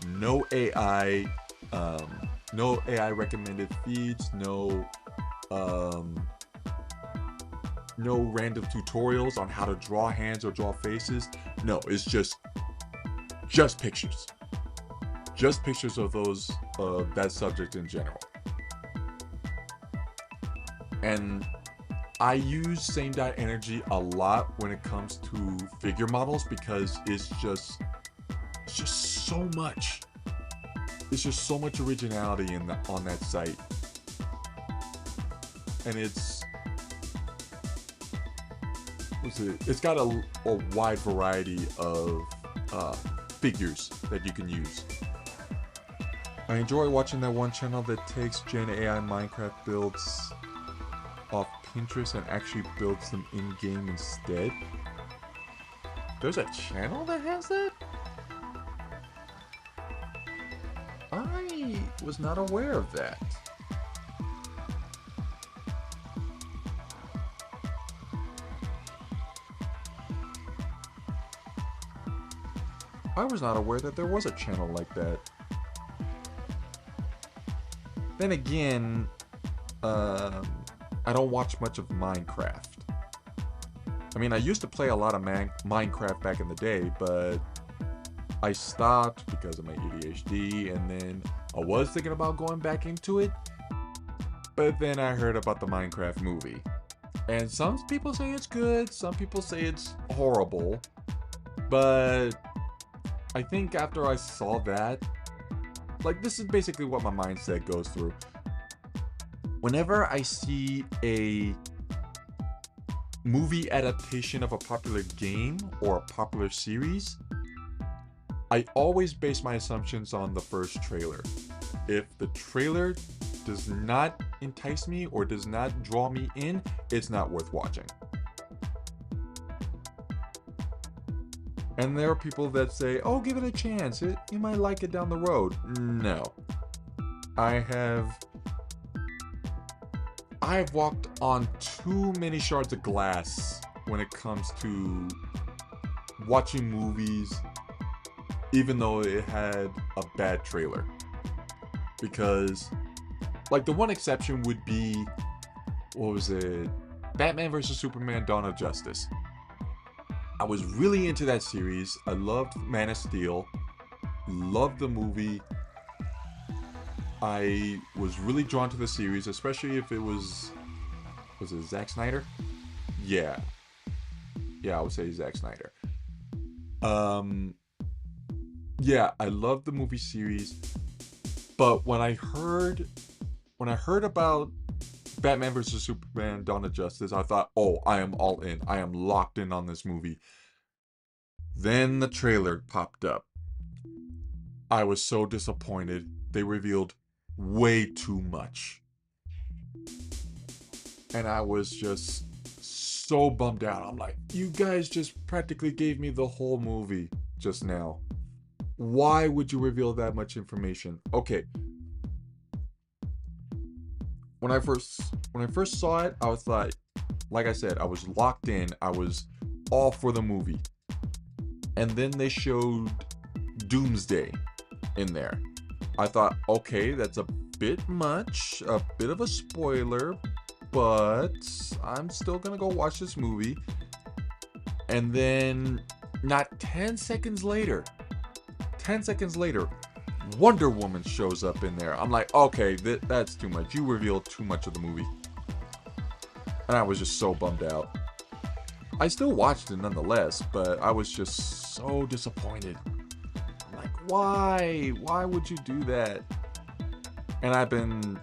No AI, no AI recommended feeds, no random tutorials on how to draw hands or draw faces. No, it's just pictures. Just pictures of those that subject in general. And I use same dot energy a lot when it comes to figure models because it's just so much. It's just so much originality on that site. And it's got a wide variety of figures that you can use. I enjoy watching that one channel that takes Gen AI Minecraft builds off Pinterest and actually builds them in-game instead. There's a channel that has that? I was not aware of that. I was not aware that there was a channel like that. Then again, I don't watch much of Minecraft. I mean, I used to play a lot of Minecraft back in the day, but I stopped because of my ADHD, and then I was thinking about going back into it, but then I heard about the Minecraft movie. And some people say it's good, some people say it's horrible, but I think after I saw that, like, this is basically what my mindset goes through. Whenever I see a movie adaptation of a popular game or a popular series, I always base my assumptions on the first trailer. If the trailer does not entice me or does not draw me in, it's not worth watching. And there are people that say, oh, give it a chance, you might like it down the road. No. I've walked on too many shards of glass when it comes to watching movies, even though it had a bad trailer. Because, like, the one exception would be, what was it? Batman vs. Superman: Dawn of Justice. I was really into that series. I loved Man of Steel. Loved the movie. I was really drawn to the series, especially if it was it Zack Snyder? Yeah. Yeah, I would say Zack Snyder. Yeah, I loved the movie series. But when I heard about Batman vs. Superman Dawn of Justice, I thought, oh, I am all in. I am locked in on this movie. Then the trailer popped up. I was so disappointed. They revealed way too much. And I was just so bummed out. I'm like, you guys just practically gave me the whole movie just now. Why would you reveal that much information? Okay. When I first saw it, I was like I said, I was locked in. I was all for the movie. And then they showed Doomsday in there. I thought, okay, that's a bit much, a bit of a spoiler, but I'm still gonna go watch this movie. And then, not 10 seconds later, Wonder Woman shows up in there. I'm like, okay, that's too much. You revealed too much of the movie. And I was just so bummed out. I still watched it nonetheless, but I was just so disappointed. I'm like, why? Why would you do that? And I've been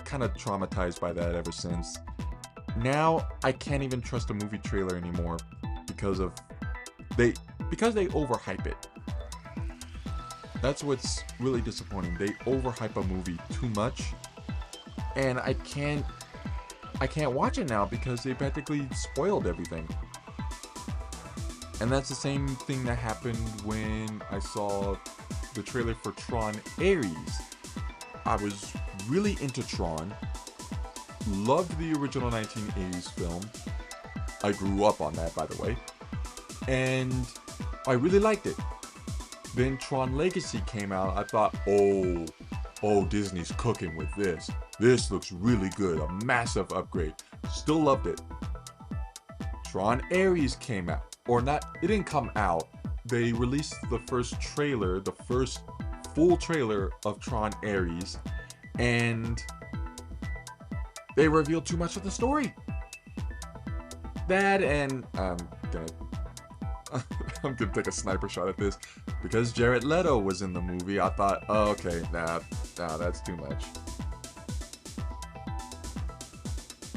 kind of traumatized by that ever since. Now I can't even trust a movie trailer anymore because they overhype it. That's what's really disappointing. They overhype a movie too much, and I can't watch it now because they practically spoiled everything. And that's the same thing that happened when I saw the trailer for Tron Ares. I was really into Tron, loved the original 1980s film. I grew up on that, by the way, and I really liked it. Then Tron Legacy came out. I thought, oh, Disney's cooking with this. This looks really good, a massive upgrade. Still loved it. Tron Ares came out, or not, it didn't come out. They released the first trailer, the first full trailer of Tron Ares, and they revealed too much of the story. That, and I'm gonna take a sniper shot at this. Because Jared Leto was in the movie, I thought, oh, okay, nah, that's too much.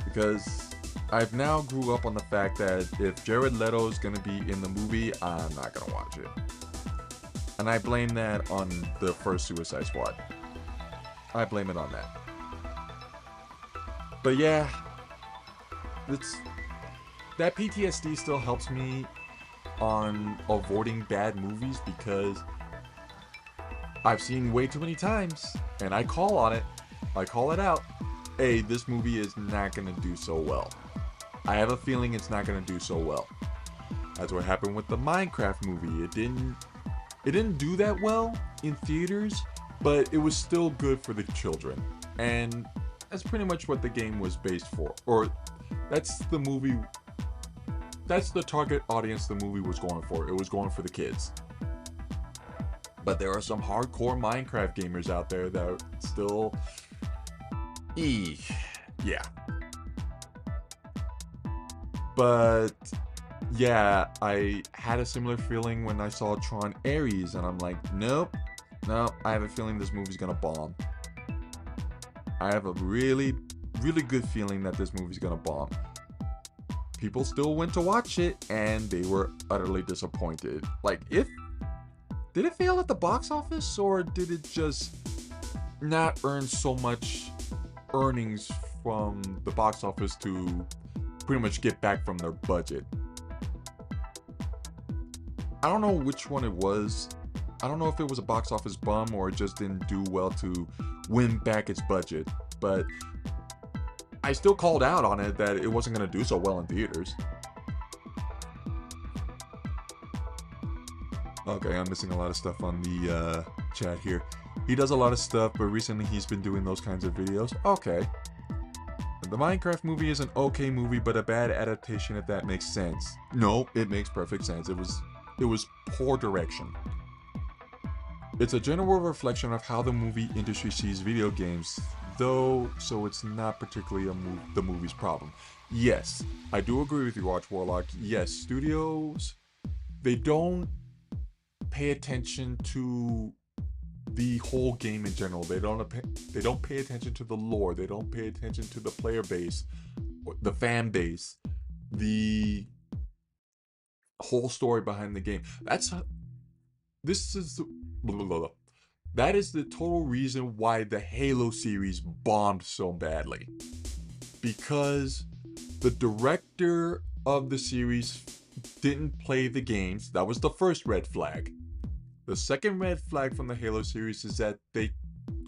Because I've now grew up on the fact that if Jared Leto's gonna be in the movie, I'm not gonna watch it. And I blame that on the first Suicide Squad. I blame it on that. But yeah, that PTSD still helps me on avoiding bad movies because I've seen way too many times, and I call on it. I call it out. Hey, this movie is not gonna do so well. I have a feeling it's not gonna do so well. That's what happened with the Minecraft movie. It didn't do that well in theaters, but it was still good for the children. And that's pretty much what the game was based for. Or that's the movie. That's the target audience the movie was going for. It was going for the kids. But there are some hardcore Minecraft gamers out there that still... yeah. But yeah, I had a similar feeling when I saw Tron Ares, and I'm like, nope, I have a feeling this movie's gonna bomb. I have a really, really good feeling that this movie's gonna bomb. People still went to watch it, and they were utterly disappointed. Like, did it fail at the box office, or did it just not earn so much earnings from the box office to pretty much get back from their budget? I don't know which one it was. I don't know if it was a box office bum or it just didn't do well to win back its budget, but I still called out on it that it wasn't going to do so well in theaters. Okay, I'm missing a lot of stuff on the chat here. He does a lot of stuff, but recently he's been doing those kinds of videos. Okay. The Minecraft movie is an okay movie, but a bad adaptation, if that makes sense. No, it makes perfect sense. It was poor direction. It's a general reflection of how the movie industry sees video games, though, so it's not particularly the movie's problem. Yes, I do agree with you, Arch Warlock. Yes, studios, they don't pay attention to the whole game in general. They don't pay attention to the lore. They don't pay attention to the player base, the fan base, the whole story behind the game. This is blah, blah, blah. That is the total reason why the Halo series bombed so badly. Because the director of the series didn't play the games. That was the first red flag. The second red flag from the Halo series is that they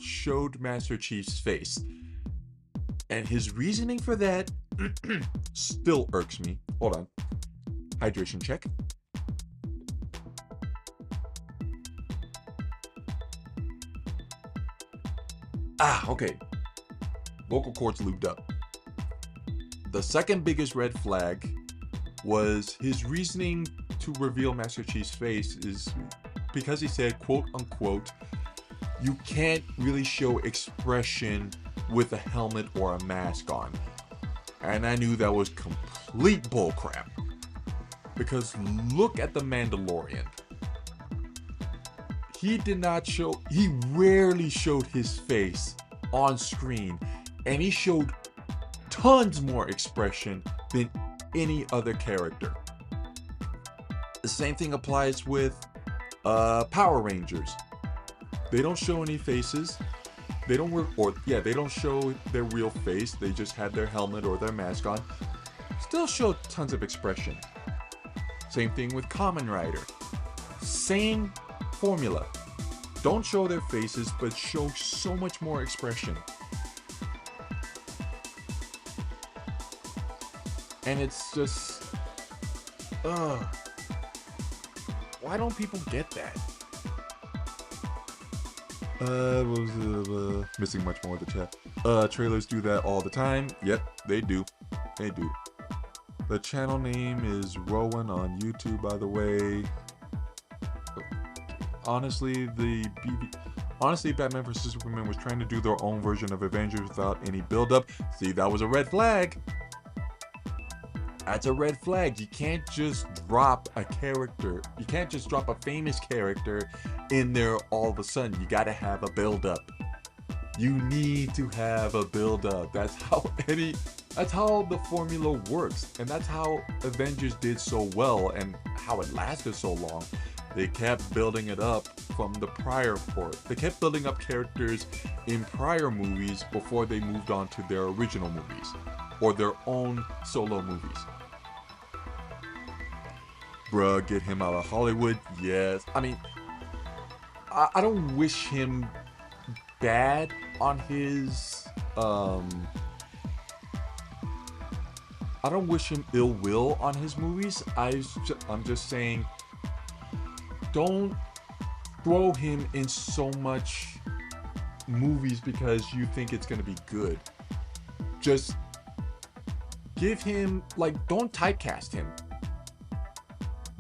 showed Master Chief's face. And his reasoning for that still irks me. Hold on. Hydration check. Okay. Vocal cords lubed up. The second biggest red flag was his reasoning to reveal Master Chief's face is because he said, quote unquote, you can't really show expression with a helmet or a mask on. And I knew that was complete bullcrap. Because look at the Mandalorian. He rarely showed his face on screen, and he showed tons more expression than any other character. The same thing applies with Power Rangers. They don't show any faces. They don't show their real face. They just had their helmet or their mask on. Still show tons of expression. Same thing with Kamen Rider. Same formula. Don't show their faces, but show so much more expression. And it's just, why don't people get that? Missing much more of the chat. Trailers do that all the time. Yep, they do. They do. The channel name is Rowan on YouTube, by the way. Honestly, Batman vs Superman was trying to do their own version of Avengers without any build-up. See, that was a red flag. That's a red flag. You can't just drop a character. You can't just drop a famous character in there all of a sudden. You gotta have a build-up. You need to have a build-up. That's how the formula works. And that's how Avengers did so well and how it lasted so long. They kept building it up from the prior port. They kept building up characters in prior movies before they moved on to their original movies or their own solo movies. Bruh, get him out of Hollywood. Yes. I mean, I don't wish him bad on his, I don't wish him ill will on his movies. I'm just saying, don't throw him in so much movies because you think it's gonna be good. Just give him, like, don't typecast him.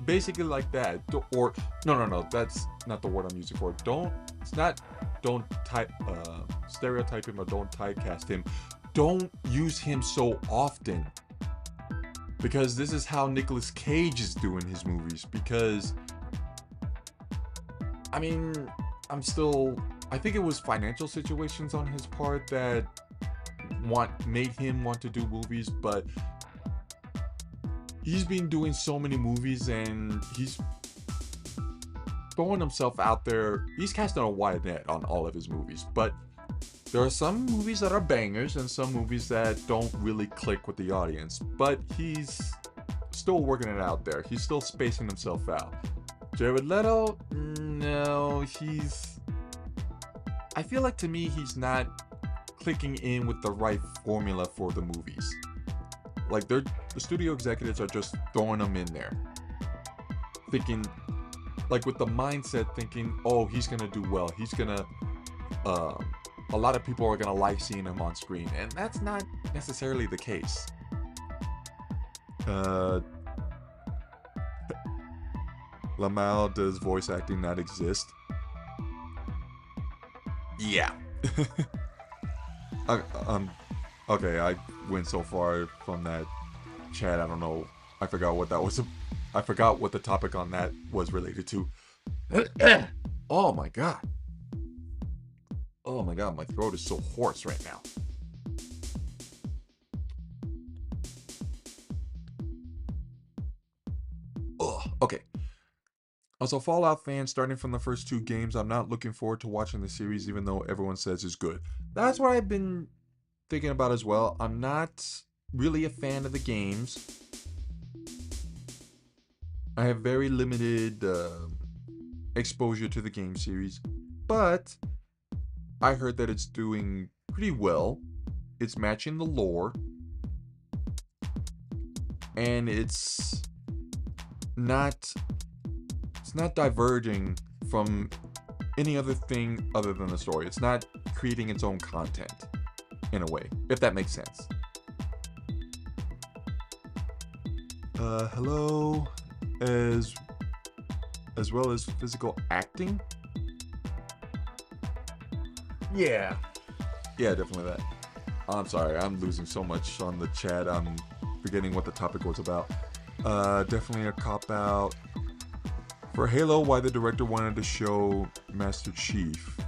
Basically like that. Or no, that's not the word I'm using for it. Don't stereotype him or don't typecast him. Don't use him so often. Because this is how Nicolas Cage is doing his movies. Because I mean, I think it was financial situations on his part that made him want to do movies, but he's been doing so many movies and he's throwing himself out there. He's casting a wide net on all of his movies, but there are some movies that are bangers and some movies that don't really click with the audience, but he's still working it out there. He's still spacing himself out. Jared Leto, no, I feel like to me he's not clicking in with the right formula for the movies. Like the studio executives are just throwing him in there, thinking, like with the mindset thinking, oh, he's gonna do well. He's gonna, a lot of people are gonna like seeing him on screen, and that's not necessarily the case. Lamal, does voice acting not exist? Yeah. Okay, I went so far from that chat, I don't know. I forgot what that was. I forgot what the topic on that was related to. Oh my god. Oh my god, my throat is so hoarse right now. Ugh. Okay. As a Fallout fan, starting from the first two games, I'm not looking forward to watching the series, even though everyone says it's good. That's what I've been thinking about as well. I'm not really a fan of the games. I have very limited exposure to the game series, but I heard that it's doing pretty well. It's matching the lore, and it's not diverging from any other thing other than the story. It's not creating its own content in a way, if that makes sense. Hello, as well as physical acting. Yeah, definitely that. I'm sorry, I'm losing so much on the chat. I'm forgetting what the topic was about. Definitely a cop out. For Halo, why the director wanted to show Master Chief?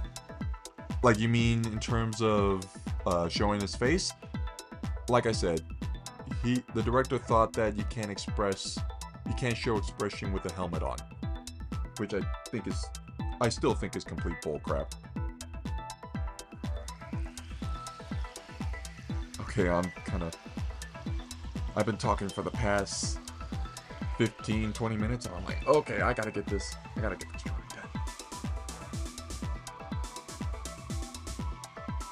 Like, you mean in terms of showing his face? Like I said, the director thought that you can't show expression with a helmet on, which I still think is complete bullcrap. Okay, I've been talking for the past 15-20 minutes, and I'm like, okay, I gotta get this drawing done.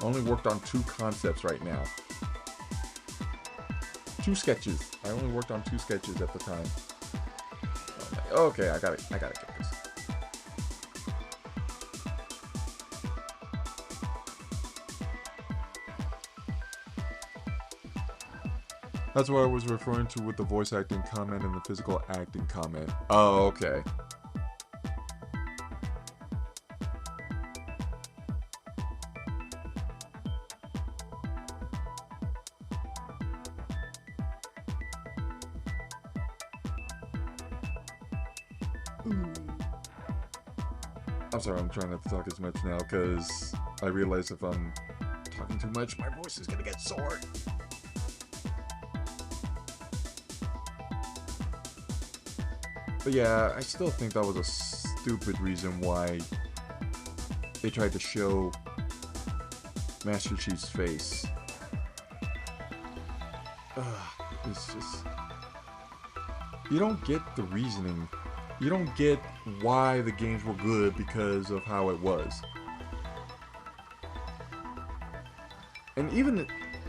I only worked on 2 concepts right now. 2 sketches. I only worked on 2 sketches at the time. So I'm like, okay, I gotta get this. That's what I was referring to with the voice acting comment and the physical acting comment. Oh, okay. I'm sorry, I'm trying not to talk as much now because I realize if I'm talking too much, my voice is gonna get sore. But yeah, I still think that was a stupid reason why they tried to show Master Chief's face. It's just... You don't get the reasoning. You don't get why the games were good because of how it was. And even,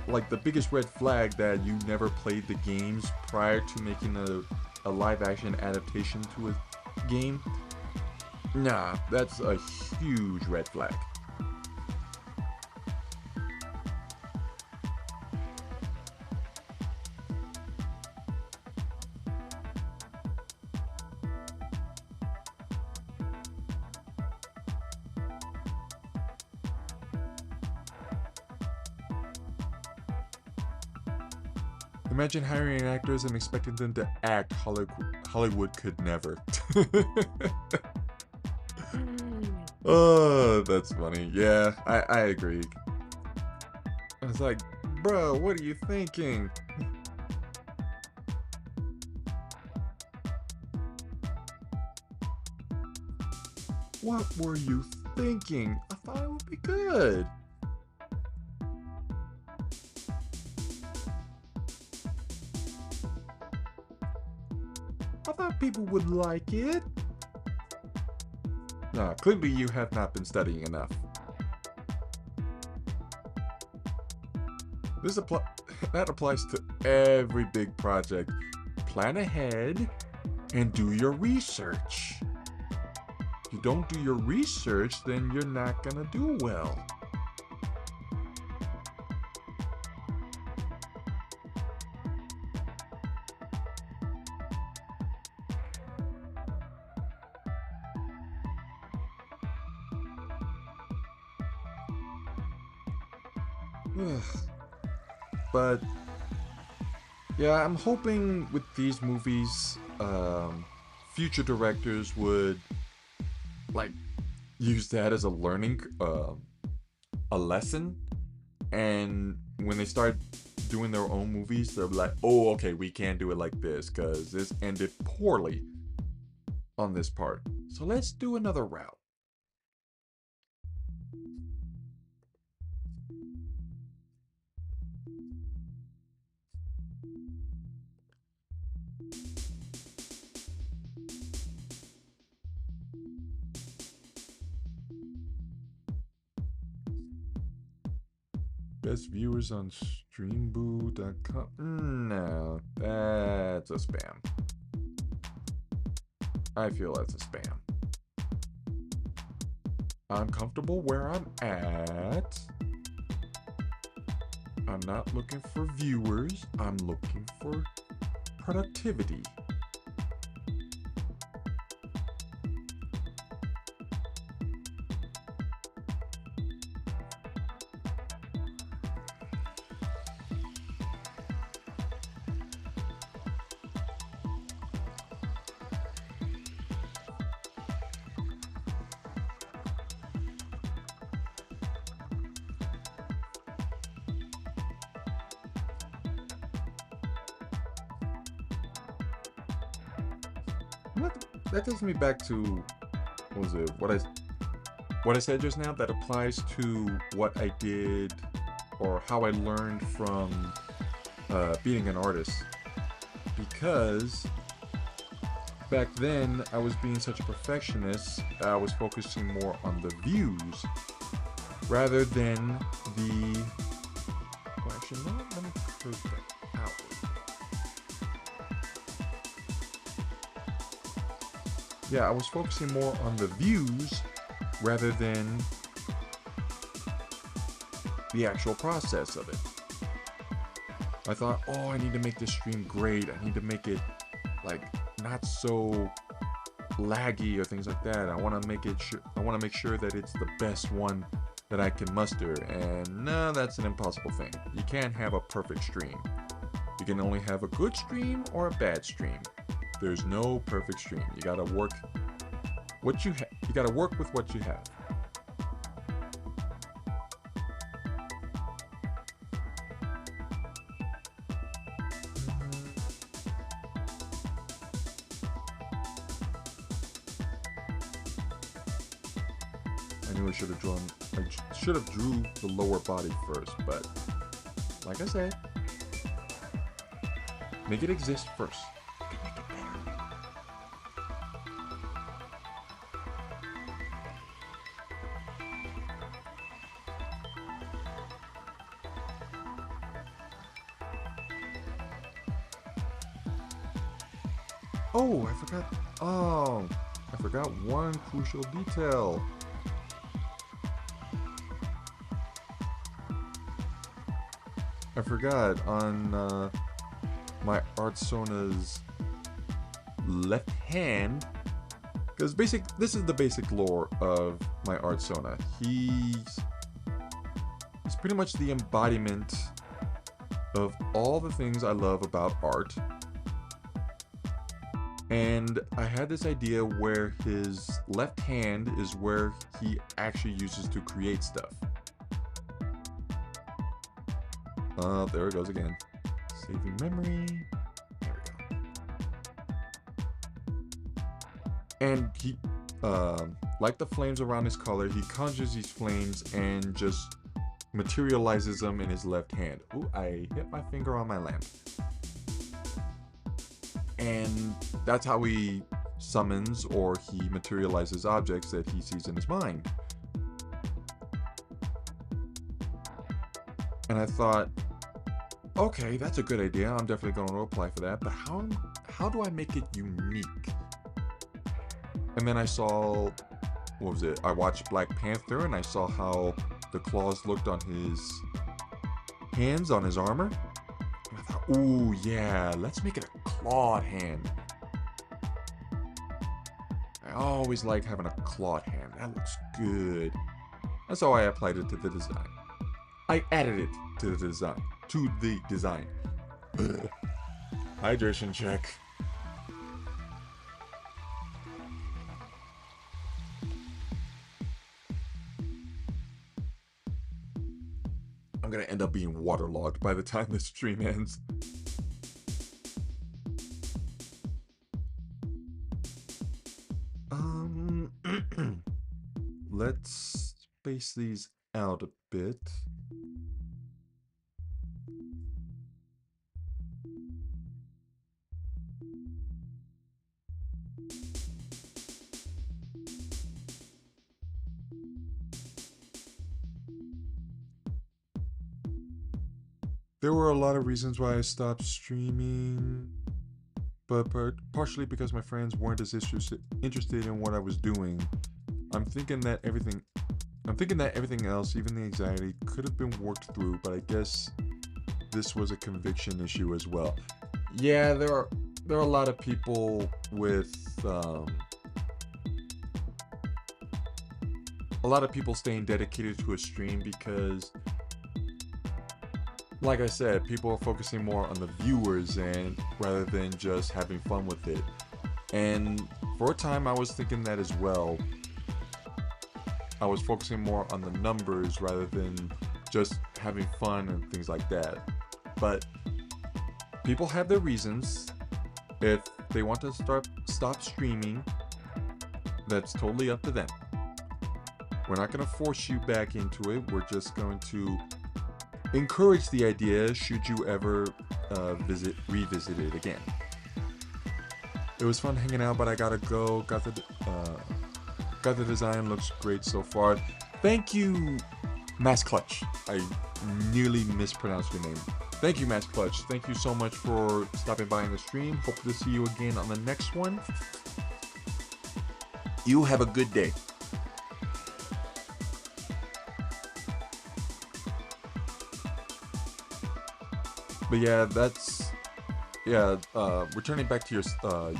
like, the biggest red flag that you never played the games prior to making a live-action adaptation to a game, nah, that's a huge red flag. Imagine hiring actors and expecting them to act. Hollywood could never. Oh, that's funny. Yeah, I agree. I was like, bro, what are you thinking? What were you thinking? I thought it would be good. I thought people would like it. Nah, clearly you have not been studying enough. That applies to every big project. Plan ahead and do your research. If you don't do your research, then you're not gonna do well. But yeah, I'm hoping with these movies, future directors would like use that as a learning a lesson, and when they start doing their own movies, they're like, oh, okay, we can't do it like this because this ended poorly on this part. So let's do another route. Best viewers on streamboo.com. No, that's a spam. I feel that's a spam. I'm comfortable where I'm at. I'm not looking for viewers. I'm looking for productivity. That takes me back to, what was it? What I said just now. That applies to what I did or how I learned from being an artist. Because back then I was being such a perfectionist, I was focusing more on the views rather than the. Oh, actually, no. Let me curve that out. Yeah, I was focusing more on the views rather than the actual process of it. I thought, oh, I need to make this stream great. I need to make it like not so laggy or things like that. I want to make it. I want to make sure that it's the best one that I can muster. And no, that's an impossible thing. You can't have a perfect stream. You can only have a good stream or a bad stream. There's no perfect stream. You gotta work what you have. You gotta work with what you have. I knew I should have drawn. I should have drew the lower body first, but like I said, make it exist first. Oh, I forgot. Oh, I forgot one crucial detail. I forgot on my Artsona's left hand, because this is the basic lore of my Artsona. He's pretty much the embodiment of all the things I love about art. And I had this idea where his left hand is where he actually uses to create stuff. There it goes again. Saving memory. There we go. And he, like the flames around his collar, he conjures these flames and just materializes them in his left hand. Ooh, I hit my finger on my lamp. And that's how he summons or he materializes objects that he sees in his mind. And I thought, okay, that's a good idea. I'm definitely going to apply for that. But how do I make it unique? And then I saw, what was it? I watched Black Panther and I saw how the claws looked on his hands, on his armor. And I thought, ooh, yeah, let's make it a clawed hand. I always like having a clawed hand. That looks good. That's how I applied it to the design. I added it to the design. Hydration check. I'm gonna end up being waterlogged by the time the stream ends. Let's space these out a bit. There were a lot of reasons why I stopped streaming, but partially because my friends weren't as interested in what I was doing. I'm thinking that everything else, even the anxiety, could have been worked through, but I guess this was a conviction issue as well. Yeah, there are a lot of people with a lot of people staying dedicated to a stream because, like I said, people are focusing more on the viewers and rather than just having fun with it. And for a time I was thinking that as well. I was focusing more on the numbers rather than just having fun and things like that. But people have their reasons. If they want to stop streaming, that's totally up to them. We're not going to force you back into it. We're just going to encourage the idea should you ever revisit it again. It was fun hanging out, but I gotta go. Got the design, looks great so far. Thank you, Mass Clutch. I nearly mispronounced your name. Thank you, Mass Clutch. Thank you so much for stopping by in the stream. Hope to see you again on the next one. You have a good day. But yeah, returning back to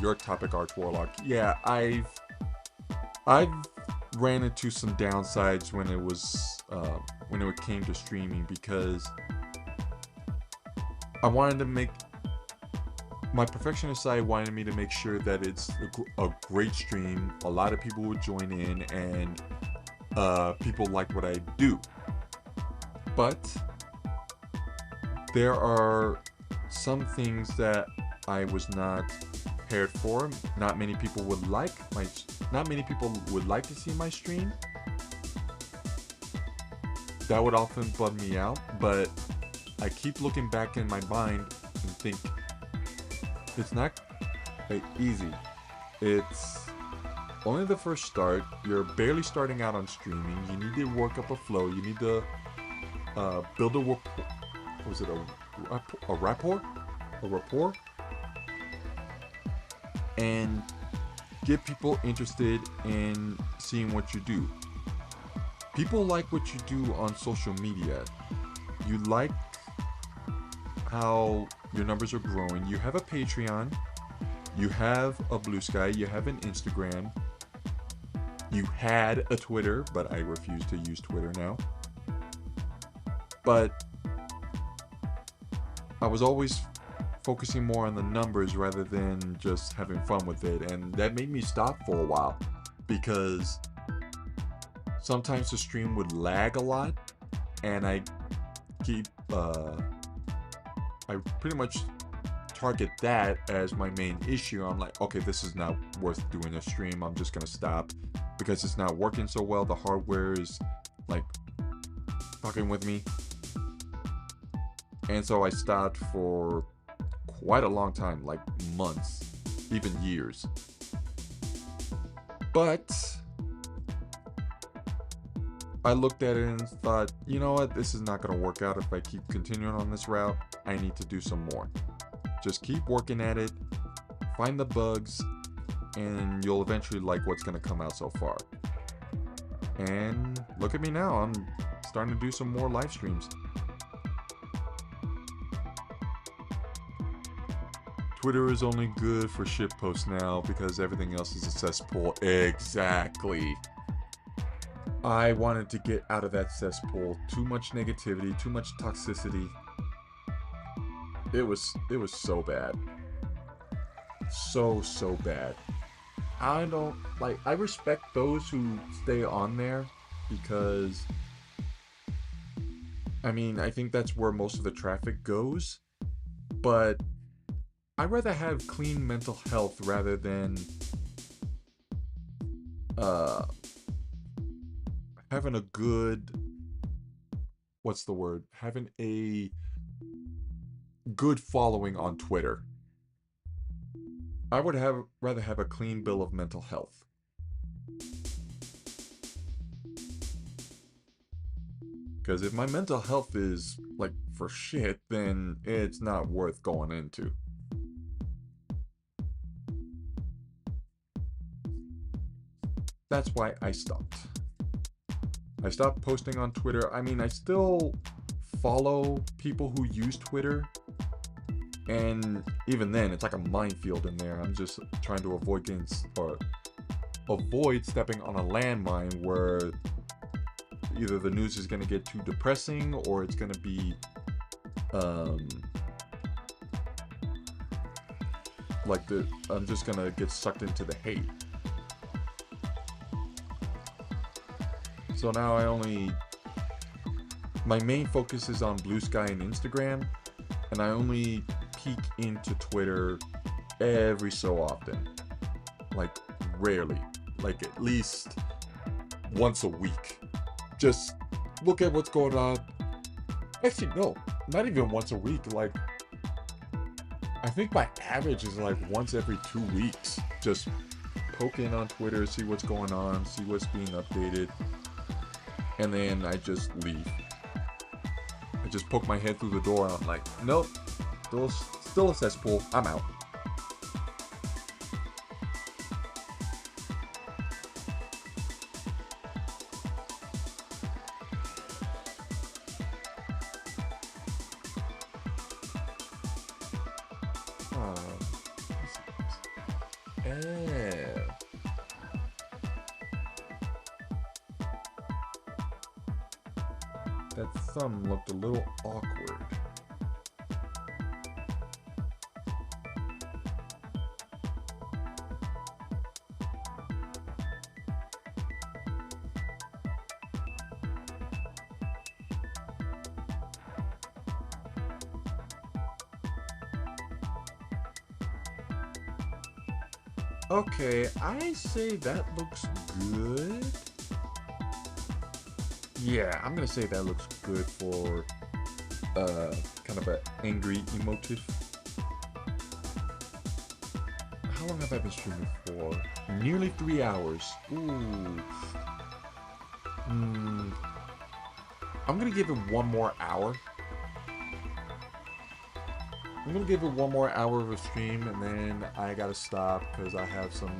your topic, Arch Warlock. Yeah, I've ran into some downsides when it came to streaming because I wanted to make my perfectionist side wanted me to make sure that it's a great stream. A lot of people would join in and people like what I do. But there are some things that I was not prepared for. Not many people would like to see my stream. That would often bum me out, but I keep looking back in my mind and think it's not easy. It's only the first start. You're barely starting out on streaming. You need to work up a flow. You need to build a rapport, and get people interested in seeing what you do. People like what you do on social media. You like how your numbers are growing. You have a Patreon, you have a Blue Sky, you have an Instagram, you had a Twitter, but I refuse to use Twitter now. But I was always focusing more on the numbers rather than just having fun with it, and that made me stop for a while because sometimes the stream would lag a lot, and I pretty much target that as my main issue. I'm like, okay, this is not worth doing a stream. I'm just gonna stop because it's not working so well. The hardware is like fucking with me. And so I stopped for quite a long time, like months, even years. But I looked at it and thought, you know what, this is not going to work out if I keep continuing on this route. I need to do some more. Just keep working at it, find the bugs, and you'll eventually like what's going to come out so far. And look at me now, I'm starting to do some more live streams. Twitter is only good for shit posts now because everything else is a cesspool. Exactly. I wanted to get out of that cesspool. Too much negativity, too much toxicity. It was so bad. So bad. I respect those who stay on there because I mean, I think that's where most of the traffic goes, but I'd rather have clean mental health rather than uh, having a good, what's the word? Having a good following on Twitter. I would have rather have a clean bill of mental health. Because if my mental health is like for shit, then it's not worth going into. That's why I stopped. I stopped posting on Twitter. I mean, I still follow people who use Twitter. And even then, it's like a minefield in there. I'm just trying to avoid avoid stepping on a landmine where either the news is going to get too depressing or it's going to be I'm just going to get sucked into the hate. So now my main focus is on Blue Sky and Instagram, and I only peek into Twitter every so often. Like rarely, like at least once a week. Just look at what's going on. Actually, no, not even once a week. Like, I think my average is like once every 2 weeks. Just poke in on Twitter, see what's going on, see what's being updated, and then I just leave. I just poke my head through the door and I'm like, nope, still a cesspool, I'm out. That thumb looked a little awkward. Okay, I say that looks good. Yeah, I'm gonna say that looks good for kind of an angry emotive. How long have I been streaming for? Nearly 3 hours. Ooh. I'm gonna give it one more hour. I'm gonna give it one more hour of a stream, and then I gotta stop because I have some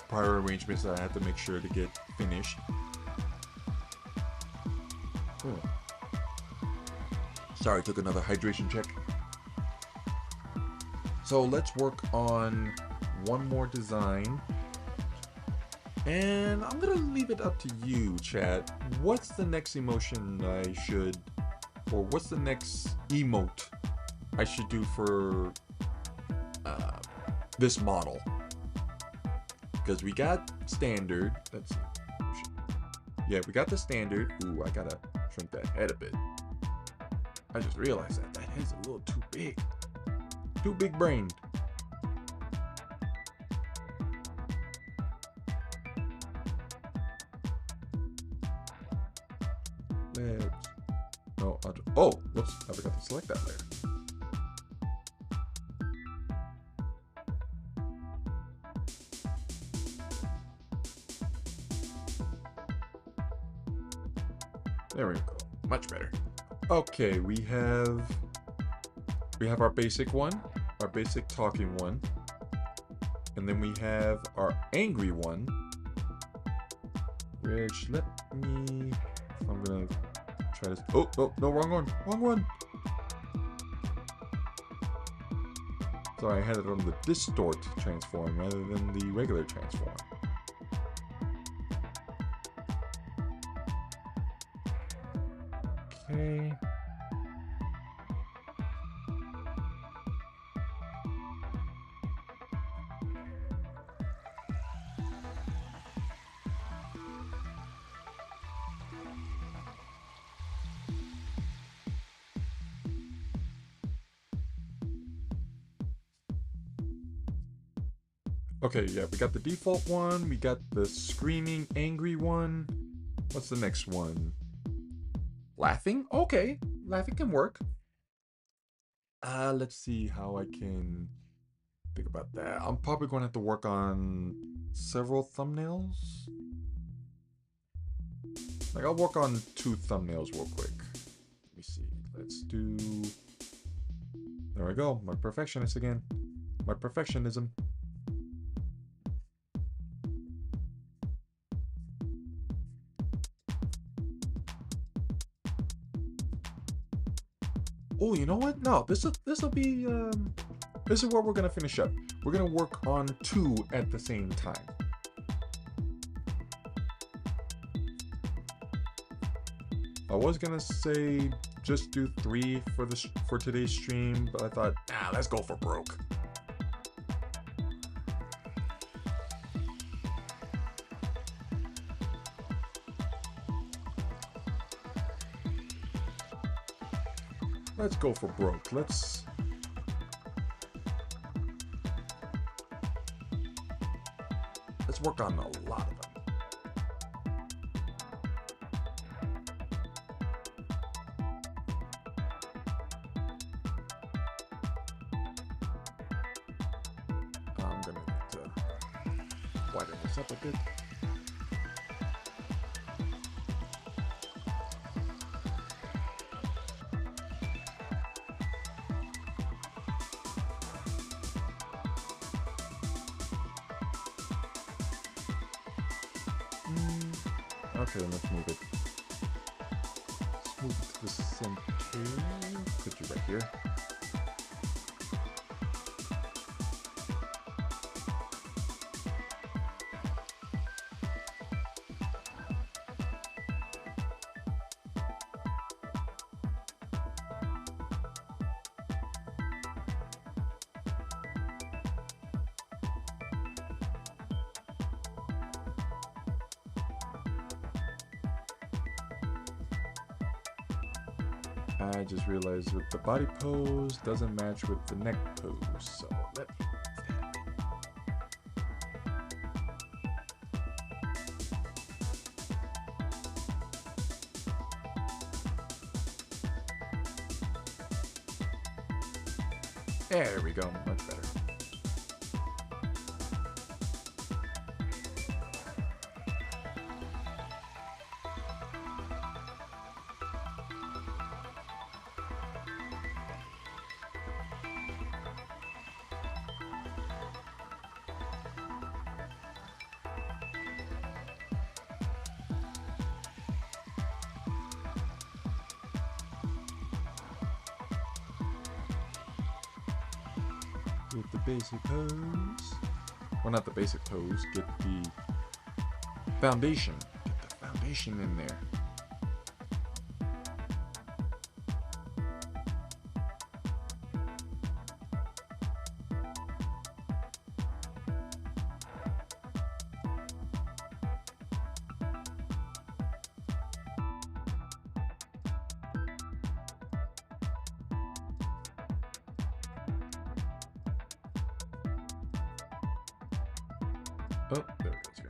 prior arrangements that I have to make sure to get finished. Sorry, took another hydration check. So let's work on one more design. And I'm gonna leave it up to you, chat. What's the next emotion I should, or what's the next emote I should do for this model? Because we got standard. Let's see. Yeah, we got the standard. Ooh, I gotta shrink that head a bit. I just realized that head's a little too big. Too big brained. Let's... No, oh, whoops, I forgot to select that layer. There we go. Much better. Okay, we have our basic one, our basic talking one, and then we have our angry one, which I'm gonna try this. Oh, no, wrong one. Sorry, I had it on the distort transform rather than the regular transform. Okay. Okay, yeah, we got the default one. We got the screaming, angry one. What's the next one? Laughing? Okay, laughing can work. Let's see how I can think about that. I'm probably going to have to work on several thumbnails. Like, I'll work on 2 thumbnails real quick. Let me see. Let's do... There we go. My perfectionist again. My perfectionism. Oh, you know what? No, this'll be this is where we're gonna finish up. We're gonna work on 2 at the same time. I was gonna say just do 3 for today's stream, but I thought, let's go for broke. Let's go for broke. Let's work on a lot of them. I'm gonna need to widen this up a bit. Okay, let's move it. Let's move it to the center. Put you right here. I just realized that the body pose doesn't match with the neck pose, so let me there we go, much better. Get the basic pose. Well, not the basic pose. Get the foundation. Get the foundation in there. Oh, there it goes here.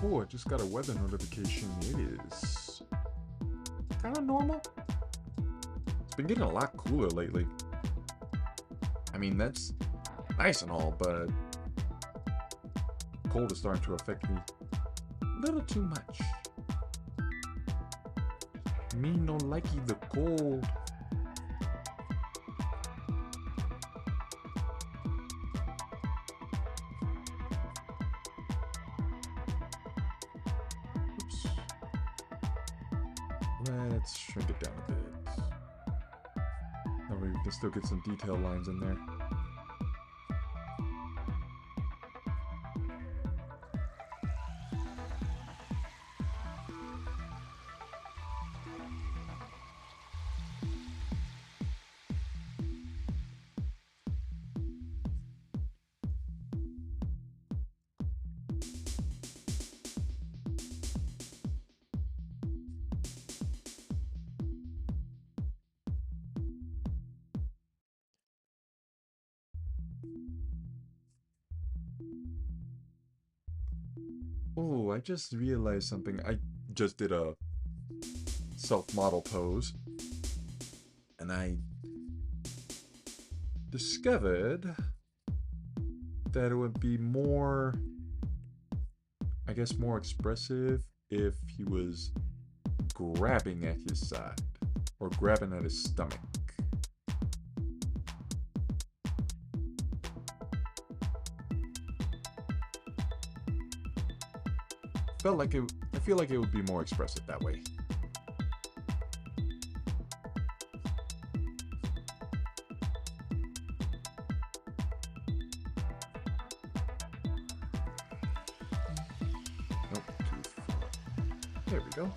Oh, I just got a weather notification. It is kind of normal. It's been getting a lot cooler lately. I mean, that's nice and all, but cold is starting to affect me a little too much. Me no likey the cold. Oops. Let's shrink it down a bit. That way we can still get some detail lines in there. Oh, I just realized something. I just did a self-model pose, and I discovered that it would be more, I guess, more expressive if he was grabbing at his side or grabbing at his stomach. Felt like it. I feel like it would be more expressive that way. Nope, too far. There we go.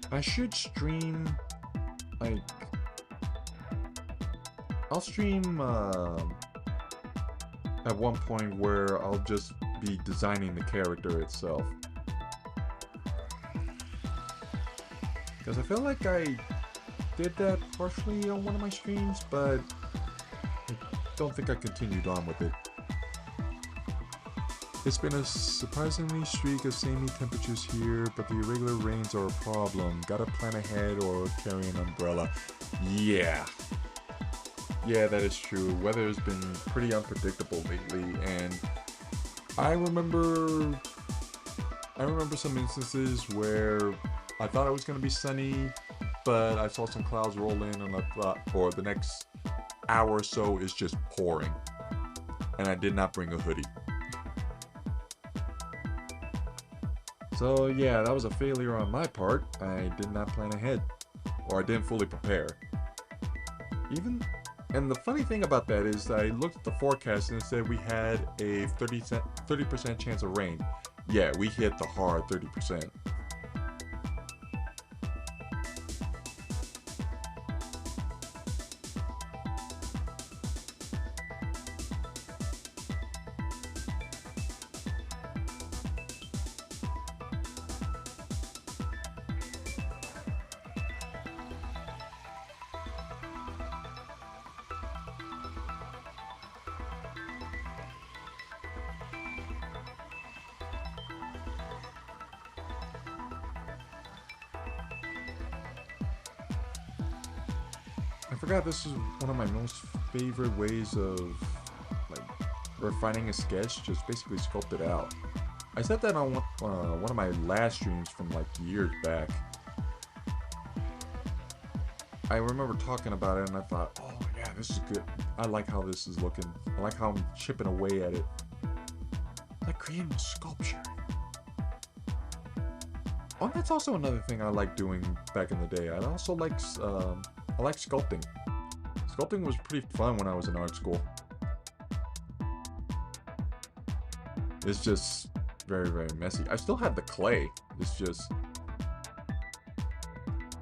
I should stream, like, I'll stream at one point where I'll just be designing the character itself. Because I feel like I did that partially on one of my streams, but I don't think I continued on with it. It's been a surprisingly streak of samey temperatures here, but the irregular rains are a problem. Gotta plan ahead or carry an umbrella. Yeah, that is true. Weather has been pretty unpredictable lately, and I remember some instances where I thought it was gonna be sunny, but I saw some clouds roll in, and I thought, for the next hour or so, it's just pouring, and I did not bring a hoodie. So yeah, that was a failure on my part. I did not plan ahead, or I didn't fully prepare. And the funny thing about that is I looked at the forecast and it said we had a 30% chance of rain. Yeah, we hit the hard 30%. I forgot this is one of my most favorite ways of, like, refining a sketch, just basically sculpt it out. I said that on one of my last streams from like years back. I remember talking about it and I thought, oh yeah, this is good. I like how this is looking. I like how I'm chipping away at it. It's like creating a sculpture. Oh, that's also another thing I like doing back in the day. I also like I like sculpting. Sculpting was pretty fun when I was in art school. It's just very, very messy. I still have the clay.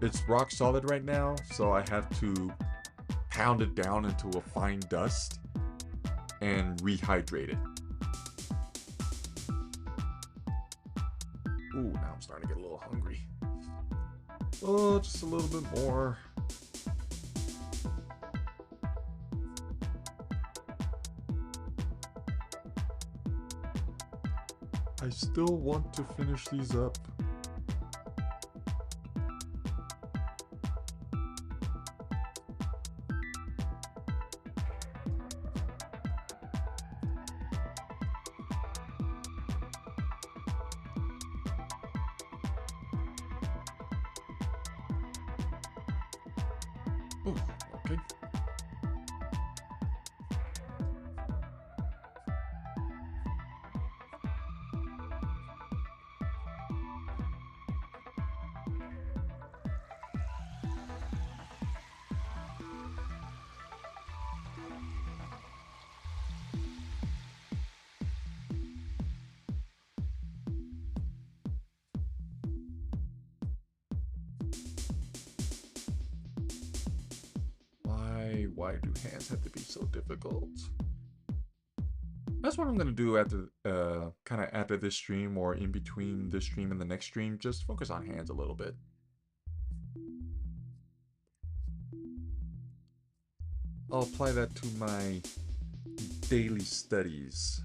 It's rock solid right now, so I have to pound it down into a fine dust and rehydrate it. Ooh, now I'm starting to get a little hungry. Oh, just a little bit more. I still want to finish these up. Oh, okay. Why do hands have to be so difficult? That's what I'm gonna do after, kind of after this stream or in between this stream and the next stream. Just focus on hands a little bit. I'll apply that to my daily studies.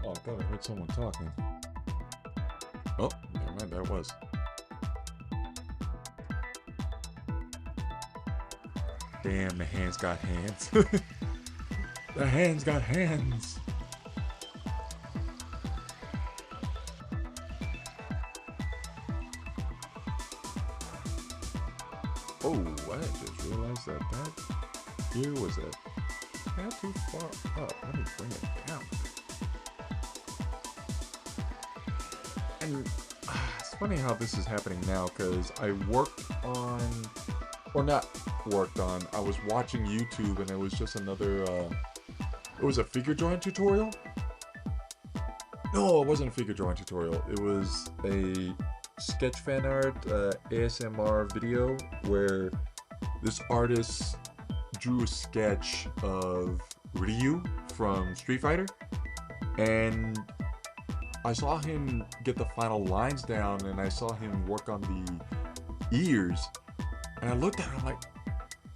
Oh, I thought I heard someone talking. Oh, never mind, there it was. Damn, the hands got hands. The hands got hands. Oh, I just realized that here was a tad too far up. Let me bring it down. And it's funny how this is happening now, because I worked on, or not worked on, I was watching YouTube and it was just another, it was a figure drawing tutorial? No, it wasn't a figure drawing tutorial. It was a sketch fan art, ASMR video where this artist drew a sketch of Ryu from Street Fighter, and I saw him get the final lines down, and I saw him work on the ears, and I looked at him like,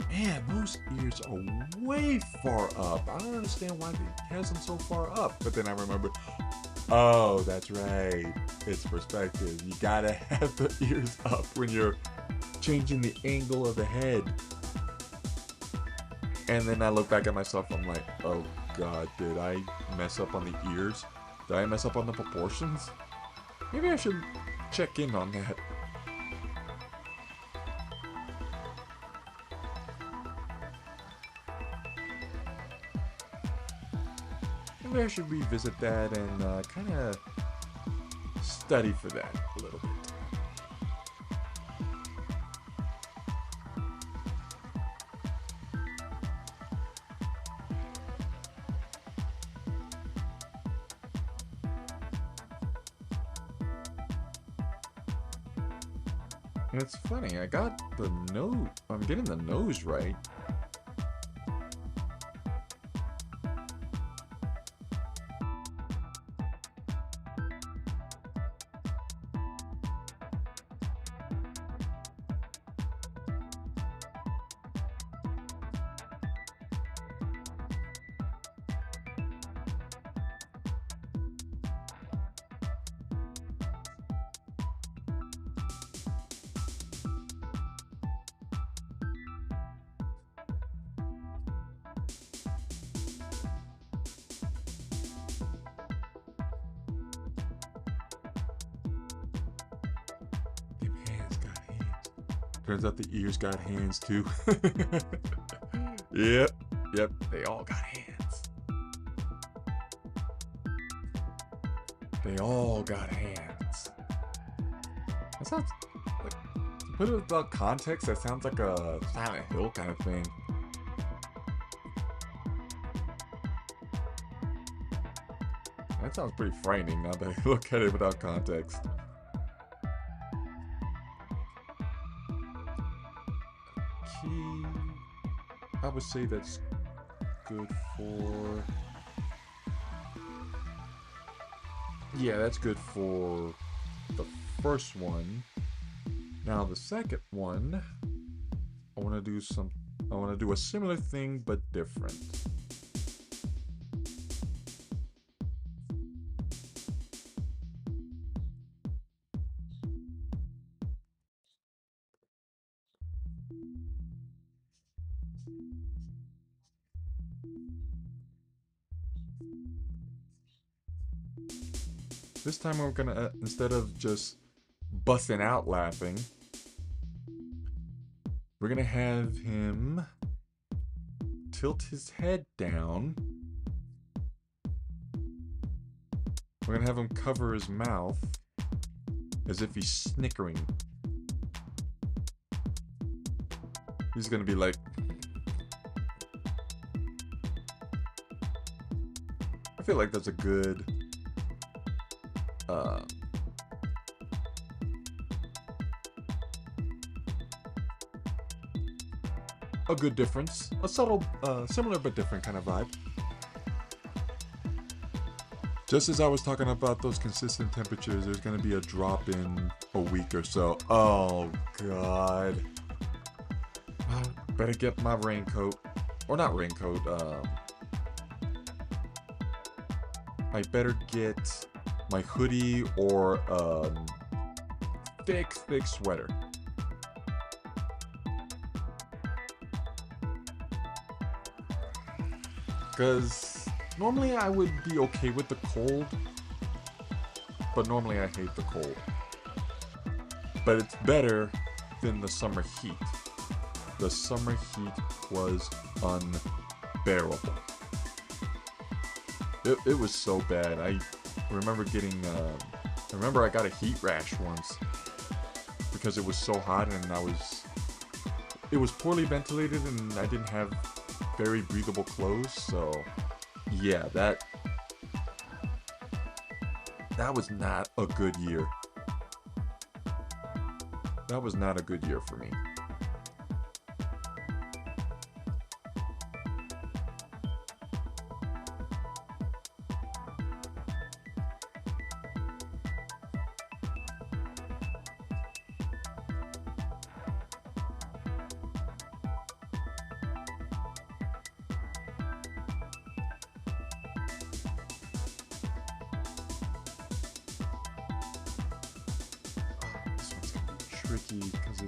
man, those ears are way far up. I don't understand why he has them so far up. But then I remembered, oh, that's right, it's perspective. You gotta have the ears up when you're changing the angle of the head. And then I look back at myself, I'm like, oh god, did I mess up on the ears? Did I mess up on the proportions? Maybe I should check in on that. Maybe I should revisit that and kind of study for that a little bit. And it's funny, I got the nose, I'm getting the nose right. Turns out the ears got hands too. Yep, they all got hands. They all got hands. That sounds like, to put it without context, that sounds like a Silent Hill kind of thing. That sounds pretty frightening now that I look at it without context. I would say that's good for... Yeah, that's good for the first one. Now the second one, I want to do a similar thing but different. This time we're gonna, instead of just busting out laughing, we're gonna have him tilt his head down. We're gonna have him cover his mouth as if he's snickering. He's gonna be like... I feel like that's a good... a good difference. A subtle, similar but different kind of vibe. Just as I was talking about those consistent temperatures, there's going to be a drop in a week or so. Oh, God. Better get my raincoat. Or not raincoat. I better get my hoodie or thick sweater. Because normally I would be okay with the cold, but normally I hate the cold. But it's better than the summer heat. The summer heat was unbearable. It was so bad. I remember getting, I remember I got a heat rash once because it was so hot and it was poorly ventilated and I didn't have very breathable clothes, so yeah, that was not a good year. That was not a good year for me. Tricky because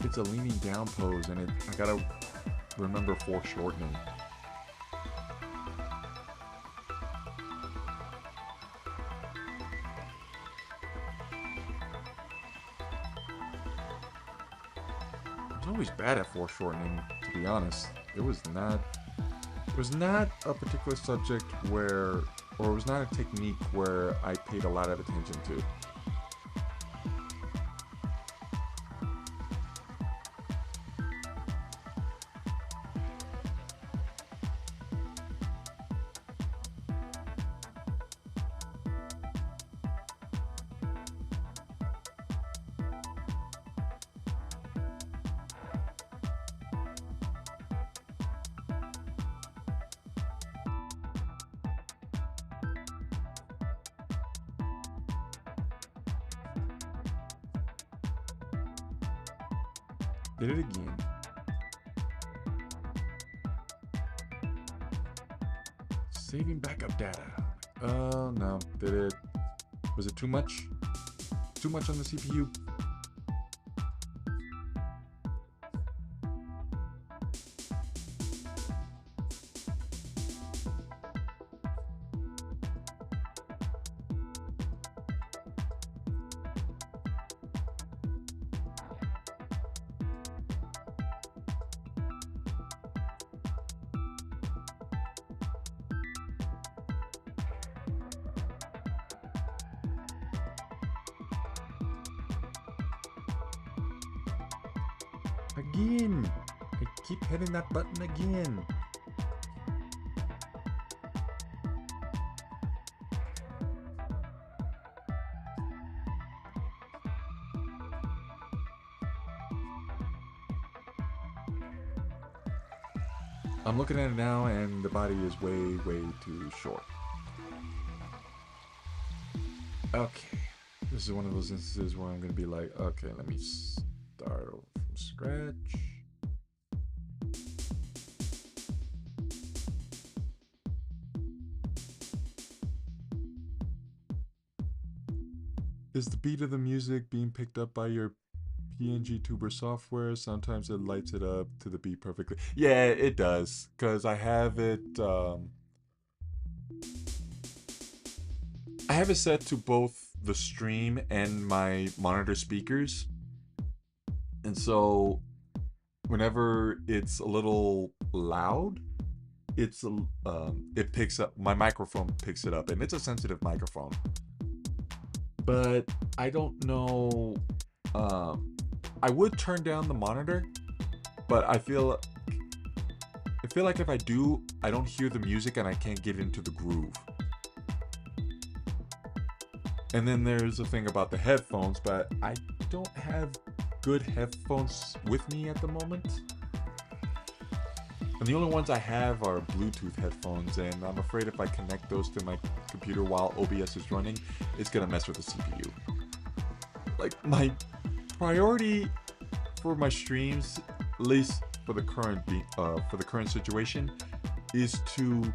it's a leaning down pose and I gotta remember foreshortening. I was always bad at foreshortening, to be honest. It was not a particular subject where, or it was not a technique where I paid a lot of attention to. Did it again. Saving backup data. Oh no. Did it? Was it too much? Too much on the CPU? Again! I keep hitting that button again. I'm looking at it now and the body is way, way too short. Okay. This is one of those instances where I'm going to be like, okay, let me start over from scratch. Is the beat of the music being picked up by your PNG Tuber software. Sometimes it lights it up to the beat perfectly. Yeah, it does. Because I have it set to both the stream and my monitor speakers. And so whenever it's a little loud, it picks up, my microphone picks it up, and it's a sensitive microphone. But I don't know. I would turn down the monitor, but I feel like if I do, I don't hear the music and I can't get into the groove. And then there's the thing about the headphones, but I don't have good headphones with me at the moment. And the only ones I have are Bluetooth headphones, and I'm afraid if I connect those to my computer while OBS is running, it's gonna mess with the CPU. Like, my priority for my streams, at least for the current situation, is to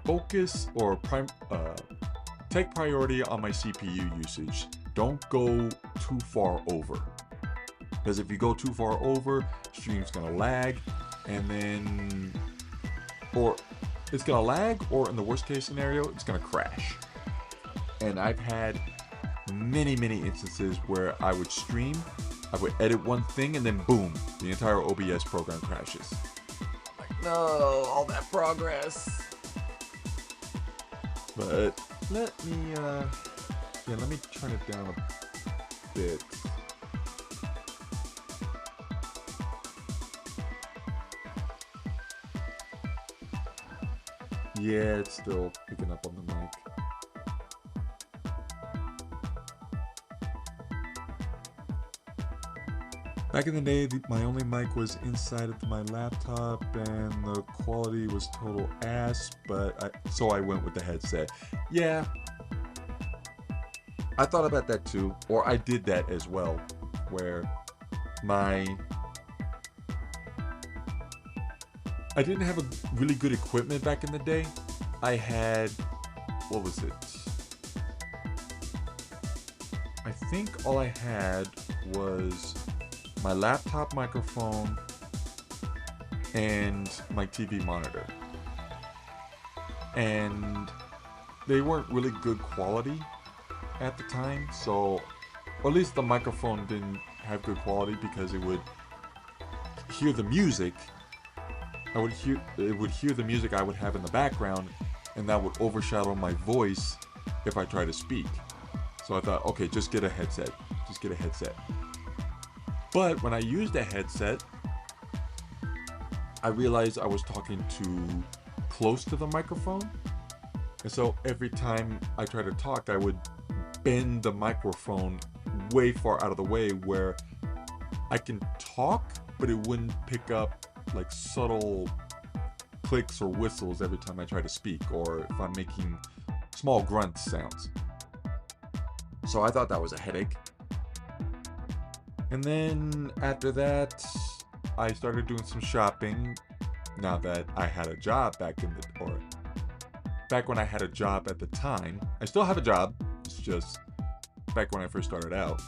focus or take priority on my CPU usage. Don't go too far over, because if you go too far over, stream's gonna lag, and then, or it's gonna lag, or in the worst case scenario, it's gonna crash. And I've had many instances where I would stream, I would edit one thing, and then boom, the entire OBS program crashes. Like, no, all that progress. But let me turn it down a bit. Yeah, it's still picking up on the mic. Back in the day, my only mic was inside of my laptop, and the quality was total ass, so I went with the headset. Yeah, I thought about that too, or I did that as well, where I didn't have a really good equipment back in the day. I had, what was it? I think all I had was my laptop microphone and my TV monitor. And they weren't really good quality at the time, so, or at least the microphone didn't have good quality because it would hear the music. It would hear the music I would have in the background, and that would overshadow my voice if I try to speak. So I thought, okay, just get a headset. Just get a headset. But when I used a headset, I realized I was talking too close to the microphone. And so every time I tried to talk, I would bend the microphone way far out of the way where I can talk, but it wouldn't pick up like subtle clicks or whistles every time I try to speak, or if I'm making small grunt sounds. So I thought that was a headache. And then after that, I started doing some shopping. Now that I had a job back when I had a job at the time. I still have a job. It's just back when I first started out.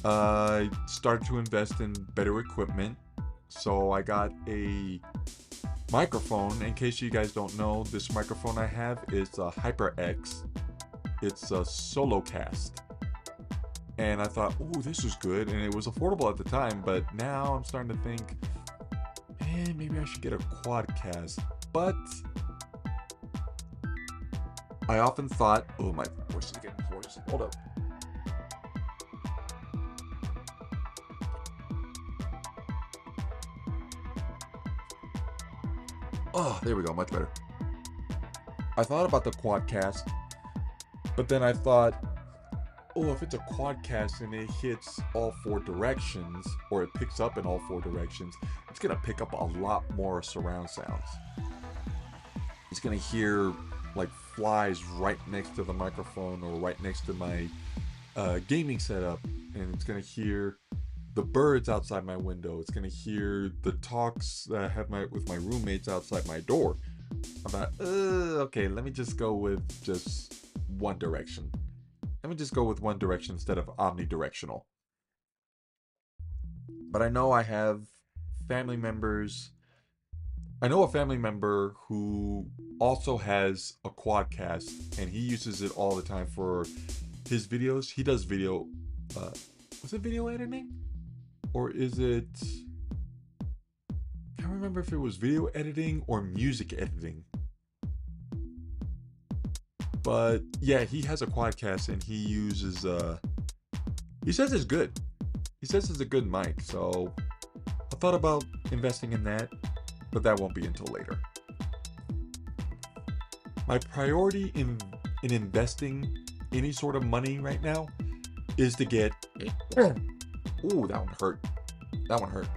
I started to invest in better equipment. So I got a microphone. In case you guys don't know, this microphone I have is a HyperX. It's a solo cast. And I thought, ooh, this is good. And it was affordable at the time, but now I'm starting to think, maybe I should get a quadcast. But I often thought, oh, my voice is getting hoarse. Hold up. Oh, there we go, much better. I thought about the quadcast, but then I thought, oh, if it's a quadcast and it hits all four directions, or it picks up in all four directions, it's gonna pick up a lot more surround sounds. It's gonna hear like flies right next to the microphone or right next to my gaming setup, and it's gonna hear the birds outside my window. It's gonna hear the talks that I have with my roommates outside my door. I'm like, okay, let me just go with just one direction. Let me just go with one direction instead of omnidirectional. But I know I have family members. I know a family member who also has a quadcast, and he uses it all the time for his videos. He does video. Was it video editing, or is it? I can't remember if it was video editing or music editing. But yeah, he has a quadcast, and he uses. He says it's good. He says it's a good mic, so I thought about investing in that, but that won't be until later. My priority in investing any sort of money right now is to get. Ooh, that one hurt. That one hurt.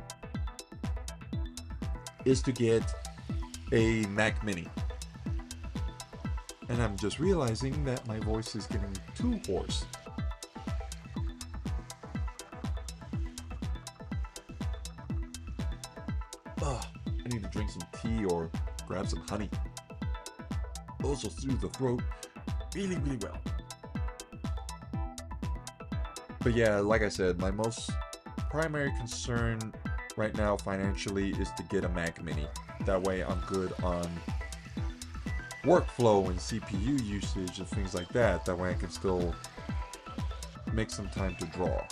Is to get a Mac Mini. And I'm just realizing that my voice is getting too hoarse. I need to drink some tea or grab some honey. Those will soothe the throat really, really well. But yeah, like I said, my most primary concern right now financially is to get a Mac Mini. That way I'm good on workflow and CPU usage and things like that. That way I can still make some time to draw.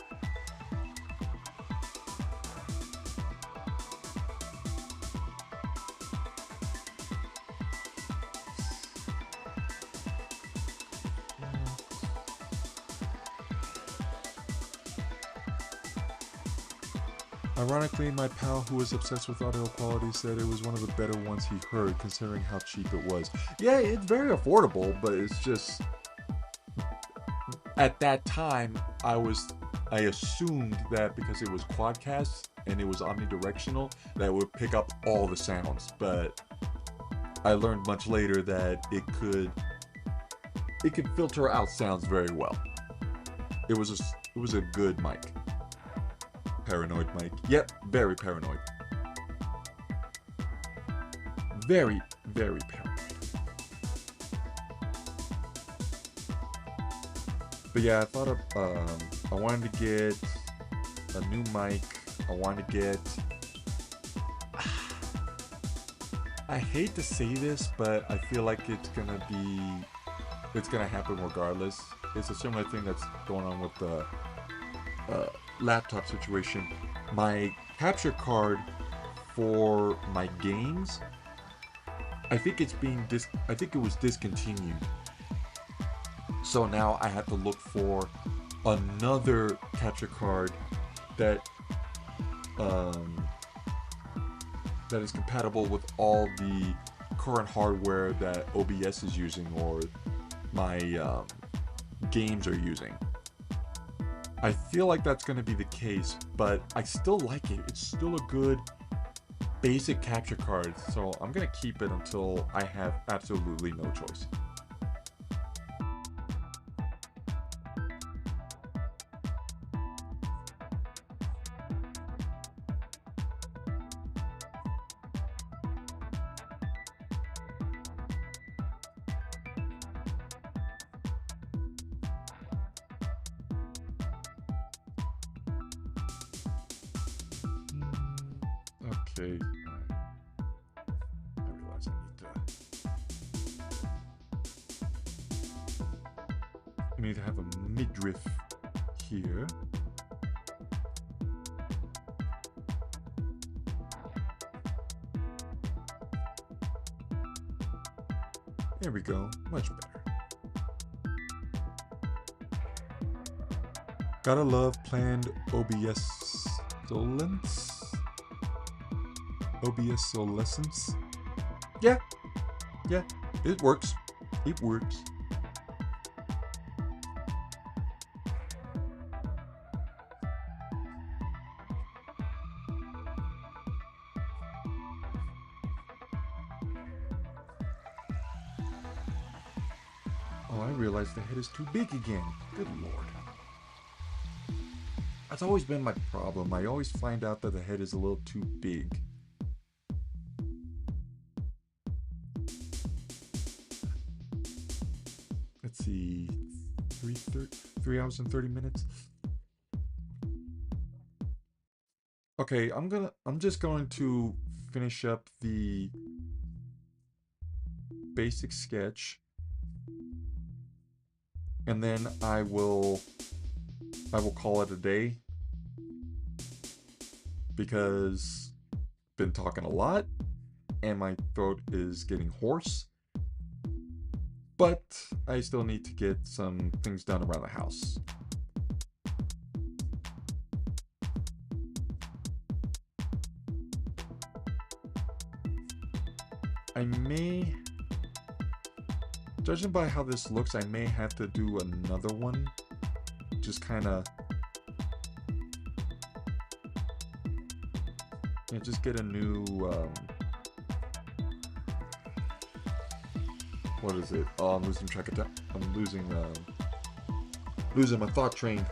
Ironically, my pal who was obsessed with audio quality said it was one of the better ones he heard, considering how cheap it was. Yeah, it's very affordable, but it's just... At that time, I assumed that because it was quadcast and it was omnidirectional, that it would pick up all the sounds, but I learned much later that it could filter out sounds very well. It was a good mic. Paranoid mic. Yep, very paranoid. Very, very paranoid. But yeah, I thought of, I wanted to get a new mic. I wanted to get... I hate to say this, but I feel like it's gonna happen regardless. It's a similar thing that's going on with the laptop situation. My capture card for my games, I think it was discontinued. So now I have to look for another capture card that is compatible with all the current hardware that OBS is using or my games are using. I feel like that's going to be the case, but I still like it. It's still a good basic capture card, so I'm going to keep it until I have absolutely no choice. Okay. I realize I need to have a midriff here. There we go. Much better. Gotta love planned obsolescence. Yeah, it works. It works. Oh, I realized the head is too big again. Good lord. That's always been my problem. I always find out that the head is a little too big. Let's see, 3 hours and 30 minutes. Okay, I'm just going to finish up the basic sketch, and then I will call it a day, because I've been talking a lot and my throat is getting hoarse. But I still need to get some things done around the house. I may, judging by how this looks, I may have to do another one. Just kind of, just get a new, what is it? Oh, I'm losing track of time. I'm losing my thought train.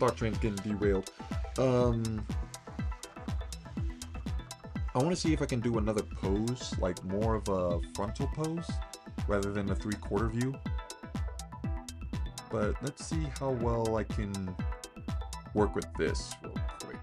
Thought train's getting derailed. I want to see if I can do another pose, like more of a frontal pose, rather than a 3/4 view. But let's see how well I can work with this real quick.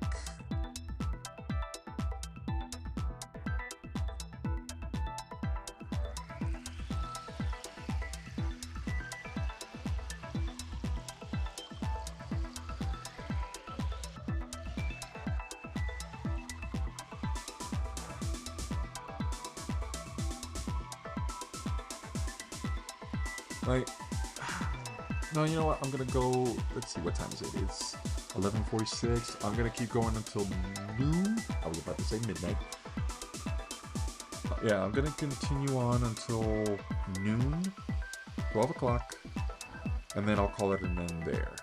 Like, no, you know what? I'm gonna go. Let's see, what time is it? It's 11:46. I'm gonna keep going until noon. I was about to say midnight. Yeah, I'm gonna continue on until noon, 12 o'clock, and then I'll call it an end there.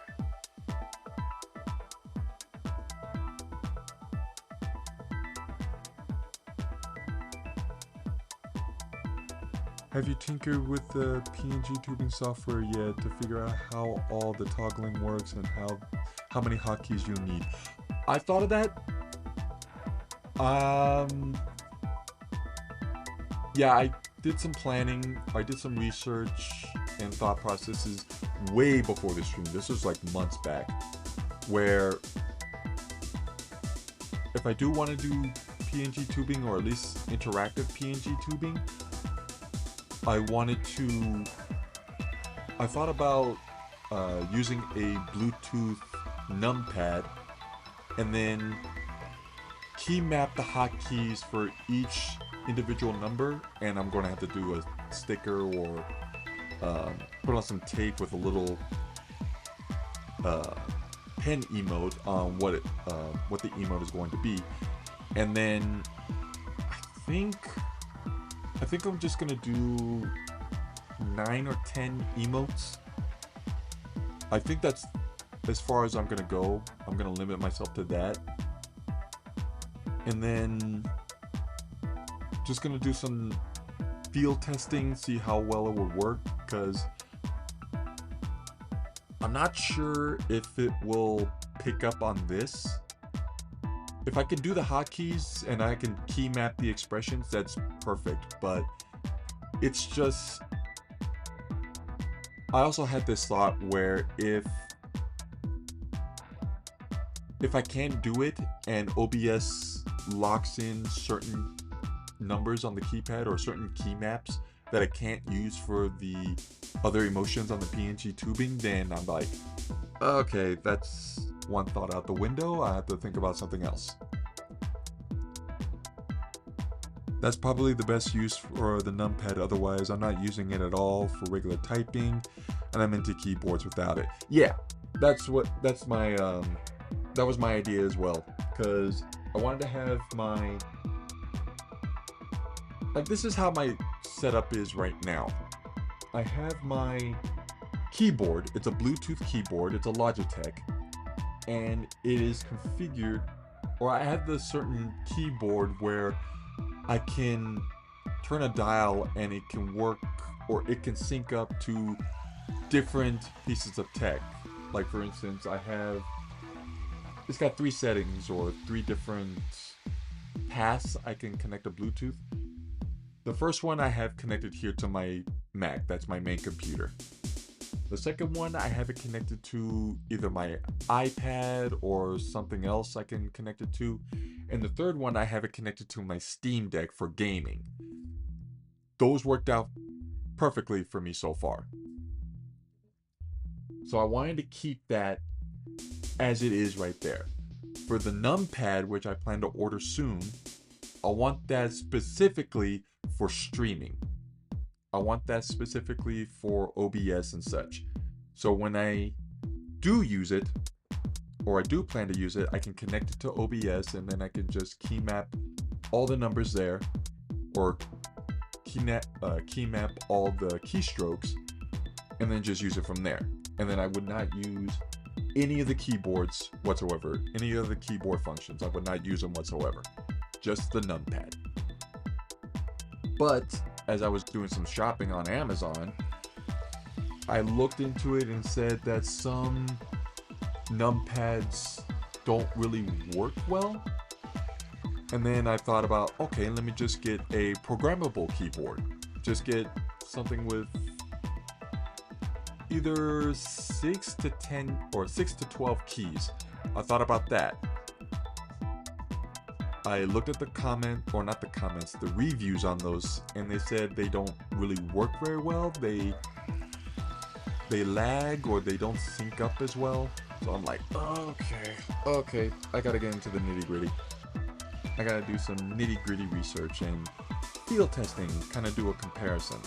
Have you tinkered with the PNG tubing software yet to figure out how all the toggling works and how many hotkeys you need? I thought of that. Yeah, I did some planning. I did some research and thought processes way before the stream. This was like months back, where if I do want to do PNG tubing, or at least interactive PNG tubing, I thought about using a Bluetooth numpad and then key map the hotkeys for each individual number, and I'm going to have to do a sticker or put on some tape with a little pen emote on what the emote is going to be, and then I think I'm just gonna do 9 or 10 emotes. I think that's as far as I'm gonna go. I'm gonna limit myself to that. And then just gonna do some field testing, see how well it would work, because I'm not sure if it will pick up on this. If I can do the hotkeys and I can key map the expressions, that's perfect. But it's just, I also had this thought where if I can't do it and OBS locks in certain numbers on the keypad or certain key maps that I can't use for the other emotions on the PNG tubing, then I'm like, okay, that's one thought out the window. I have to think about something else. That's probably the best use for the numpad. Otherwise, I'm not using it at all for regular typing, and I'm into keyboards without it. Yeah, that was my idea as well, because I wanted to have my, like, this is how my setup is right now. I have my keyboard. It's a Bluetooth keyboard. It's a Logitech, and it is configured, or I have this certain keyboard where I can turn a dial and it can work, or it can sync up to different pieces of tech. Like, for instance, it's got 3 settings or 3 different paths I can connect to Bluetooth. The first one I have connected here to my Mac. That's my main computer. The second one, I have it connected to either my iPad or something else I can connect it to. And the third one, I have it connected to my Steam Deck for gaming. Those worked out perfectly for me so far. So I wanted to keep that as it is right there. For the numpad, which I plan to order soon, I want that specifically for streaming. I want that specifically for OBS and such. So when I do use it, or I do plan to use it, I can connect it to OBS and then I can just key map all the numbers there, or key map all the keystrokes, and then just use it from there. And then I would not use any of the keyboards whatsoever, any of the keyboard functions. I would not use them whatsoever. Just the numpad. But as I was doing some shopping on Amazon, I looked into it and said that some numpads don't really work well. And then I thought about, okay, let me just get a programmable keyboard. Just get something with either 6 to 10 or 6 to 12 keys. I thought about that. I looked at the the reviews on those, and they said they don't really work very well. They lag, or they don't sync up as well. So I'm like, okay, I gotta get into the nitty-gritty. I gotta do some nitty-gritty research and field testing, kind of do a comparison.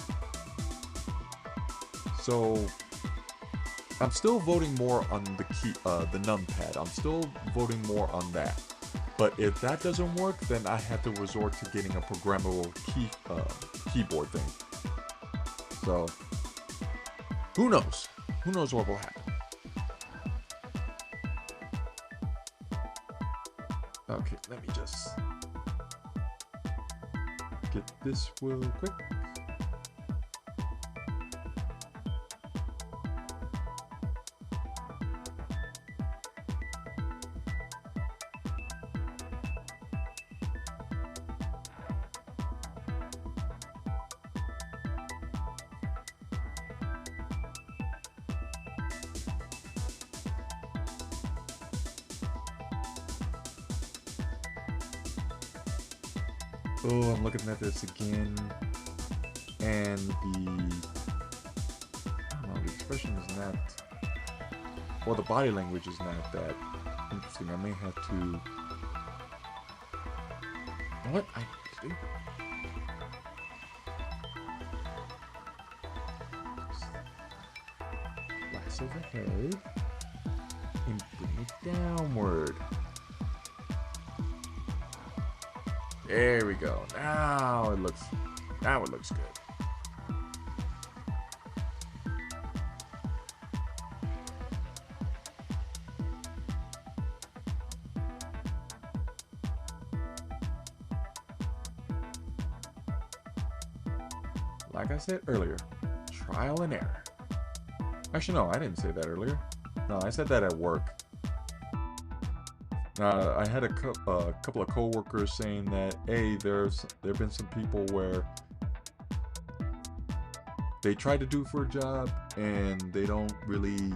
So I'm still voting more on the numpad. I'm still voting more on that. But if that doesn't work, then I have to resort to getting a programmable keyboard thing. So who knows? Who knows what will happen? Okay, let me just get this real quick. Oh, I'm looking at this again, and I don't know, the expression is not, well, the body language is not that interesting. I may have to, what I do? Slice overhead, and bring it downward. There we go. Now it looks good. Like I said earlier, trial and error. Actually, no, I didn't say that earlier. No, I said that at work. I had a couple of coworkers saying that, hey, there've been some people where they try to do for a job and they don't really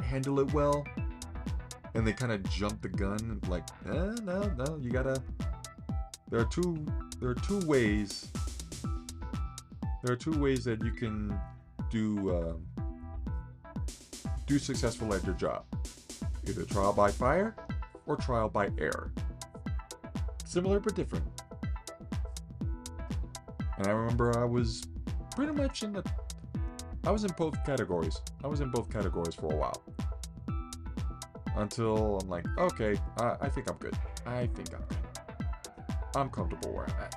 handle it well, and they kind of jump the gun, like, no, you gotta. There are two ways. There are two ways that you can do successful at your job. Either trial by fire or trial by error. Similar but different. And I remember I was pretty much I was in both categories. I was in both categories for a while. Until I'm like, okay, I think I'm good. I think I'm good. I'm comfortable where I'm at.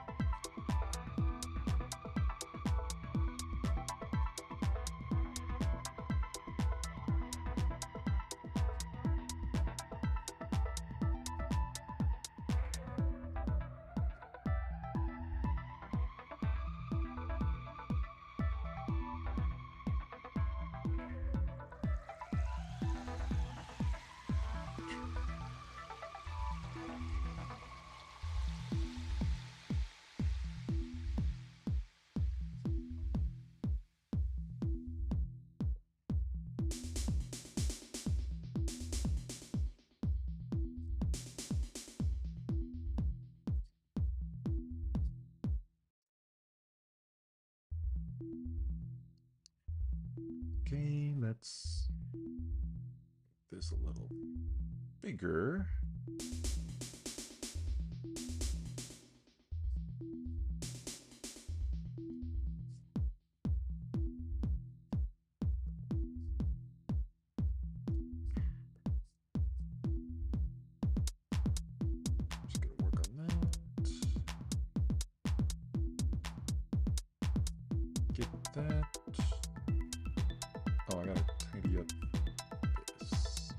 Okay, let's make this a little bigger. Just gonna work on that. Get that. Oh, I gotta tidy up this.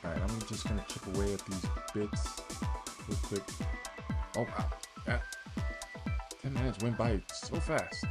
Alright, I'm just gonna chip away at these bits real quick. Oh wow, that 10 minutes went by so fast.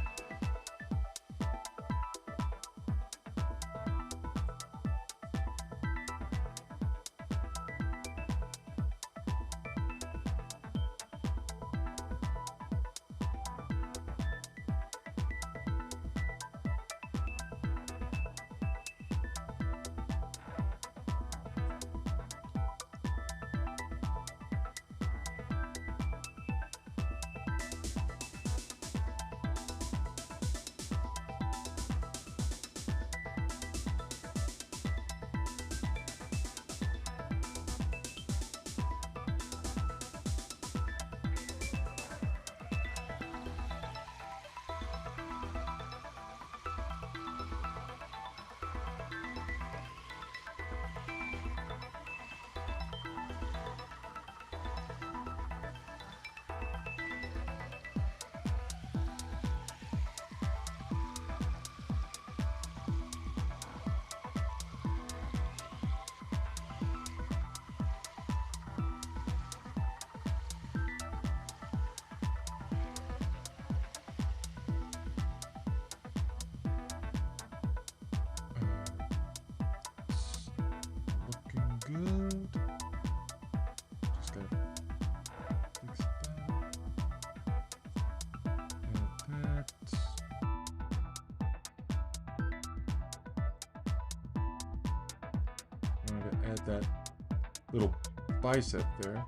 Good. Just gotta fix that. Add that. I'm gonna add that little bicep there.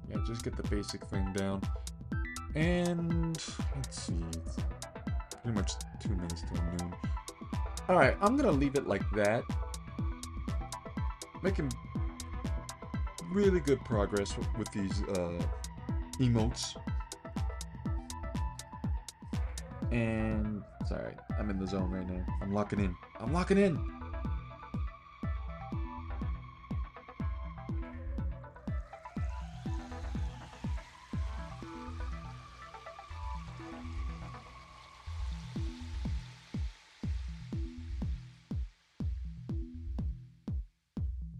Yeah, just get the basic thing down. And let's see, it's pretty much 2 minutes till noon. All right, I'm gonna leave it like that. Making really good progress with these emotes. And sorry, I'm in the zone right now. I'm locking in. I'm locking in.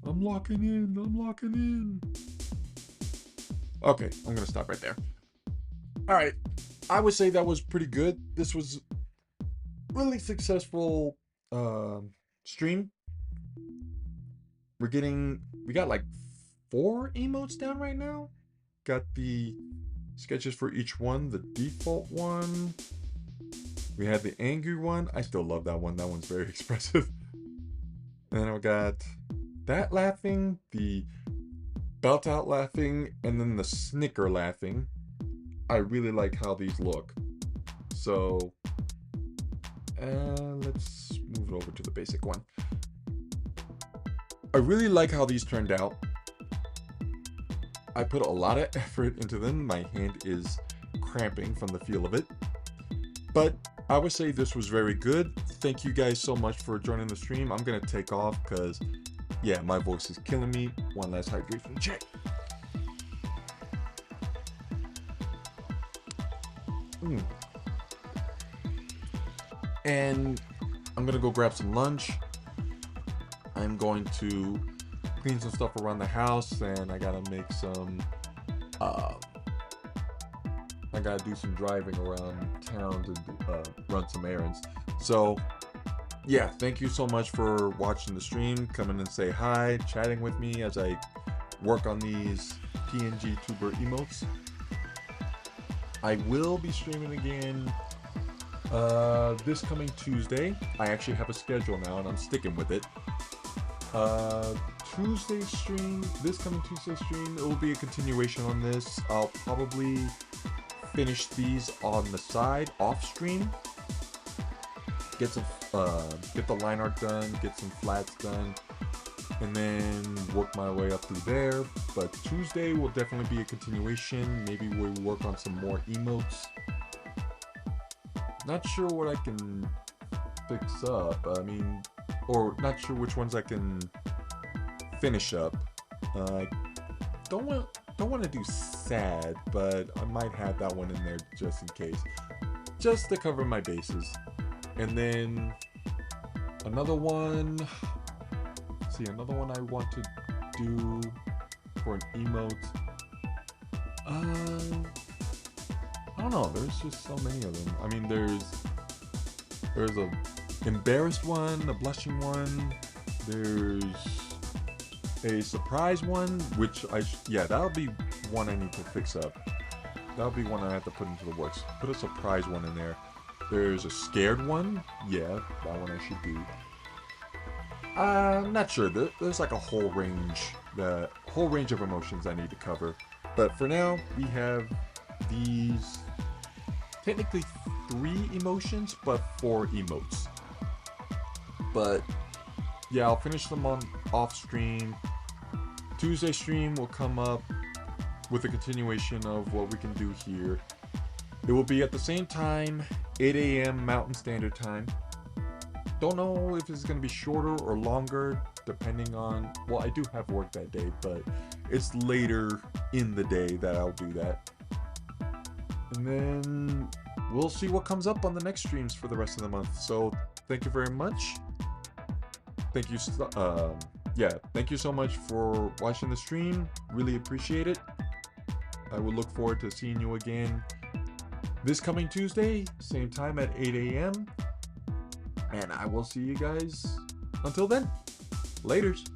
I'm locking in. I'm locking in. Okay, I'm gonna stop right there. All right, I would say that was pretty good. This was really successful stream, we got like 4 emotes down right now. Got the sketches for each one, the default one. We had the angry one. I still love that one. That one's very expressive. And then we got that laughing, the belt out laughing, and then the snicker laughing. I really like how these look. So let's move it over to the basic one. I really like how these turned out. I put a lot of effort into them. My hand is cramping from the feel of it. But I would say this was very good. Thank you guys so much for joining the stream. I'm gonna take off because, yeah, my voice is killing me. One last hydration check. And I'm gonna go grab some lunch. I'm going to clean some stuff around the house, and I gotta make some I gotta do some driving around town to run some errands. So yeah, thank you so much for watching the stream, coming and say hi, chatting with me as I work on these PNG Tuber emotes. I will be streaming again this coming Tuesday. I actually have a schedule now and I'm sticking with it. Tuesday stream, this coming Tuesday stream, it will be a continuation on this. I'll probably finish these on the side, off stream. Get some, get the line art done, get some flats done, and then work my way up through there. But Tuesday will definitely be a continuation. Maybe we'll work on some more emotes. Not sure what I can fix up. I mean, or not sure which ones I can finish up. I don't want to do sad, but I might have that one in there just in case, just to cover my bases. And then another one. Let's see, another one I want to do for an emote. I don't know. There's just so many of them. I mean, there's a embarrassed one, a blushing one. There's a surprise one, which that'll be one I need to fix up. That'll be one I have to put into the works. Put a surprise one in there. There's a scared one. Yeah, that one I should do. I'm not sure. There's like a whole range of emotions I need to cover. But for now, we have these technically 3 emotions, but 4 emotes. But yeah, I'll finish them on off stream. Tuesday stream will come up with a continuation of what we can do here. It will be at the same time, 8 a.m. Mountain Standard Time. Don't know if it's going to be shorter or longer, depending on, well, I do have work that day, but it's later in the day that I'll do that. And then we'll see what comes up on the next streams for the rest of the month. So thank you very much. Thank you, thank you so much for watching the stream. Really appreciate it. I will look forward to seeing you again this coming Tuesday, same time at 8 a.m. And I will see you guys until then. Laters.